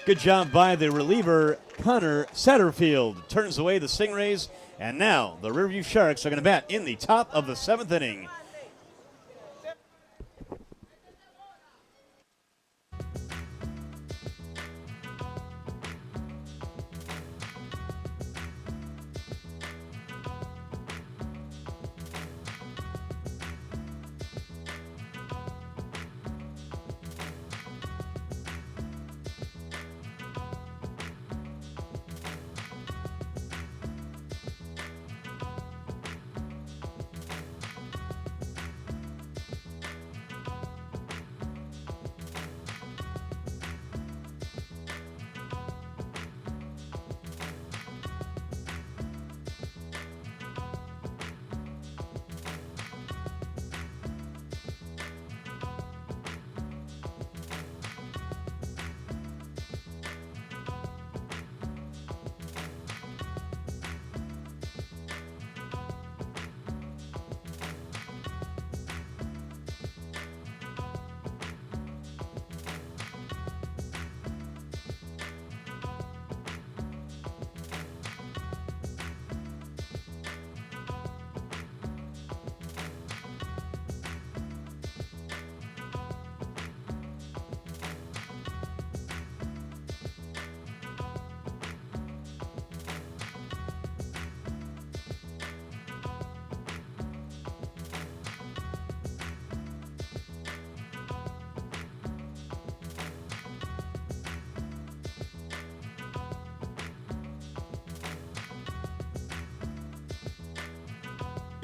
Speaker 2: Good job by the reliever, Connor Satterfield. Turns away the Stingrays, and now the Riverview Sharks are going to bat in the top of the 7th inning.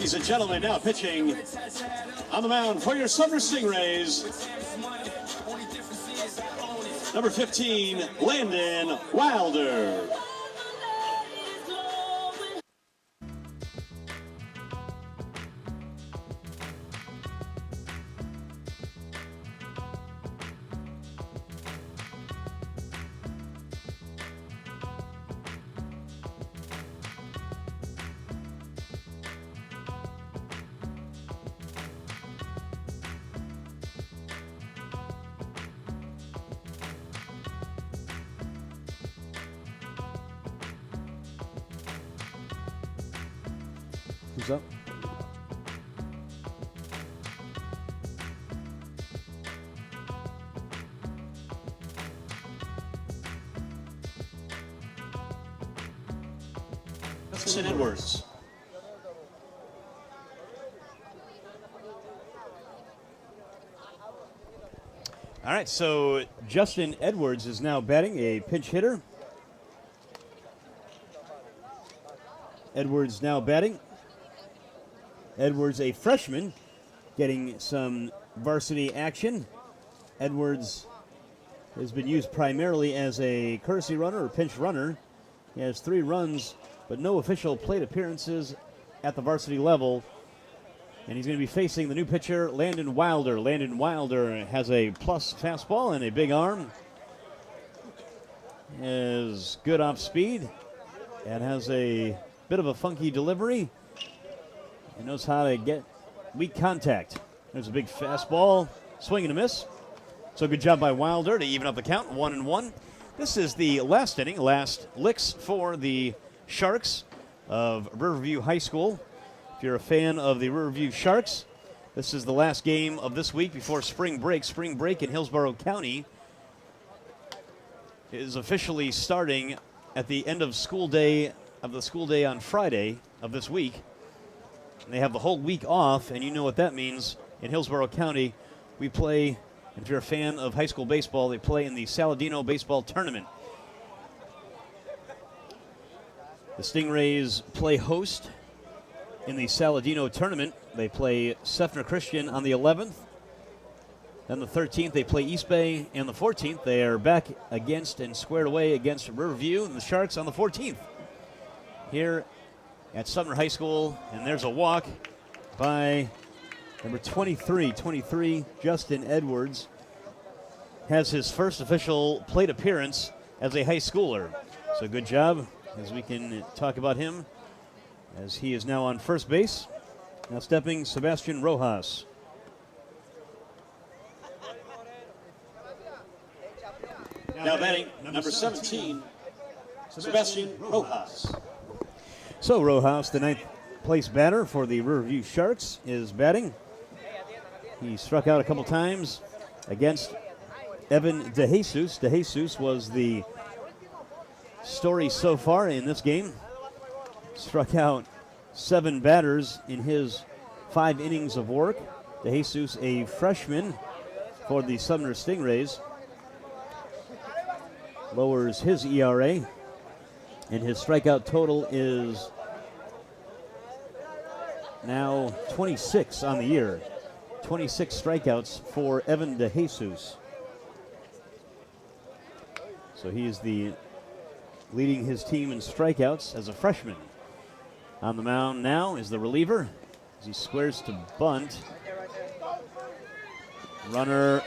Speaker 1: Ladies and gentlemen, now pitching on the mound for your Sumner Stingrays, number 15, Landon Wilder.
Speaker 2: Who's up?
Speaker 1: Justin Edwards.
Speaker 2: All right, so Justin Edwards is now batting, a pinch hitter. Edwards now batting. Edwards, a freshman, getting some varsity action. Edwards has been used primarily as a courtesy runner or pinch runner. He has 3 runs, but no official plate appearances at the varsity level. And he's going to be facing the new pitcher, Landon Wilder. Landon Wilder has a plus fastball and a big arm. Is good off speed and has a bit of a funky delivery. He knows how to get weak contact. There's a big fastball, swing and a miss. So good job by Wilder to even up the count, 1-1. This is the last inning, last licks for the Sharks of Riverview High School. If you're a fan of the Riverview Sharks, this is the last game of this week before spring break. Spring break in Hillsborough County is officially starting at the end of school day on Friday of this week. And they have the whole week off, and you know what that means. In Hillsborough County, we play, if you're a fan of high school baseball, they play in the Saladino Baseball Tournament. The Stingrays play host in the Saladino Tournament. They play Sumner Christian on the 11th. Then the 13th, they play East Bay, and the 14th, they are back against and squared away against Riverview and the Sharks on the 14th. Here at Sumner High School, and there's a walk by number 23, Justin Edwards. Has his first official plate appearance as a high schooler. So good job, as we can talk about him, as he is now on first base. Now stepping Sebastian Rojas.
Speaker 1: Now batting, number 17, Sebastian Rojas.
Speaker 2: So Rojas, the 9th place batter for the Riverview Sharks, is batting. He struck out a couple times against Evan DeJesus. DeJesus was the story so far in this game. Struck out 7 batters in his 5 innings of work. DeJesus, a freshman for the Sumner Stingrays, lowers his ERA. And his strikeout total is now 26 on the year. 26 strikeouts for Evan DeJesus. So he is leading his team in strikeouts as a freshman. On the mound now is the reliever as he squares to bunt. Runner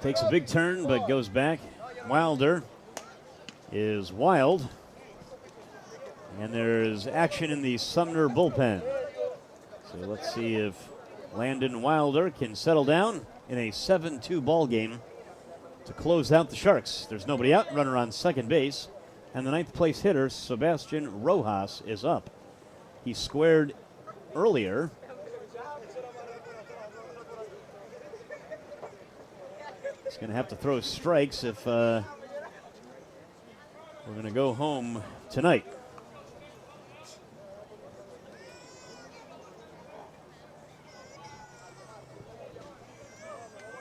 Speaker 2: takes a big turn but goes back. Wilder is wild. And there's action in the Sumner bullpen. So let's see if Landon Wilder can settle down in a 7-2 ball game to close out the Sharks. There's nobody out, runner on second base. And the 9th place hitter, Sebastian Rojas, is up. He squared earlier. He's going to have to throw strikes if we're going to go home tonight.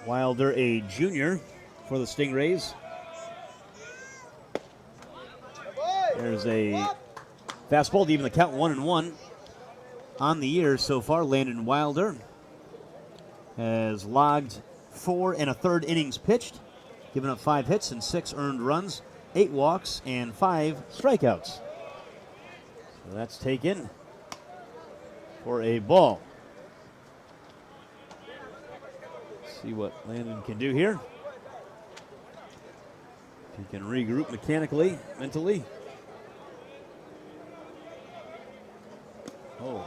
Speaker 2: Wilder, a junior for the Stingrays. There's a fastball to even the count, 1-1. on the year so far. Landon Wilder has logged 4 1/3 innings pitched, giving up 5 hits and 6 earned runs, 8 walks, and 5 strikeouts. So that's taken for a ball. See what Landon can do here. If he can regroup mechanically, mentally. Oh,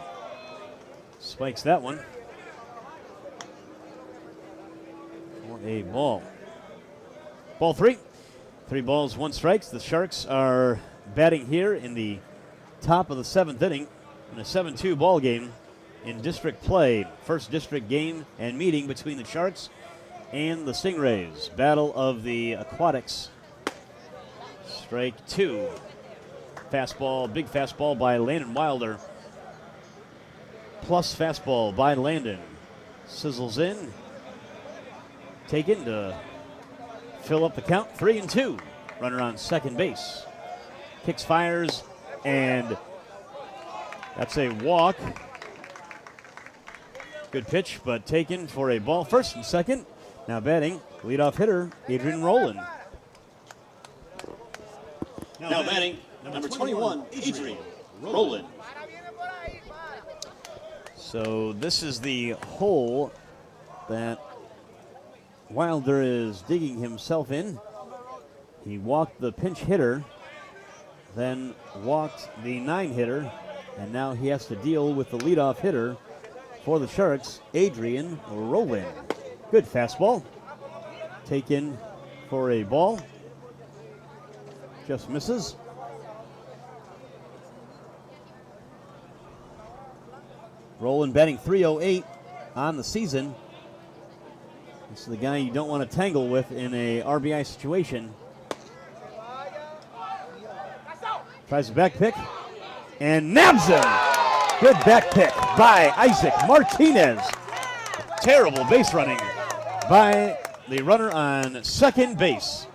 Speaker 2: spikes that one for a ball. Ball 3. 3 balls, 1 strike. The Sharks are batting here in the top of the 7th inning in a 7-2 ball game in district play. First district game and meeting between the Sharks and the Stingrays. Battle of the Aquatics. Strike 2. Fastball, big fastball by Landon Wilder. Plus fastball by Landon. Sizzles in. Taken to fill up the count. 3-2. Runner on second base. Kicks, fires, and that's a walk. Good pitch, but taken for a ball. First and second. Now batting, leadoff hitter, Adrian Rowland.
Speaker 1: Now batting, number 21, Adrian Rowland.
Speaker 2: So this is the hole that Wilder is digging himself in. He walked the pinch hitter, then walked the 9 hitter, and now he has to deal with the leadoff hitter for the Sharks, Adrian Rowland. Good fastball. Taken for a ball. Just misses. Rowland batting .308 on the season. This is the guy you don't want to tangle with in a RBI situation. Tries a back pick and nabs him. Good back pick by Isaac Martinez. Terrible base running by the runner on second base.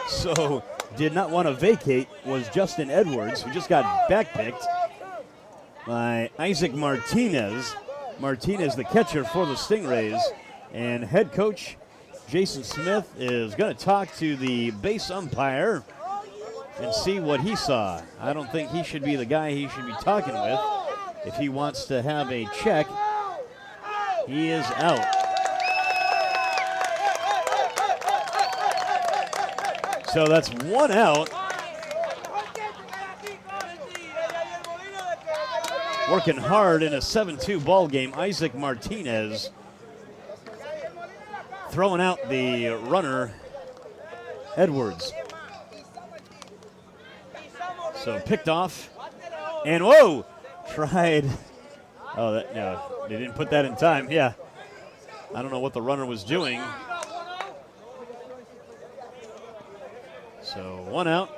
Speaker 2: So did not want to vacate was Justin Edwards, who just got backpicked by Isaac Martinez. Martinez, the catcher for the Stingrays, and head coach Jason Smith is going to talk to the base umpire and see what he saw. I don't think he should be the guy he should be talking with if he wants to have a check. He is out. So that's 1 out. Working hard in a 7-2 ball game, Isaac Martinez throwing out the runner, Edwards. So picked off, and whoa, tried. Oh, that, no, they didn't put that in time. Yeah, I don't know what the runner was doing. So 1 out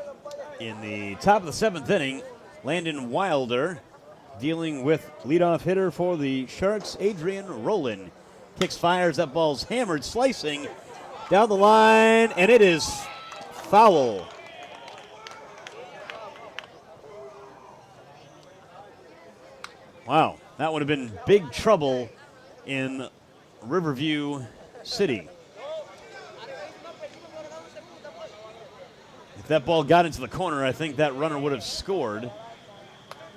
Speaker 2: in the top of the 7th inning. Landon Wilder dealing with leadoff hitter for the Sharks, Adrian Rowland. Kicks, fires, that ball's hammered, slicing down the line, and it is foul. Wow, that would have been big trouble in Riverview City. If that ball got into the corner, I think that runner would have scored,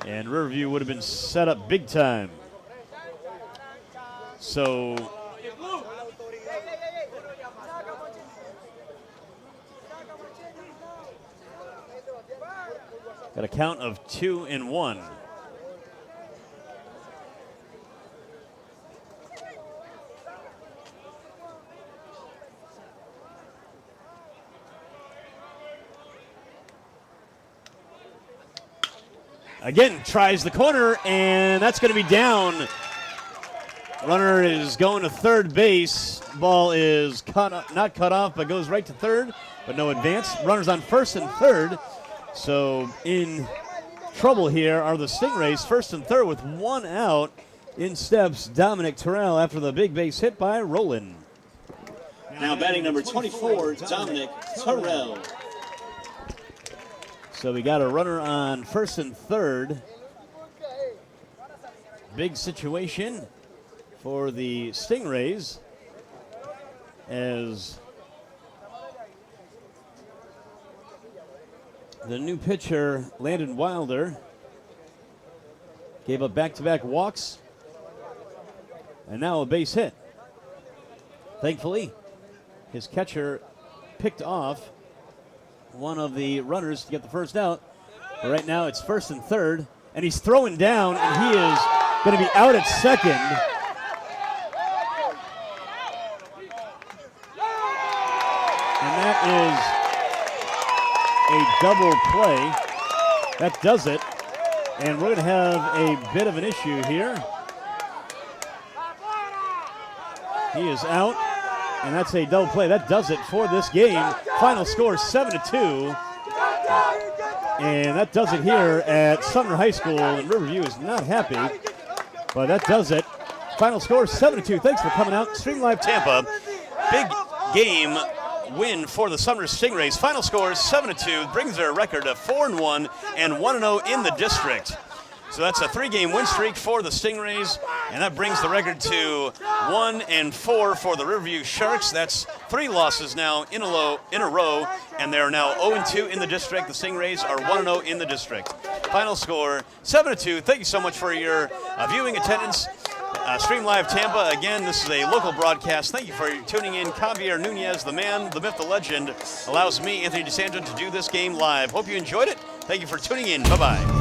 Speaker 2: and Riverview would have been set up big time. So got a count of 2-1. Again, tries the corner, and that's going to be down. Runner is going to third base. Ball is not cut off, but goes right to third, but no advance. Runners on first and third. So in trouble here are the Stingrays, first and third with 1 out. In steps Dominic Terrell after the big base hit by Rowland.
Speaker 1: Now batting number 24, Dominic Terrell.
Speaker 2: So we got a runner on first and third. Big situation for the Stingrays as the new pitcher, Landon Wilder, gave up back-to-back walks and now a base hit. Thankfully, his catcher picked off one of the runners to get the first out. But right now it's first and third, and he's throwing down, and he is going to be out at second. And that is a double play. That does it. And we're going to have a bit of an issue here. He is out, and that's a double play. That does it for this game. Final score 7-2. And that does it here at Sumner High School. And Riverview is not happy, but that does it. Final score 7-2. Thanks for coming out. Stream Live Tampa. Big game win for the Sumner Stingrays. Final score 7-2. Brings their record to 4-1 and 1-0 in the district. So that's a 3-game win streak for the Stingrays, and that brings the record to 1-4 for the Riverview Sharks. That's 3 losses now in a row, and they're now 0-2 in the district. The Stingrays are 1-0 in the district. Final score 7-2. Thank you so much for your viewing attendance. Stream Live Tampa. Again, this is a local broadcast. Thank you for tuning in. Javier Nunez, the man, the myth, the legend, allows me, Anthony DeSanto, to do this game live. Hope you enjoyed it. Thank you for tuning in. Bye-bye.